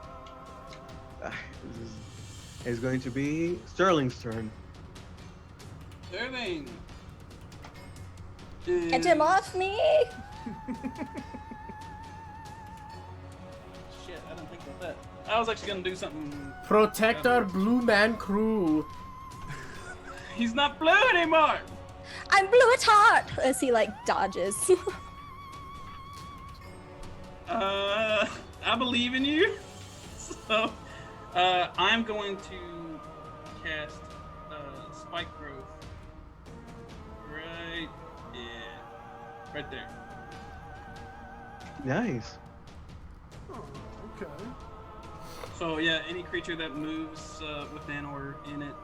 this is going to be Sterling's turn. Sterling. Get him off me! Shit, I didn't think about that. I was actually gonna do something. Protect our blue man crew. He's not blue anymore. I'm blue at heart! As he like dodges. I believe in you. So, I'm going to cast Spike Growth. Right there. Nice. Oh, okay. So yeah, any creature that moves within or in it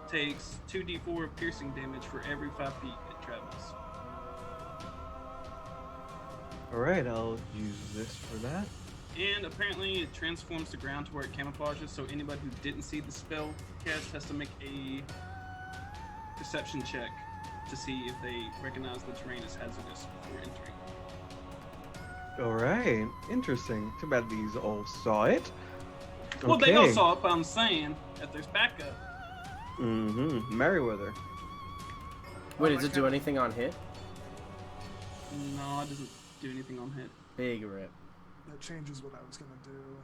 takes 2d4 of piercing damage for every 5 feet it travels. Alright, I'll use this for that. And apparently it transforms the ground to where it camouflages, so anybody who didn't see the spell cast has to make a perception check to see if they recognize the terrain as hazardous before entering. Alright, interesting. Too bad these all saw it. Well, they all saw it, but I'm saying that there's backup. Merriweather. Wait, does it do anything on hit? No, it doesn't do anything on hit. Big rip. That changes what I was gonna do.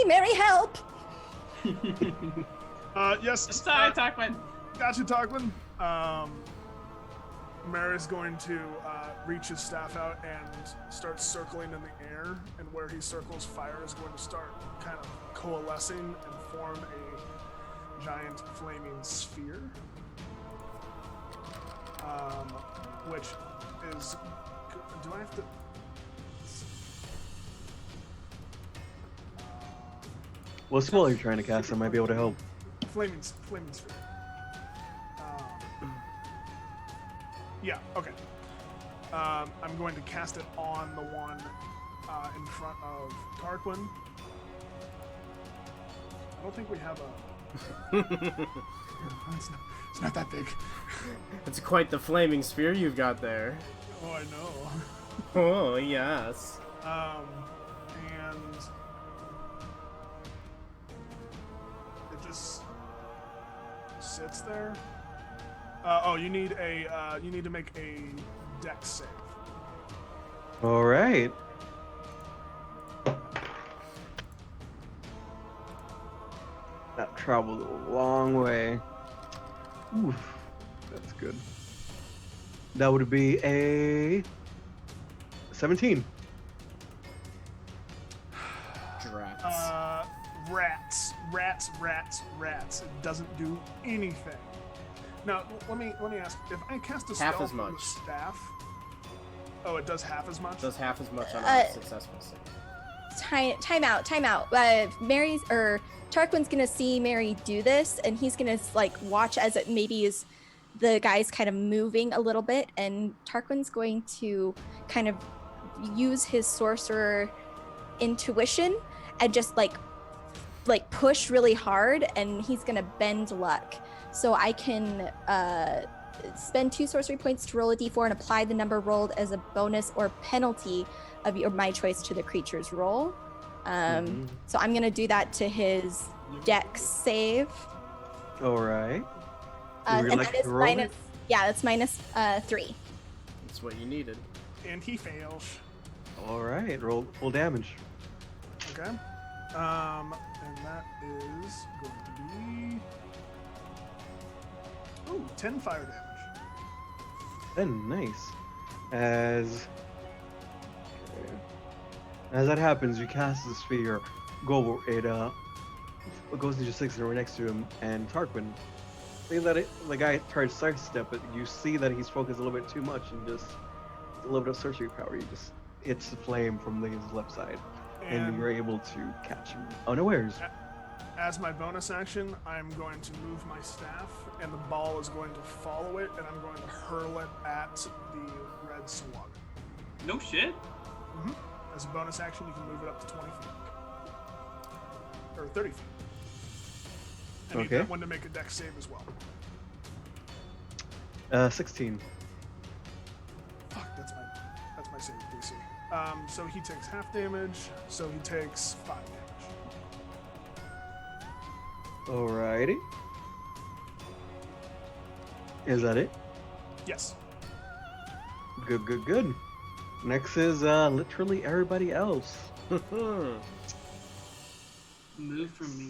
Mary, help! Yes. Sorry, Tarquin. Gotcha, Tarquin. Mary's going to reach his staff out and start circling in the air, and where he circles, fire is going to start kind of coalescing and form a giant flaming sphere, which is... Do I have to... What spell you're trying to cast, I might be able to help. Flaming sphere. Yeah, okay. I'm going to cast it on the one in front of Tarquin. I don't think we have a... it's not that big. It's quite the flaming sphere you've got there. Oh, I know. Oh, yes. And it just sits there. You need to make a dex save. Alright. That traveled a long way. Oof, that's good. That would be a 17. Rats. It doesn't do anything. Now, let me ask. If I cast a spell Half as from much. the staff, oh, it does half as much. Does half as much on a successful save. time out. Mary's or Tarquin's gonna see Mary do this, and he's gonna like watch as it maybe is the guy's kind of moving a little bit, and Tarquin's going to kind of use his sorcerer intuition and just like push really hard, and he's gonna bend luck. So I can spend 2 sorcery points to roll a d4 and apply the number rolled as a bonus or penalty of my choice to the creature's roll. So I'm gonna do that to his dex save. All right. And that is minus, that's minus 3. That's what you needed. And he fails. All right. Roll full damage. Okay. And that is going to be 10 fire damage. Then nice. As that happens, you cast the sphere. It goes into 6 right next to him, and Tarquin. See that the guy tries to sidestep it. You see that he's focused a little bit too much, and just a little bit of sorcery power. He just hits the flame from his left side, and you're able to catch him unawares. As my bonus action, I'm going to move my staff, and the ball is going to follow it, and I'm going to hurl it at the red slug. No shit. As a bonus action, you can move it up to 20 feet. Or 30 feet. I need that one to make a dex save as well. 16. Fuck, that's my save DC. So he takes half damage, so he takes 5 damage. Alrighty. Is that it? Yes. Good. Next is literally everybody else. Move from me.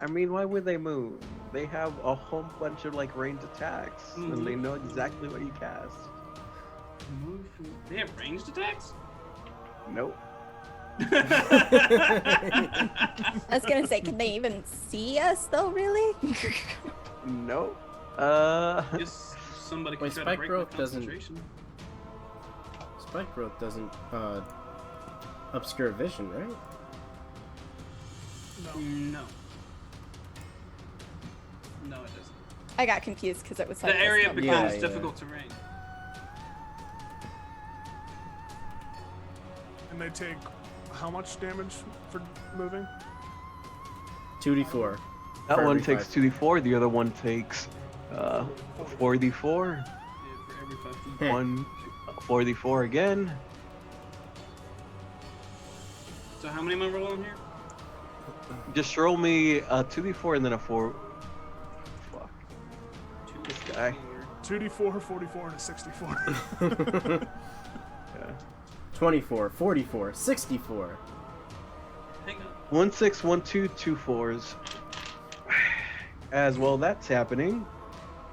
I mean, why would they move? They have a whole bunch of like ranged attacks, and they know exactly what you cast. Move from... They have ranged attacks? Nope. I was gonna say, can they even see us though? Really? Nope. Yes, somebody can Wait, try spike to break growth my doesn't- concentration. Spike growth doesn't obscure vision, right? No. No, it doesn't. I got confused because it was like The area this becomes Yeah. difficult terrain. And they take how much damage for moving? 2d4. That For one every takes 5. 2d4. The other one takes 4d4. Yeah, for every 5 feet. One 4d4 again. So how many am I rolling here? Just roll me a 2d4 and then a 4. Fuck. This guy. 2d4, 44, and a 64. Yeah. 24, 44, 64. Hang on. 1 6 1 2 2 4s. As well, that's happening.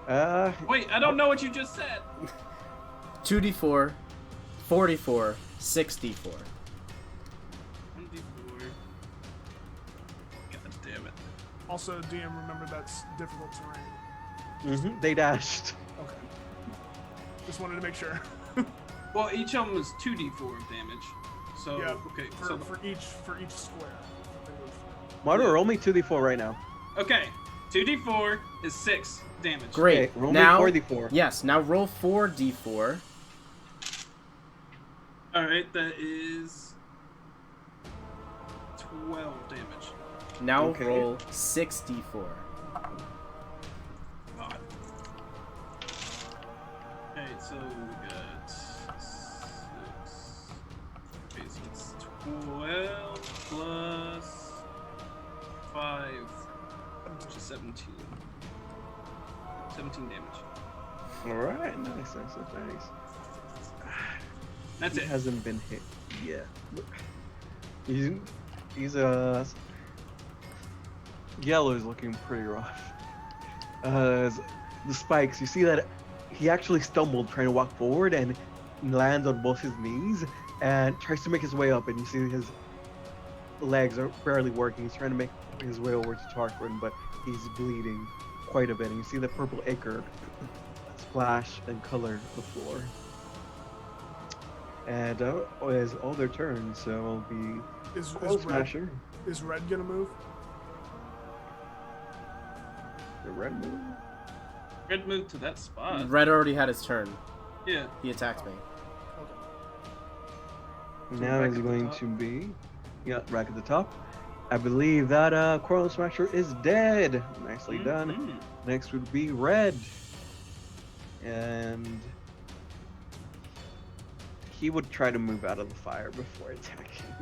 Wait, I don't know what you just said. 2d4, 44, 64. 1d4. God damn it. Also, DM, remember that's difficult terrain. They dashed. Okay. Just wanted to make sure. Well, each of them is 2d4 of damage. So, Yeah, okay. for each square. They move through. Marta, roll me 2d4 right now. Okay. 2d4 is 6 damage. Great. Okay, roll now, me 4d4. Yes, now roll 4d4. Alright, that is 12 damage. Now Okay. roll 6d4. God. Alright, so we got 6. Okay, so it's 12 plus 5, which is 17. 17 damage. Alright, nice. That's He it. hasn't been hit yet. He's yellow is looking pretty rough. The spikes, you see that he actually stumbled trying to walk forward and lands on both his knees and tries to make his way up, and you see his legs are barely working. He's trying to make his way over to Tarquin, but he's bleeding quite a bit, and you see the purple ichor splash and color the floor. And it's all their turns, so it'll be Is Coral red, Smasher. is red gonna move? The red move. Red moved to that spot. Red already had his turn. Yeah. He attacked me. Okay. Now back it's at the going top. to be, yeah, back at the top. I believe that Coral Smasher is dead. Nicely done. Mhm. Next would be red, and he would try to move out of the fire before attacking.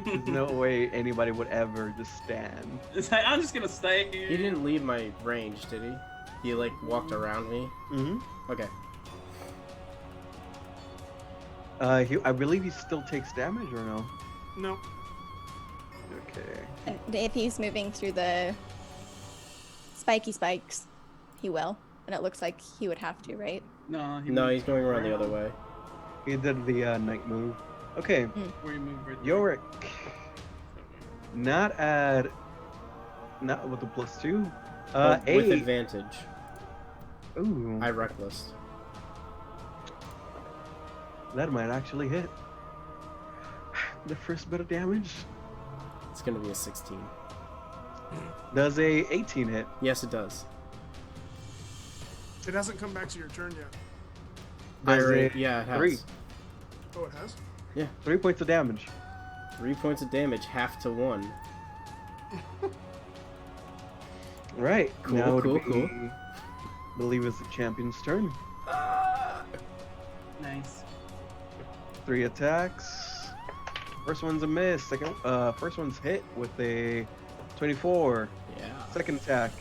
There's no way anybody would ever just stand. It's like, I'm just gonna stay here. He didn't leave my range, did he? He like walked around me. Mm-hmm. Okay. I believe he still takes damage or no? No. Okay. And if he's moving through the spiky spikes, he will. And it looks like he would have to, right? No, No, he's going around the other way. He did the night move. Okay, Where you move right there. Yorick. Not with the +2. But with 8. advantage. Ooh, I reckless. that might actually hit. The first bit of damage. It's gonna be a 16. Does a 18 hit? Yes, it does. It hasn't come back to your turn yet. Does Yeah, it has. 3. Oh, it has? 3 points of damage. 3 points of damage, half to 1. Right. Cool, now cool, it'd be, believe it's the champion's turn. Nice. 3 attacks. First one's a miss. First one's hit with a 24. Yeah. Second attack.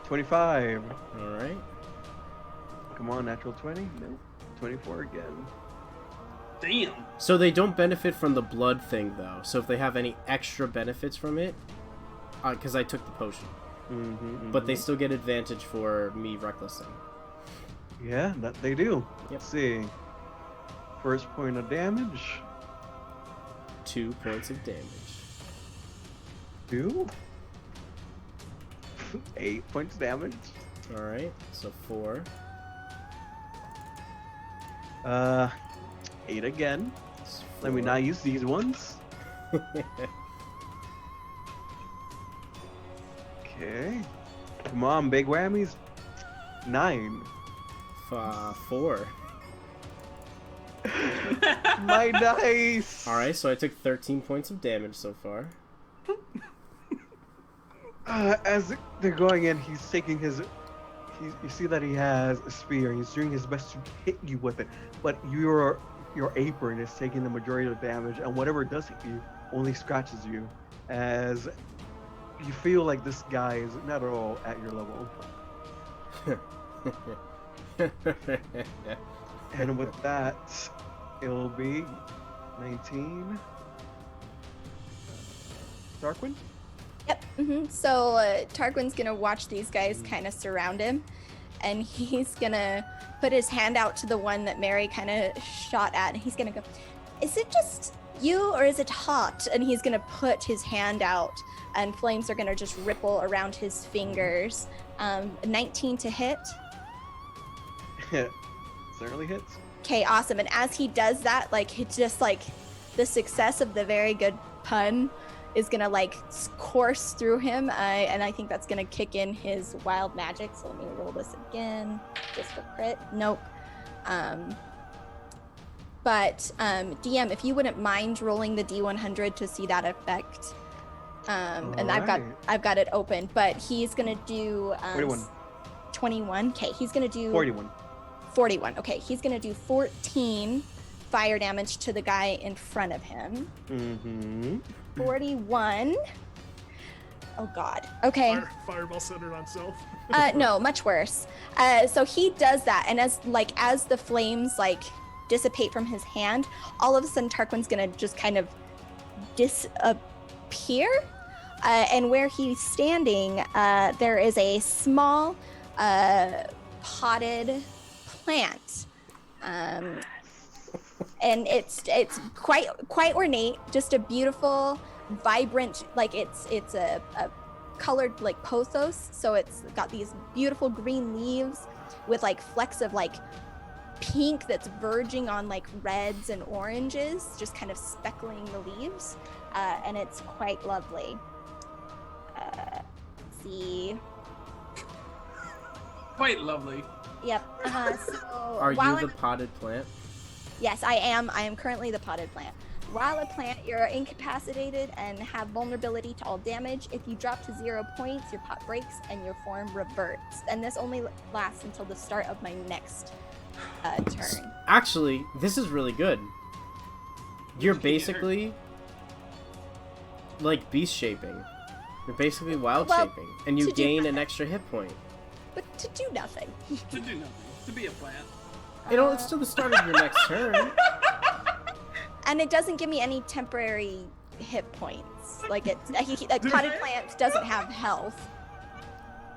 25. Alright. Come on, natural 20. No. 24 again. Damn. So they don't benefit from the blood thing, though. So if they have any extra benefits from it, because I took the potion. But they still get advantage for me recklessing. Yeah, that they do. Yep. Let's see. First point of damage. 2 points of damage. 2. 8 points of damage. Alright, so 4. 8 again. It's Let me 4. not use these ones. Okay. Come on, big whammies. 9. 4. My dice. Alright, so I took 13 points of damage so far. As they're going in, he's taking his. You see that he has a spear, and he's doing his best to hit you with it. But your apron is taking the majority of the damage, and whatever does hit you only scratches you. As you feel like this guy is not at all at your level. And with that, it'll be 19. Darkwing? Yep. So Tarquin's gonna watch these guys kind of surround him, and he's gonna put his hand out to the one that Mary kind of shot at, and he's gonna go, "Is it just you, or is it hot?" And he's gonna put his hand out, and flames are gonna just ripple around his fingers. 19 to hit. Certainly hits. Okay, awesome. And as he does that, like, it's just like the success of the very good pun is gonna like course through him, and I think that's gonna kick in his wild magic. So let me roll this again, just for crit. Nope. But DM, if you wouldn't mind rolling the D100 to see that effect, and Alright. I've got it open. But he's gonna do 41. 21. Okay, he's gonna do 41. 41. Okay, he's gonna do 14 fire damage to the guy in front of him. 41. Oh God. Okay. Fireball centered on self. No, much worse. So he does that, and as the flames like dissipate from his hand, all of a sudden Tarquin's gonna just kind of disappear. And where he's standing, there is a small potted plant. And it's quite ornate, just a beautiful, vibrant, like it's a colored like pothos, so it's got these beautiful green leaves with like flecks of like pink that's verging on like reds and oranges, just kind of speckling the leaves, and it's quite lovely. Let's see. Quite lovely. Yep. So Are while you the potted plant? Yes, I am. I am currently the potted plant. While a plant, you're incapacitated and have vulnerability to all damage. If you drop to 0 points, your pot breaks and your form reverts. And this only lasts until the start of my next turn. Actually, this is really good. You're basically like beast shaping. You're basically wild shaping, and you gain an extra hit point. But to do nothing. To do nothing. To be a plant. You know, it's to the start of your next turn. And it doesn't give me any temporary hit points. Like it's like potted plants doesn't have health.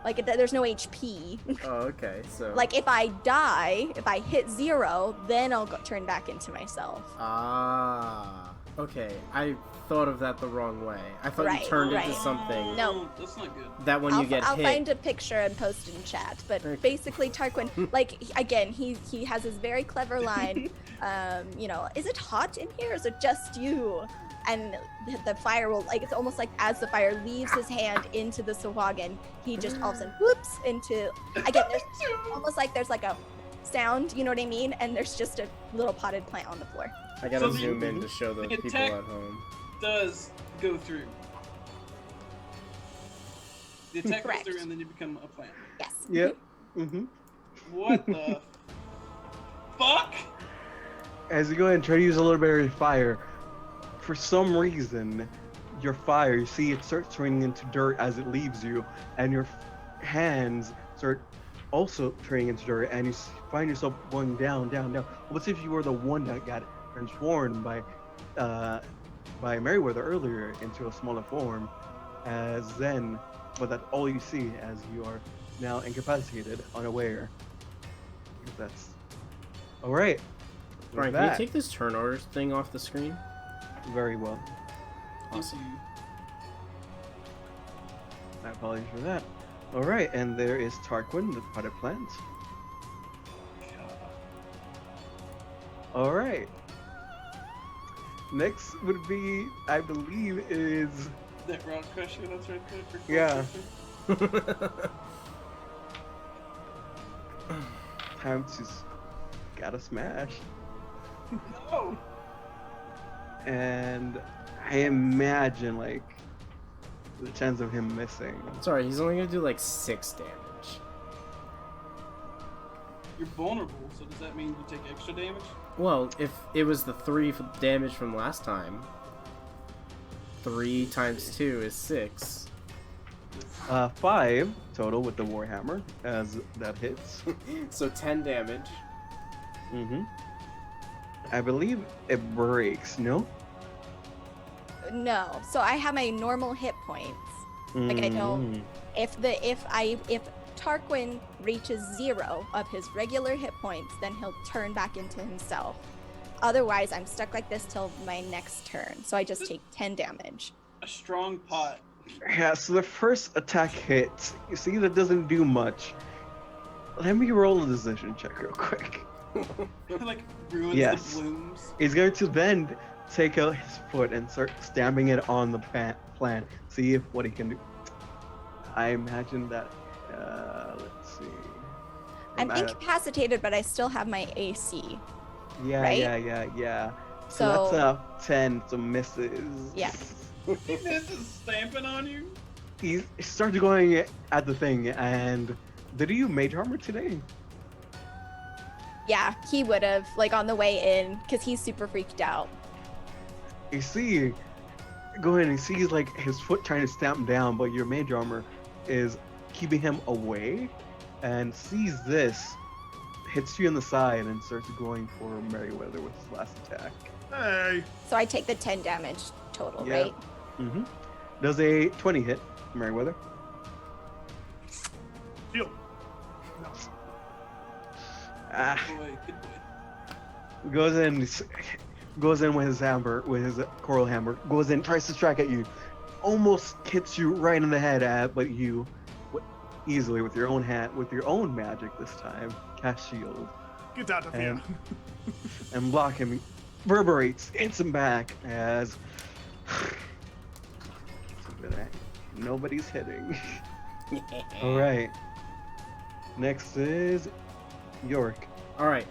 Like there's no HP. Oh, okay. So like if I die, if I hit 0, then I'll turn back into myself. Ah, okay. I thought of that the wrong way. I thought you turned into something. No, that's not good. That when you get I'll hit. find a picture and post it in chat. But basically, Tarquin, like again, he has this very clever line. You know, is it hot in here? Or is it just you? And the fire will, like, it's almost like as the fire leaves his hand into the Sahuagin, he just all of a sudden whoops into, again, there's almost like there's like a sound, you know what I mean? And there's just a little potted plant on the floor. I gotta zoom in to show the people attack at home. Does go through. The attack Correct. goes through and then you become a plant. Yes. Yep. Mm-hmm. What the fuck? As you go ahead and try to use a little bit of your fire, for some reason, your fire, you see it starts turning into dirt as it leaves you, and your hands start also turning into dirt, and you find yourself going down, down, down. What's if you were the one that got transformed by Merryweather earlier into a smaller form, as then, but that's all you see as you are now incapacitated, unaware. That's all right. Bryan, can you take this turn orders thing off the screen? Very well. Awesome. My apologies for that. All right, and there is Tarquin, the potted plant. All right. Next would be, I believe, is That rock crusher, that's right there. Yeah. Time to gotta smash. No. And I imagine like the chance of him missing. Sorry, he's only gonna do like 6 damage. You're vulnerable, so does that mean you take extra damage? Well, if it was the 3 damage from last time, 3 times 2 is 6. 5 total with the Warhammer as that hits. So 10 damage. Mm-hmm. I believe it breaks, no? No. So I have my normal hit points. Like I don't. If Tarquin reaches 0 of his regular hit points, then he'll turn back into himself. Otherwise, I'm stuck like this till my next turn. So I just take 10 damage. A strong pot. Yeah, so the first attack hits. You see that doesn't do much. Let me roll a decision check real quick. Like ruins Yes. the blooms. He's going to then take out his foot and start stamping it on the plant. See if what he can do. I imagine that. Let's see. I'm incapacitated, but I still have my AC. Yeah, right? yeah. So So that's a 10, so misses. yeah. This is stamping on you? He starts going at the thing, and did you mage armor today? Yeah, he would have, like, on the way in, because he's super freaked out. You see, go ahead and he sees like his foot trying to stamp down, but your mage armor is keeping him away, and sees this, hits you in the side, and starts going for Merryweather with his last attack. Hey. So I take the 10 damage total, Yeah. right? Mm-hmm. Does a 20 hit Merryweather? Deal. Ah, Good boy. goes in with his hammer, with his coral hammer. Goes in, tries to strike at you, almost hits you right in the head. But you easily with your own magic this time, cast shield. Get out of here. And block him reverberates, hits him back as nobody's hitting. All right. Next is York. All right.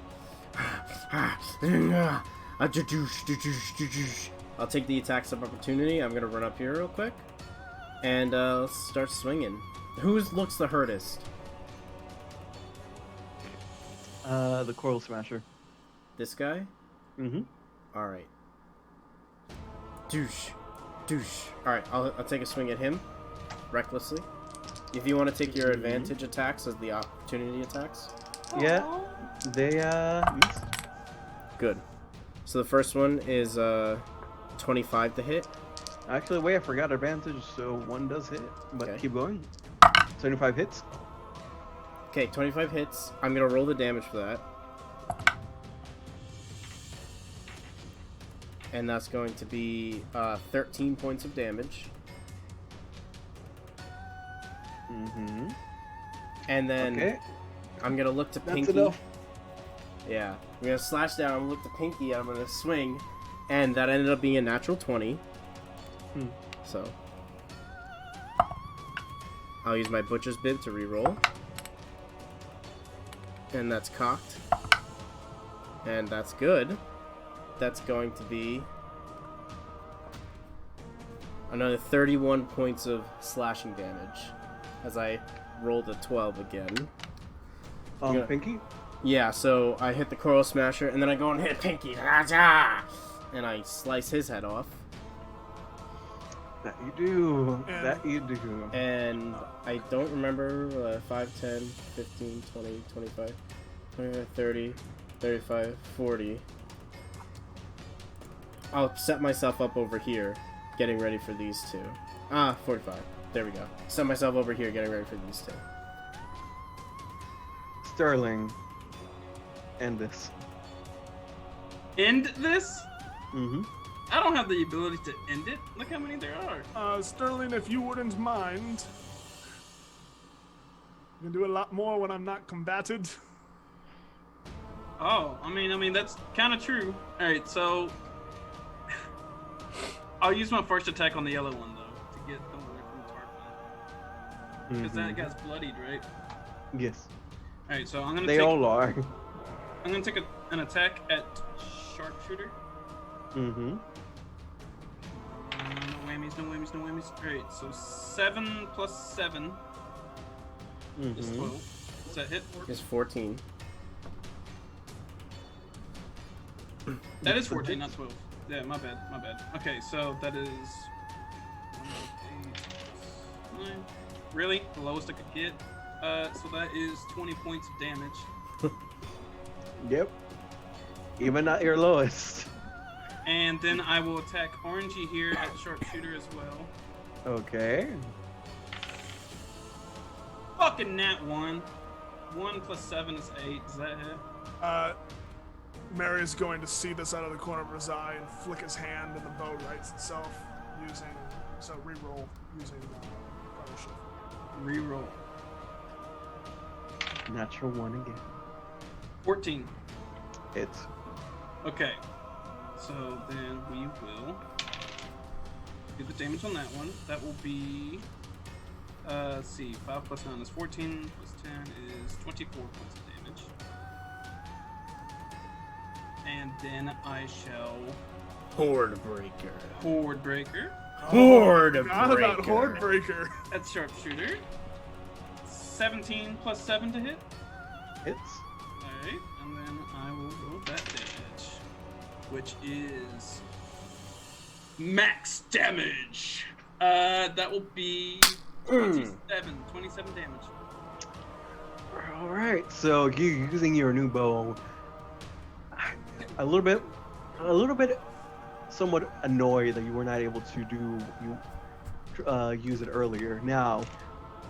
I'll take the attacks of opportunity. I'm gonna run up here real quick and start swinging. Who looks the hurtest? The Coral Smasher. This guy? Mm-hmm. All right. Douche. All right, I'll take a swing at him, recklessly. If you want to take your advantage attacks as the opportunity attacks. Yeah, they missed. Good. So the first one is 25 to hit. Actually, wait, I forgot advantage, so one does hit, but Okay. keep going. 75 hits. Okay, 25 hits. I'm gonna roll the damage for that. And that's going to be 13 points of damage. Mm-hmm. And then Okay, I'm gonna look to that's Pinky. enough. Yeah, I'm gonna slash down. I'm gonna look to Pinky. I'm gonna swing, and that ended up being a natural 20. So I'll use my Butcher's Bib to reroll, and that's cocked, and that's good. That's going to be another 31 points of slashing damage as I rolled a 12 again. Yeah. Pinky? Yeah, so I hit the Coral Smasher, and then I go and hit Pinky. And I slice his head off. That you do. Yeah. That you do. And I don't remember 5, 10, 15, 20, 25, 25, 30, 35, 40. I'll set myself up over here, getting ready for these two. 45. There we go. Set myself over here, getting ready for these two. Sterling. End this. End this? Mm-hmm. I don't have the ability to end it. Look how many there are. Sterling, if you wouldn't mind, you can do a lot more when I'm not combated. Oh, I mean that's kind of true. All right, so I'll use my first attack on the yellow one though to get them away from the target. Because that guy's bloodied, right? Yes. All right, so I'm gonna. They all are. I'm gonna take an attack at sharpshooter. Mm-hmm. No whammies. Alright, so 7 plus 7 is 12. Does that hit? It's 14. That is 14, not 12. Yeah, my bad. Okay, so that is 8, 9. Really? The lowest I could get? So that is 20 points of damage. Yep. Even at your lowest. And then I will attack Orangey here at sharpshooter as well. Okay. Fucking nat 1. 1 plus 7 is 8. Does that hit? Mary is going to see this out of the corner of his eye and flick his hand, and the bow rights itself reroll using fellowship. Reroll. Natural 1 again. 14. It's. Okay. So then we will do the damage on that one. That will be, let's see, 5 plus 9 is 14, plus 10 is 24 points of damage. And then I shall Horde Breaker. Horde Breaker. Horde Forgot Breaker. about Horde Breaker. That's sharpshooter. 17 plus 7 to hit. Hits. Alright, and then I will roll that damage, which is max damage. That will be 27 damage. All right. So you using your new bow. A little bit, somewhat annoyed that you were not able to use it earlier. Now,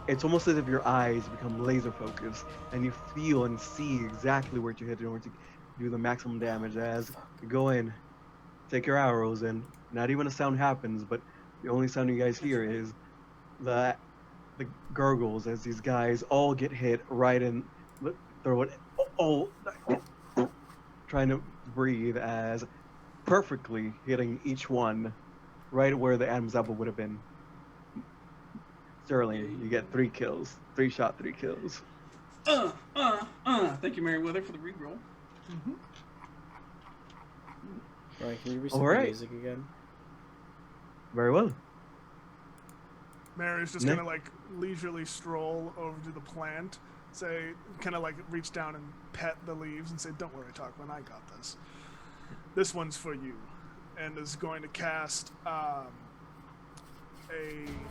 it's almost as if your eyes become laser focused and you feel and see exactly where to hit in order to do the maximum damage. As you go in, take your arrows, and not even a sound happens, but the only sound you guys hear is the gurgles as these guys all get hit right in. Throw it. Oh, trying to breathe as perfectly hitting each one right where the Adam's apple would have been. Sterling, you get 3 kills. 3 shot, 3 kills. Thank you, Meriwether, for the reroll. Alright, can you reset All the right. music again? Very well. Mary's just Ne- gonna like leisurely stroll over to the plant, say, kind of like reach down and pet the leaves and say, "Don't worry, Tarquin, I got this. This one's for you," and is going to cast a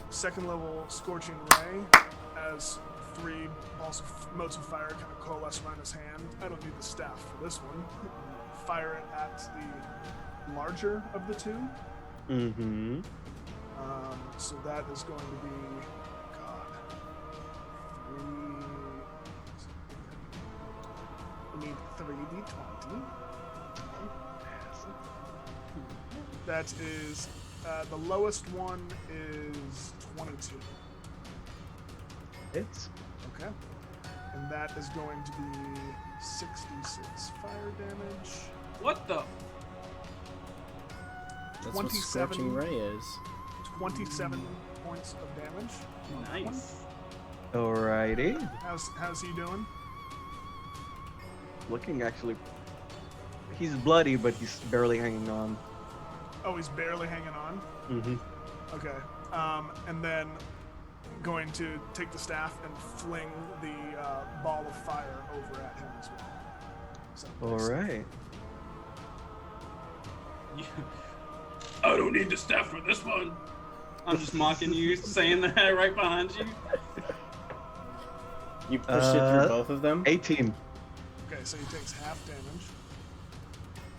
2nd level Scorching Ray as 3 motes of fire kind of coalesce around his hand. I don't need the staff for this one. Fire it at the larger of the 2. Mm-hmm. So that is going to be, God, 3. We need 3d20. That is, the lowest one is 22. It's Okay. And that is going to be 66 fire damage. What the? That's what 27. Scorching Ray is. 27 points of damage. on that one. Nice. alrighty. How's he doing? Looking actually, he's bloody, but he's barely hanging on. Oh, he's barely hanging on. Mm-hmm. Okay. And then going to take the staff and fling the ball of fire over at him as well. So, All right. I don't need the staff for this one. I'm just mocking you, saying that right behind you. You pushed it through both of them? 18. Okay, so he takes half damage.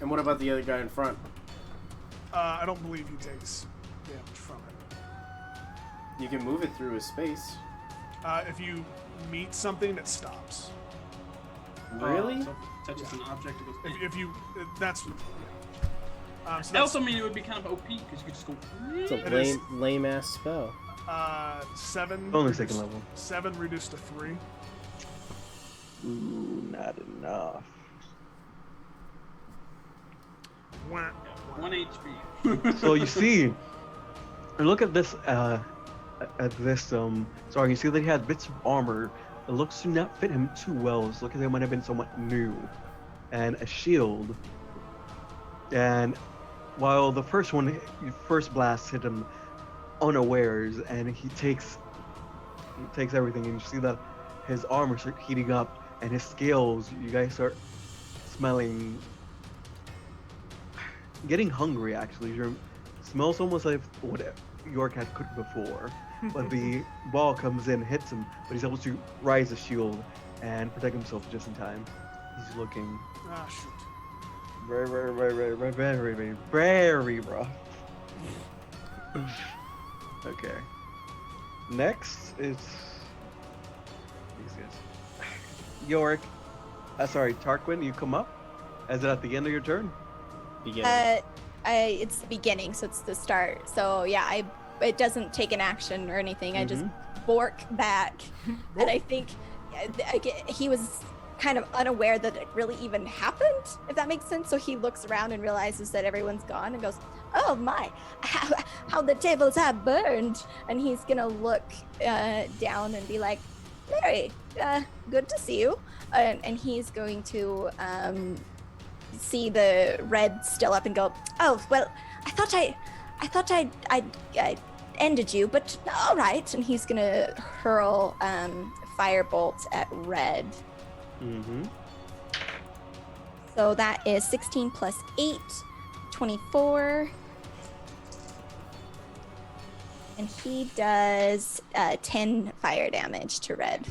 And what about the other guy in front? I don't believe he takes damage from it. You can move it through his space. If you meet something, it stops. Really? So if it touches an object, it goes. If you, that's. So I that's also mean it would be kind of OP because you could just go. It's a It is- lame ass spell. 7. Only reduced- 2nd level. 7 reduced to 3. Ooh, not enough. Wah, wah. 1 HP. So you see, look at this. Sorry, you see that he had bits of armor. It looks to not fit him too well. So look as it might have been somewhat new, and a shield. And while the first blast hit him unawares, and he takes everything, and you see that his armor starts heating up, and his scales. You guys start smelling. Getting hungry, actually. Smells almost like what York had cooked before. But the ball comes in, hits him, but he's able to rise the shield and protect himself just in time. He's looking Ah, shoot. very rough. Okay. Next is these guys. York. Sorry, Tarquin, you come up. Is it at the end of your turn? Beginning. It's the beginning, so it's the start. So yeah, it doesn't take an action or anything. I just bork back, and I think he was kind of unaware that it really even happened, if that makes sense. So he looks around and realizes that everyone's gone and goes, "Oh my, how the tables have burned!" And he's gonna look down and be like, "Larry, good to see you," and he's going to see the red still up and go, "Oh well, I thought I ended you, but all right." And he's gonna hurl firebolt at red. Mm-hmm. So that is 16 plus 8, 24. And he does 10 fire damage to red.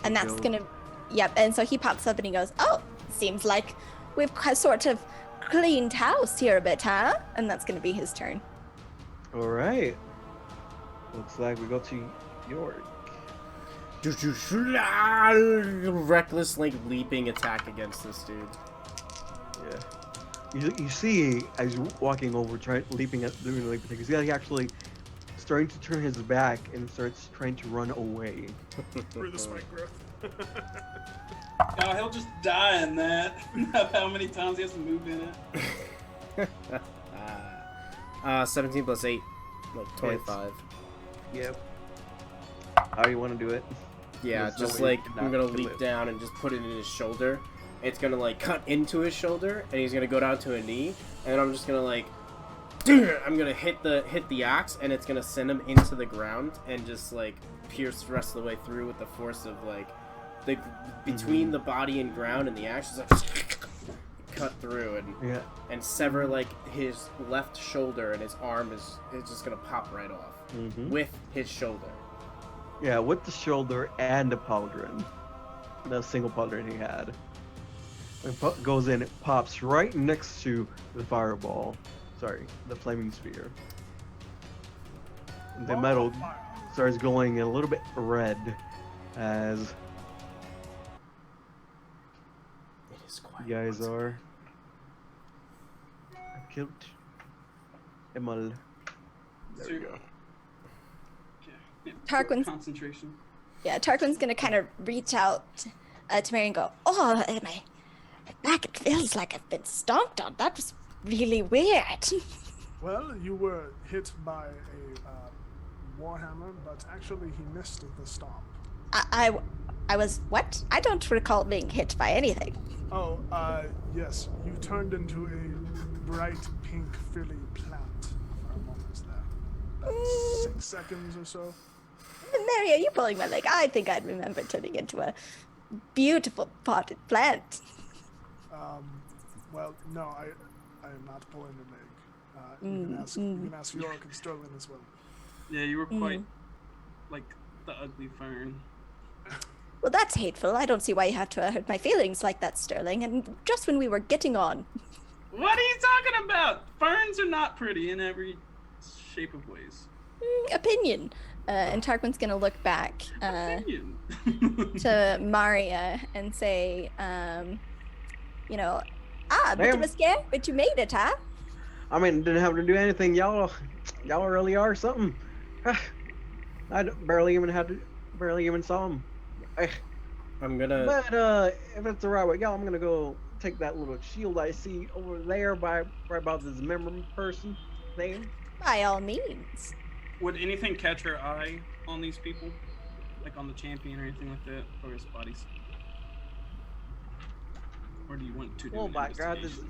And that's gonna, yep. And so he pops up and he goes, "Oh, seems like we've sort of cleaned house here a bit, huh?" And that's gonna be his turn. All right. Looks like we go to York. Reckless, like, leaping attack against this dude. Yeah. You see, as you're walking over, doing the leap attack, you see that he actually starting to turn his back and starts trying to run away. Through the spike growth. Oh, he'll just die in that. Of how many times he has to move in it. 17 plus 8, like 25. Yep. How do you want to do it? Yeah, There's no just way like you can I'm not gonna kill leap it. down and just put it in his shoulder. It's gonna like cut into his shoulder, and he's gonna go down to a knee, and I'm just gonna like, I'm gonna hit the axe, and it's gonna send him into the ground and just like pierce the rest of the way through with the force of like the between the body and ground, and the axe is like cut through and sever like his left shoulder, and his arm is just gonna pop right off with his shoulder. Yeah, with the shoulder and the pauldron. The single pauldron he had. It goes in, it pops right next to the fireball. Sorry, the flaming sphere. The metal starts glowing a little bit red as It is quiet. you guys are. I've killed Emal. There we go. Yeah, Tarquin's- concentration. Yeah, Tarquin's gonna kind of reach out to Mary and go, "Oh, my back, it feels like I've been stomped on. That was really weird." Well, you were hit by a warhammer, but actually he missed the stomp. I was what? I don't recall being hit by anything. Oh, yes. You turned into a bright pink frilly plant for a moment there. About 6 seconds or so. Mary, are you pulling my leg? I think I'd remember turning into a beautiful potted plant. Well, no, I am not pulling your leg. You can ask Yorick and Sterling as well. Yeah, you were quite like the ugly fern. Well, that's hateful. I don't see why you have to hurt my feelings like that, Sterling. And just when we were getting on. What are you talking about? Ferns are not pretty in every shape of ways. Opinion. And Tarquin's gonna look back Opinion. to Maria and say, bit of a scare, but you made it, huh? I mean, didn't have to do anything. Y'all really are something. I barely even saw him. I'm gonna. But if it's the right way, y'all, I'm gonna go take that little shield I see over there right about this member person there. By all means. Would anything catch your eye on these people? Like on the champion or anything like that? Or his bodies? Or do you want to do Oh an my god, investigation?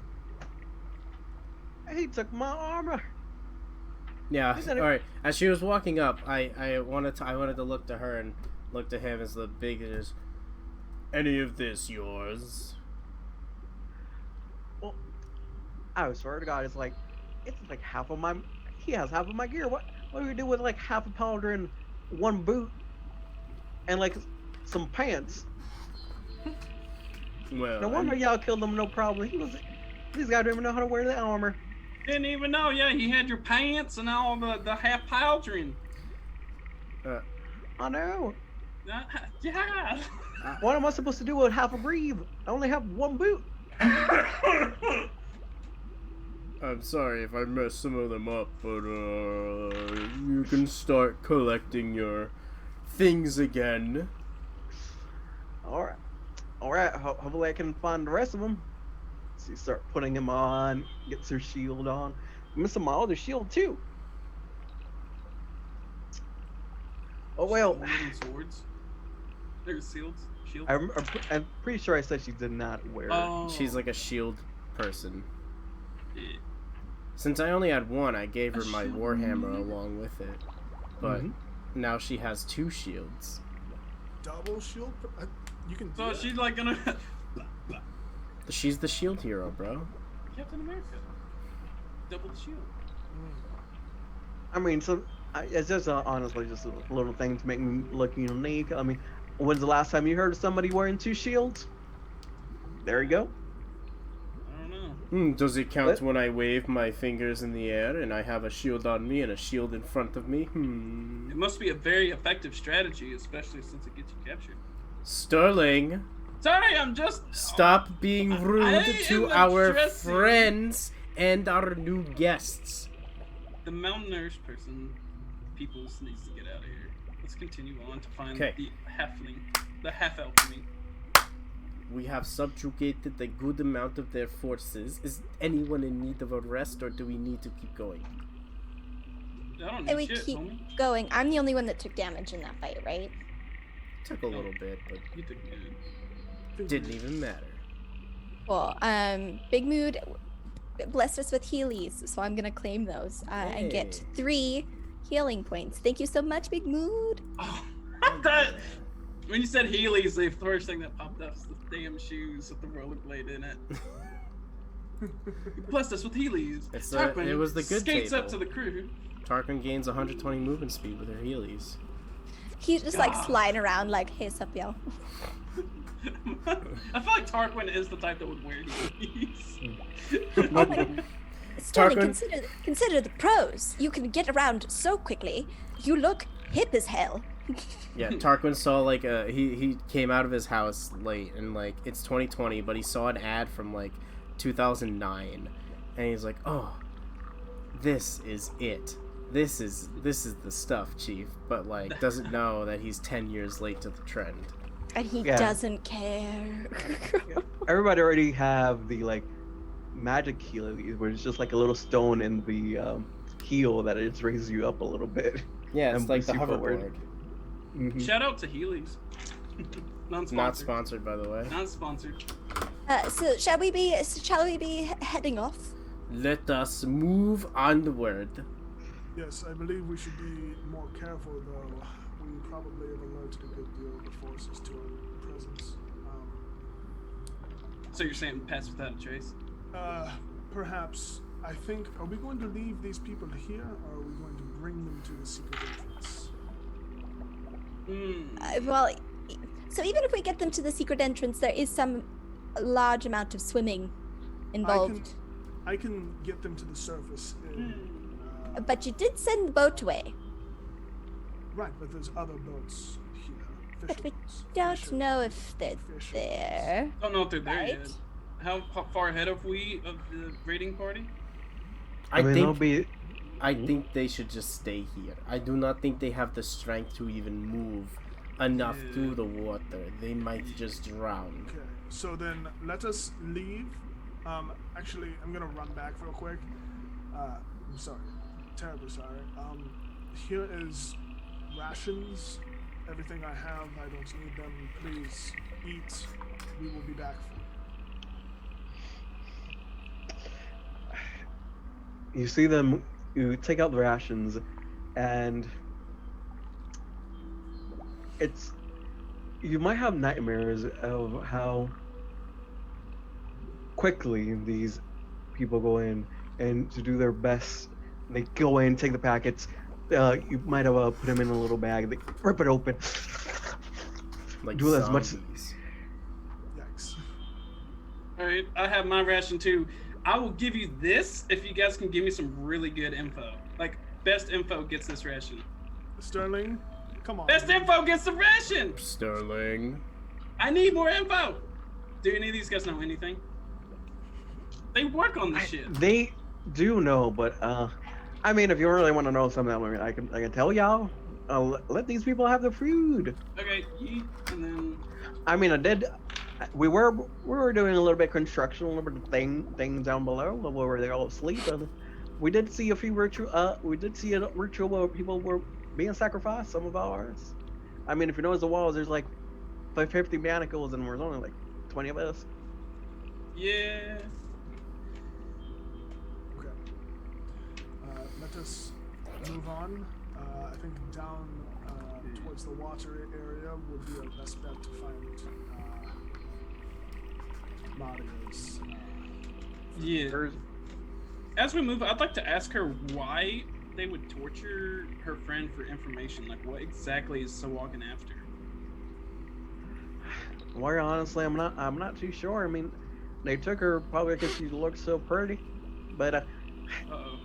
he took my armor. Yeah. Isn't it- All right. As she was walking up, I wanted to look to her and look to him as the big as. Any of this yours? Well, I swear to God, it's like half of my. He has half of my gear. What do we do with like half a powder and one boot and like some pants? Well, No wonder y'all killed him. No problem. These guys don't even know how to wear the armor. Didn't even know. Yeah, he had your pants and all the half pauldron. I know. Yeah. What am I supposed to do with half a greave? I only have one boot. I'm sorry if I messed some of them up, but you can start collecting your things again. All right. Hopefully I can find the rest of them. So you start putting him on, gets her shield on. I'm missing my other shield too. Oh well. Sword and swords. There's shields. I'm pretty sure I said she did not wear. Oh. She's like a shield person. Yeah. Since I only had one, I gave her my warhammer along with it. But now she has 2 shields. Double shield? You can do So that. she's like gonna She's the shield hero, bro. Captain America. Double the shield. I mean, it's just honestly just a little thing to make me look unique. I mean, when's the last time you heard of somebody wearing 2 shields? There you go. I don't know. Does it count What? when I wave my fingers in the air and I have a shield on me and a shield in front of me? It must be a very effective strategy, especially since it gets you captured. Sterling, Sorry, I'm just stop being rude I to am our addressing- friends and our new guests. the malnourished person. peoples needs to get out of here. Let's continue on to find Okay. the halfling, the half elf. I mean, We have subjugated a good amount of their forces. Is anyone in need of a rest, or do we need to keep going? I don't And know we shit, keep homie. going. I'm the only one that took damage in that fight, right? Took a little bit, but You did good. didn't even matter. Cool. Big Mood blessed us with Healies, so I'm gonna claim those and get Hey. 3 healing points. Thank you so much, Big Mood. Oh, that. When you said Heelys, the first thing that popped up was the damn shoes with the rollerblade in it. You blessed us with Heelys. It's, Tarquin it was the good skates up table. to the crew. Tarquin gains 120 movement speed with her Heelys. He's just like God. sliding around like, hey, sup, yo. I feel like Tarquin is the type that would wear Heelys. Sterling, Tarquin? consider the pros. You can get around so quickly. You look hip as hell. Yeah, Tarquin saw like he came out of his house late and like it's 2020, but he saw an ad from like 2009, and he's like, oh, this is it. This is the stuff, Chief. But like doesn't know that he's 10 years late to the trend. And he Yeah. doesn't care. Everybody already have the like magic heal, where it's just like a little stone in the heel that it just raises you up a little bit. Yeah, it's And like the boosts you forward. hoverboard. Mhm. Shout out to Heelys. Non-sponsored. Not sponsored, by the way. Non-sponsored. So shall we be heading off? Let us move onward. Yes, I believe we should be more careful, though. We probably have alerted a good deal of the forces to our presence. So you're saying pass without a trace? Perhaps, I think, are we going to leave these people here, or are we going to bring them to the secret entrance? Well, so even if we get them to the secret entrance, there is some large amount of swimming involved. I can get them to the surface. But you did send the boat away. Right, but there's other boats here. But we Fisher don't boats. know if they're Fisher there. Don't know if they're there Right. yet. How far ahead of the raiding party? I mean, think it'll be. I think they should just stay here. I do not think they have the strength to even move enough Yeah. through the water. They might just drown. Okay, so then let us leave. Actually, I'm gonna run back real quick. I'm sorry, terribly sorry. Here is rations. Everything I have, I don't need them. Please eat. We will be back. You see them. You take out the rations, and it's. You might have nightmares of how quickly these people go in and to do their best. They go in, take the packets. You might have put them in a little bag. They rip it open. Like Do as much- zombies. Yikes. All right, I have my ration too. I will give you this if you guys can give me some really good info. Like best info gets this ration. Sterling, come on. Best info gets the ration. Sterling. I need more info. Do any of these guys know anything? They work on this shit. They do know, but I mean, if you really want to know something, I can tell y'all. Let these people have their food. Okay, yeet, and then I mean, I did. We were doing a little bit of construction, a little bit of things down below where they all asleep, and we did see a few ritual. We did see a ritual where people were being sacrificed. Some of ours. I mean, if you notice the walls, there's like 50 manacles, and there's only like 20 of us. yeah. Okay. Let us move on. I think down towards the water area would be our best bet to find Maria's. Yeah. There's- As we move, I'd like to ask her why they would torture her friend for information. Like, what exactly is Sawalgan after? Well, honestly, I'm not too sure. I mean, they took her probably because she looks so pretty, but Uh-oh.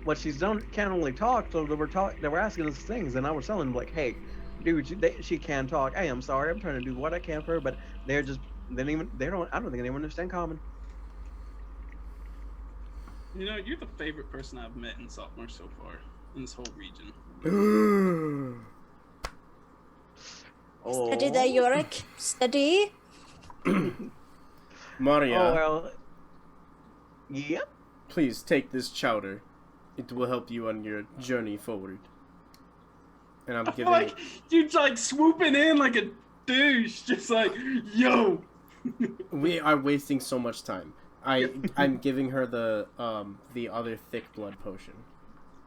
what she's done can't only talk. So they were asking us things, and I was telling them like, hey, dude, she can talk. Hey, I'm sorry, I'm trying to do what I can for her, but I don't think they even understand common. You know, you're the favorite person I've met in Saltmarsh so far. in this whole region. Steady there, Yorick. Steady. Maria, Oh well. Yep. please take this chowder. It will help you on your journey forward. And I'm giving Like, you're like swooping in like a douche, just like, yo. We are wasting so much time. I'm giving her the other thick blood potion.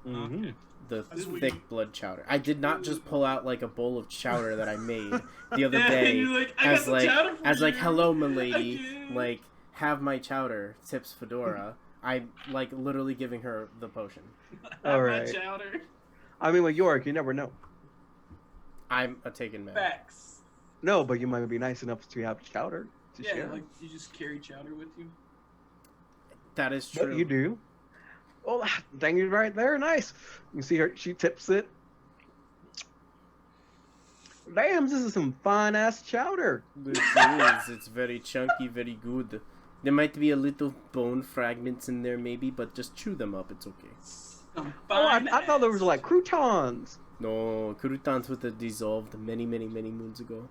Mm-hmm. The As we- thick blood chowder. I did not just pull out like a bowl of chowder that I made the other day You're like, I got as the like chowder for you. hello milady, Again. like have my chowder, tips Fedora. I'm like literally giving her the potion. Have my Alright. chowder. I mean, with York, you never know. I'm a taken man. Facts. No, but you might be nice enough to have chowder to Yeah, share. like you just carry chowder with you. That is But true. you do. Oh, dang you right there. Nice. You see her, she tips it. Damn, this is some fine ass chowder. It is. It's very chunky, very good. There might be a little bone fragments in there, maybe, but just chew them up. It's okay. Some Oh, I fine thought there was ass. like croutons. No, croutons were dissolved many moons ago.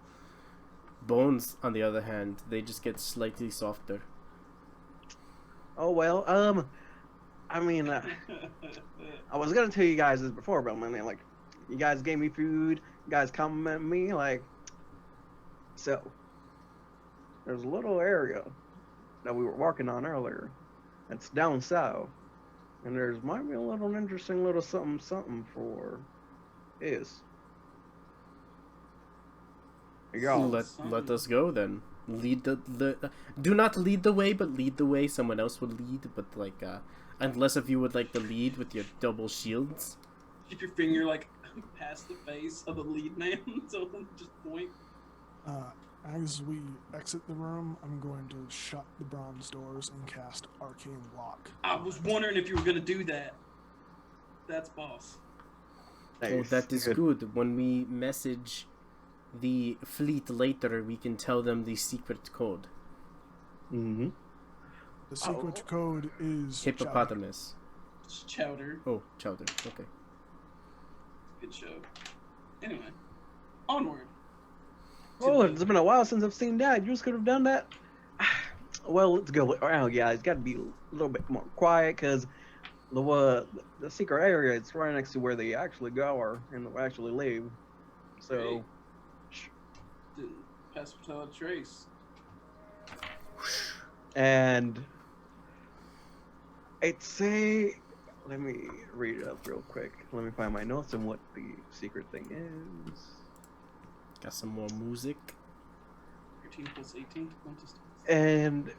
Bones, on the other hand, they just get slightly softer. Oh well, I mean, I was gonna tell you guys this before, but I mean, like, you guys gave me food, you guys complimented me, like, so there's a little area that we were working on earlier. It's down south, and there's might be a little interesting little something for is. Y'all, Let us go then. Lead the do not lead the way, but lead the way. Someone else will lead, but like unless if you would like to lead with your double shields. Keep your finger like past the face of the lead man, so just point. As we exit the room, I'm going to shut the bronze doors and cast Arcane Lock. I was wondering if you were gonna do that. That's boss. Oh, nice, that is good. When we message the fleet later, we can tell them the secret code. Mm-hmm. The secret code is Hippopotamus. It's chowder. Oh, chowder. Okay. Good show. Anyway, onward. Oh, it's been a while since I've seen that. You just could have done that. Well, let's go around, guys. Got to be a little bit more quiet because the secret area is right next to where they actually go and actually live. So, Didn't pass without a trace. and it's a. Let me read it up real quick. Let me find my notes on what the secret thing is. Got some more music. 13 plus 18. One to start. And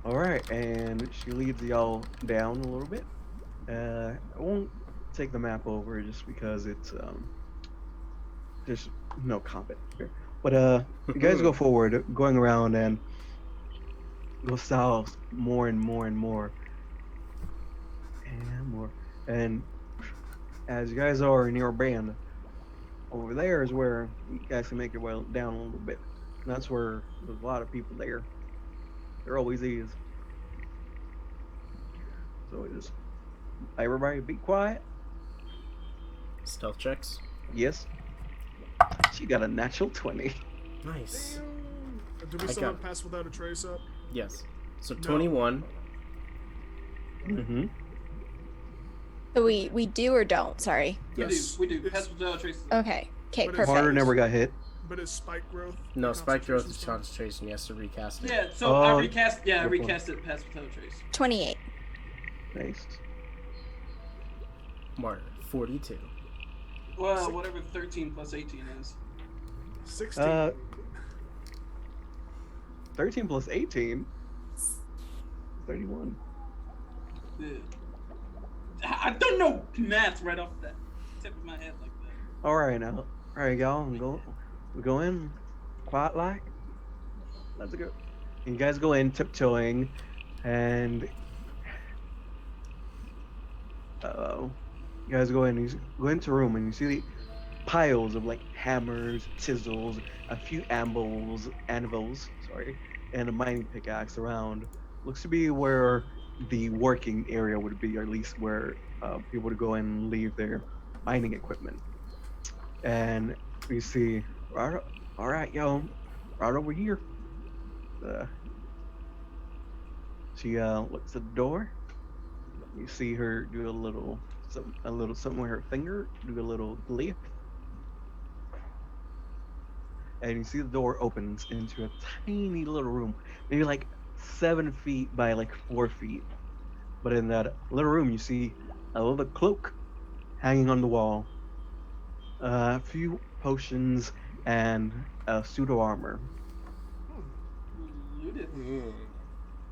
all right, and she leads y'all down a little bit. I won't take the map over just because it's there's no combat here. But you guys go forward, going around and go south more and more and more and more. And as you guys are near Bryan, over there is where you guys can make your way down a little bit. And that's where there's a lot of people there. There always is. So just everybody be quiet. Stealth checks. Yes. She got a natural 20. Nice. Did we I still got- have Pass Without a Trace up? Yes. So No. 21. Mm-hmm. So we do or don't? Sorry. Yes. We do. It's- Pass without a trace. Okay. Okay. But it's Perfect. Martyr never got hit. But is Spike Growth? No, a Spike Growth is concentration concentration. He has to recast it. Yeah, so Oh, I recast. Yeah, I good point. recast it. Pass without a trace. 28. Nice. Martyr, 42. Well, whatever 13 plus 18 is. spell? 16. 13 plus 18. 31. Yeah. I don't know math right off the tip of my head like that. All right now. All right, y'all. We go in quiet like. Let's go. You guys go in tiptoeing, and you guys go in. You go into a room, and you see piles of like hammers, chisels, a few anvils, sorry, and a mining pickaxe around. Looks to be where the working area would be, or at least where people would go and leave their mining equipment. And we see, right, all right, yo, right over here. Uh, she looks at the door. You see her do a little something with her finger, do a little glyph, and you see the door opens into a tiny little room, maybe like 7 feet by like 4 feet. But in that little room, you see a little cloak hanging on the wall, a few potions, and a pseudo armor. Looted.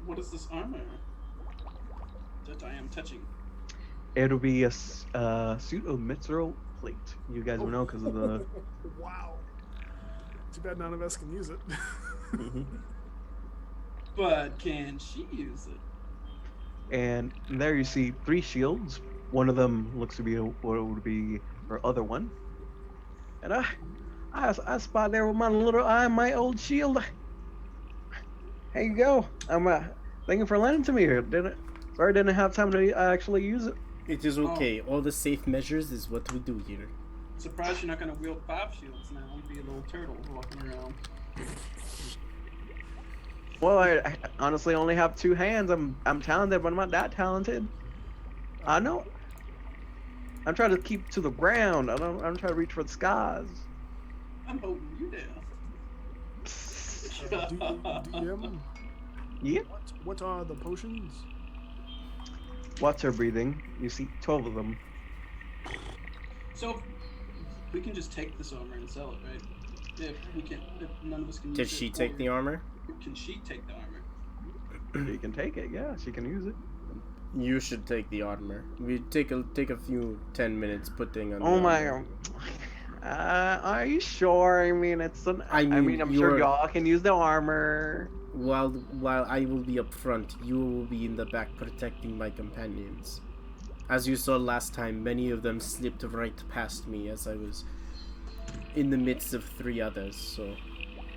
What is this armor that I am touching? It'll be a pseudo mithril plate. You guys will know because of the. Wow. Too bad none of us can use it. Mhm. But can she use it? And there you see 3 shields. One of them looks to be what would be her other one. And I spot there with my little my old shield. Here you go. I'm thank you for lending to me here. Sorry, didn't have time to actually use it. It is okay. All the safe measures is what we do here. Surprised you're not gonna wield 5 shields now and be a little turtle walking around. Well, I honestly only have 2 hands. I'm talented, but I'm not that talented. I know. I'm trying to keep to the ground. I'm trying to reach for the skies. I'm holding you down. DM, Yeah. what are the potions? Watch her breathing. You see 12 of them. So we can just take this armor and sell it, right? If none of us can. Did use she it, take or the armor? Can she take the armor? She can take it. Yeah, she can use it. You should take the armor. We take a few 10 minutes putting on. Oh the my. armor. Are you sure? I mean, it's an. I mean, I'm sure you're- y'all can use the armor. While I will be up front, you will be in the back protecting my companions. As you saw last time, many of them slipped right past me as I was in the midst of 3 others. So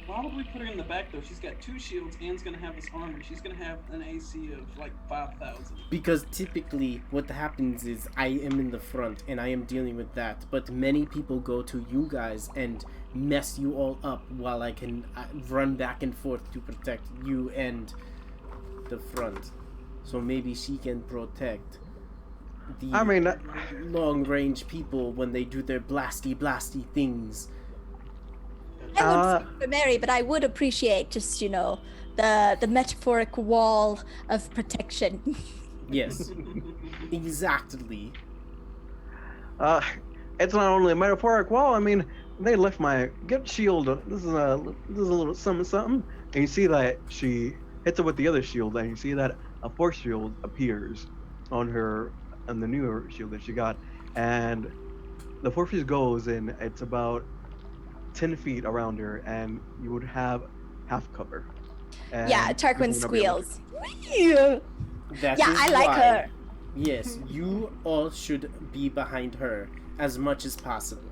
Why would we put her in the back though? She's got 2 shields and's gonna have this armor. She's gonna have an AC of like 5,000. because typically what happens is I am in the front and I am dealing with that, but many people go to you guys and mess you all up while I can run back and forth to protect you and the front. So maybe she can protect the I mean, long range people when they do their blasty things. I won't speak for Mary, but I would appreciate just, the metaphoric wall of protection. Yes, exactly. It's not only a metaphoric wall. I mean, they left my gift shield. This is a little something. And you see that she hits it with the other shield, and you see that a 4th shield appears on the newer shield that she got, and the 4th shield goes, and it's about 10 feet around her, and you would have half cover. And Yeah, people Tarquin would not be able to- squeals. Yeah, That yeah, is I like why- her. Yes, you all should be behind her as much as possible.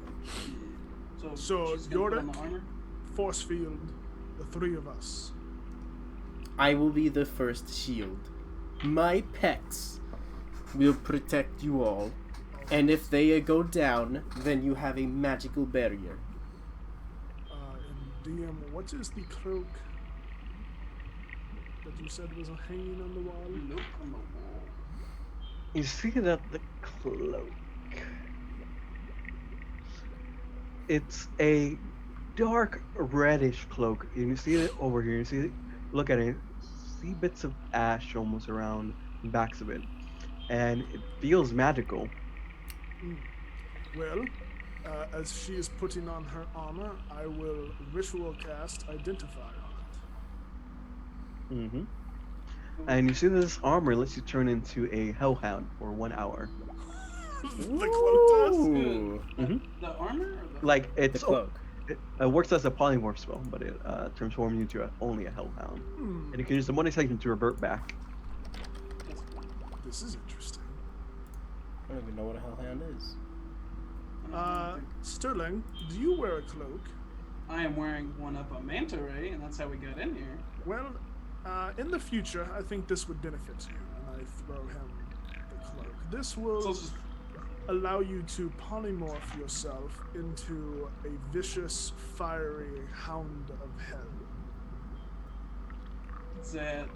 So she's gonna you're put the- on the armor. Force field, the 3 of us. I will be the first shield. My pecs will protect you all, and if they go down, then you have a magical barrier. And DM, what is the cloak that you said was hanging on the wall? Nope, on the wall. You see that the cloak. It's a dark reddish cloak. And you see it over here. You see it, look at it. See bits of ash almost around the backs of it. And it feels magical. Well, as she is putting on her armor, I will ritual cast Identify on it. Mm-hmm. And you see this armor lets you turn into a hellhound for 1 hour. The cloak does? Ooh, The armor? Or the... Like the it's cloak. it works as a polymorph spell, but it transforms you into only a hellhound. And you can use the money section to revert back. This is interesting. I don't even know what a hellhound is. Sterling, do you wear a cloak? I am wearing one up a manta ray, and that's how we got in here. Well, in the future, I think this would benefit you. And I throw him the cloak. This So will it's just, allow you to polymorph yourself into a vicious, fiery hound of hell. is that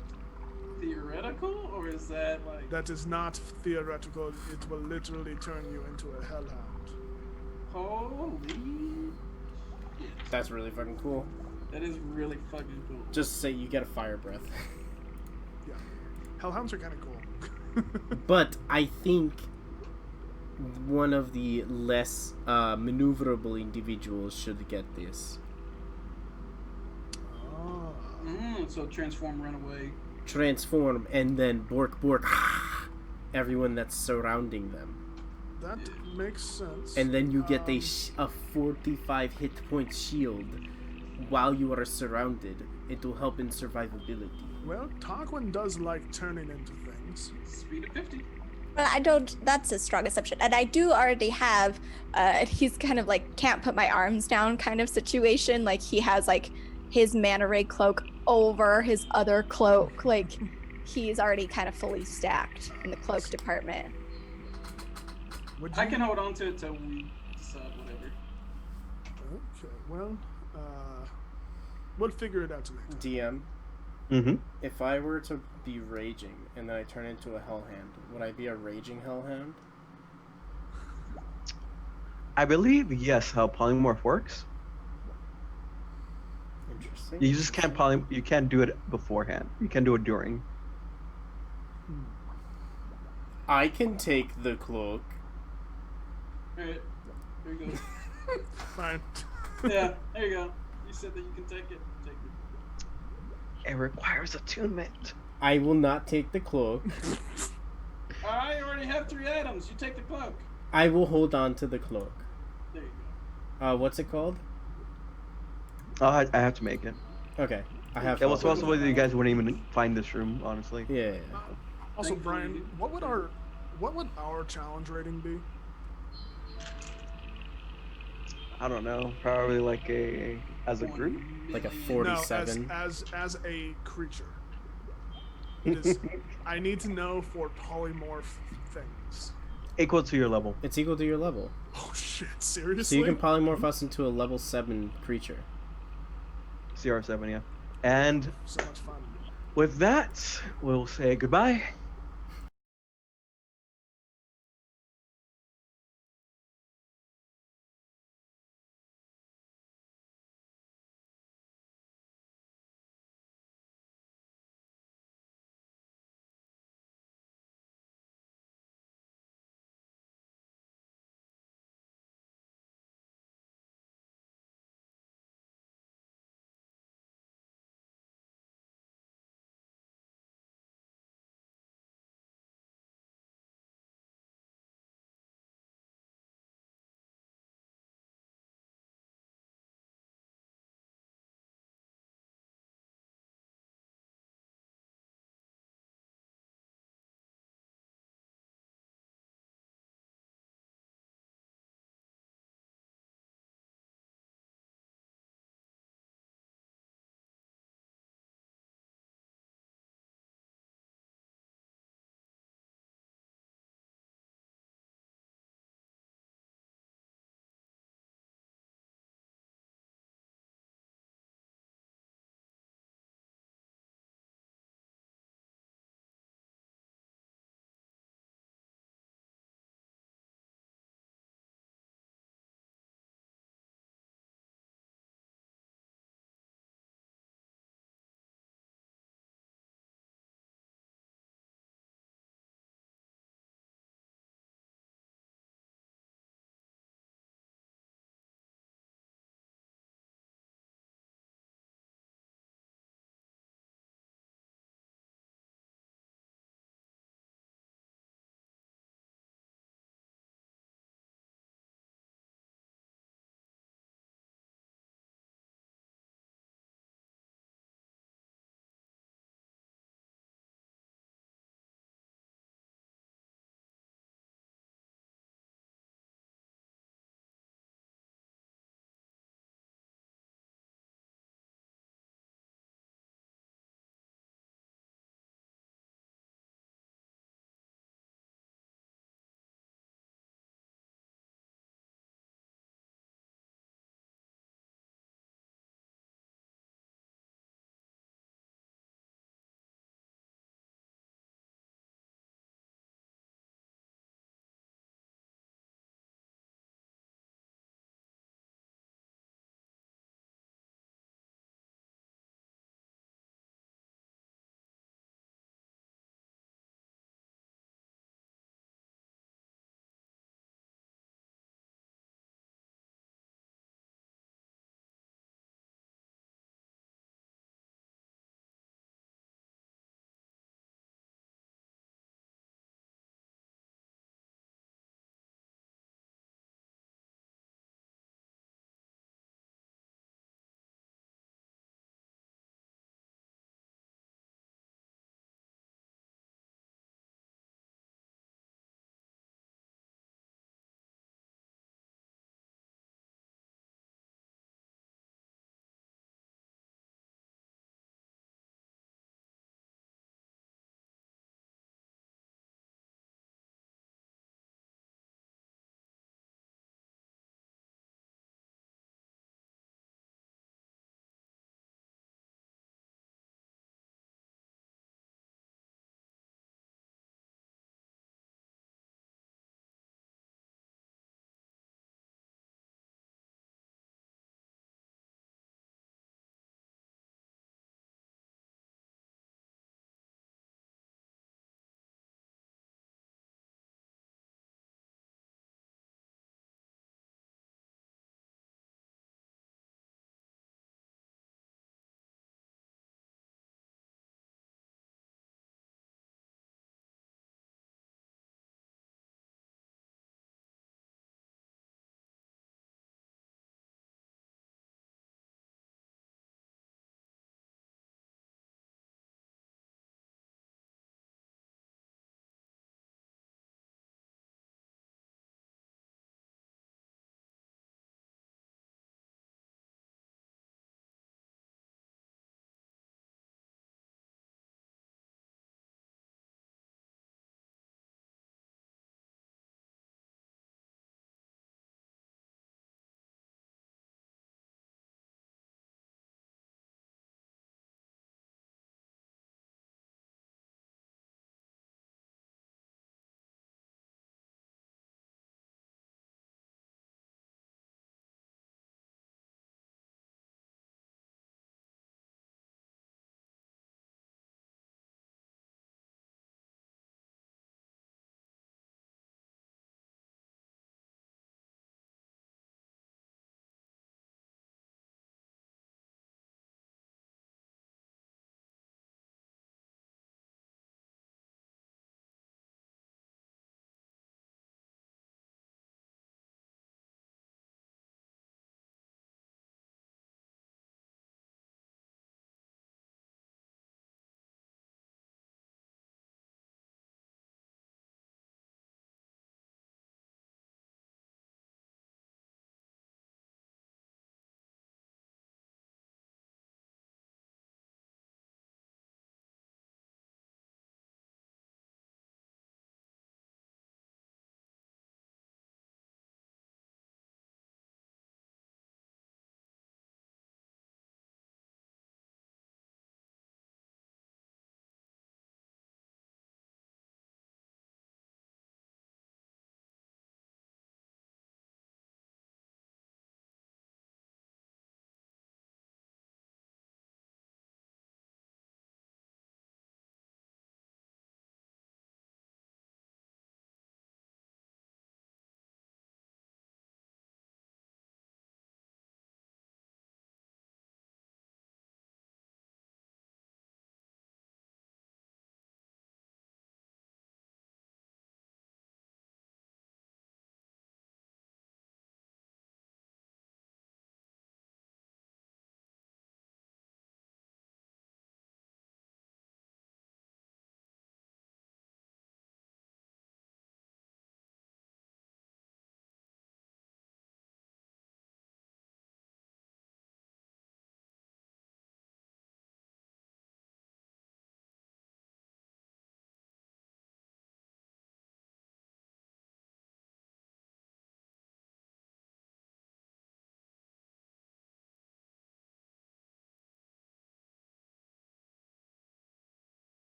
theoretical, or is that like... That is not theoretical. It will literally turn you into a hellhound. Holy... That's really fucking cool. That is really fucking cool. Just say you get a fire breath. Yeah. Hellhounds are kind of cool. But I think one of the less maneuverable individuals should get this. Ah. So transform, run away. Transform and then bork bork everyone that's surrounding them. That makes sense. And then you get a 45 hit point shield while you are surrounded. It will help in survivability. Well, Tarquin does like turning into things. Speed of 50. Well, I don't. That's a strong assumption, and I do already have. He's kind of like can't put my arms down kind of situation. Like he has like his manta ray cloak over his other cloak. Like he's already kind of fully stacked in the cloak department. I can hold on to it till we decide whatever. Okay, well, we'll figure it out later. DM, Mm-hmm. if I were to be raging and then I turn into a hellhound, would I be a raging hellhound? I believe yes. How polymorph works. Interesting. You just can't You can't do it beforehand. You can do it during. I can take the cloak. Alright, there you go. Fine. Yeah, there you go. You said that you can take it. Take it. It requires attunement. I will not take the cloak. I already have 3 items. You take the cloak. I will hold on to the cloak. There you go. What's it called? I have to make it. Okay, I have. It was help. possible that you guys wouldn't even find this room, honestly. Yeah. Also, Thankfully, Brian, what would our challenge rating be? I don't know. Probably like as a group. Like a million. 47. No, as a creature. It is, I need to know for polymorph things. Equal to your level. It's equal to your level. Oh shit! Seriously? So you can polymorph us into a level 7 creature. CR7, yeah. And So much fun. with that, we'll say goodbye.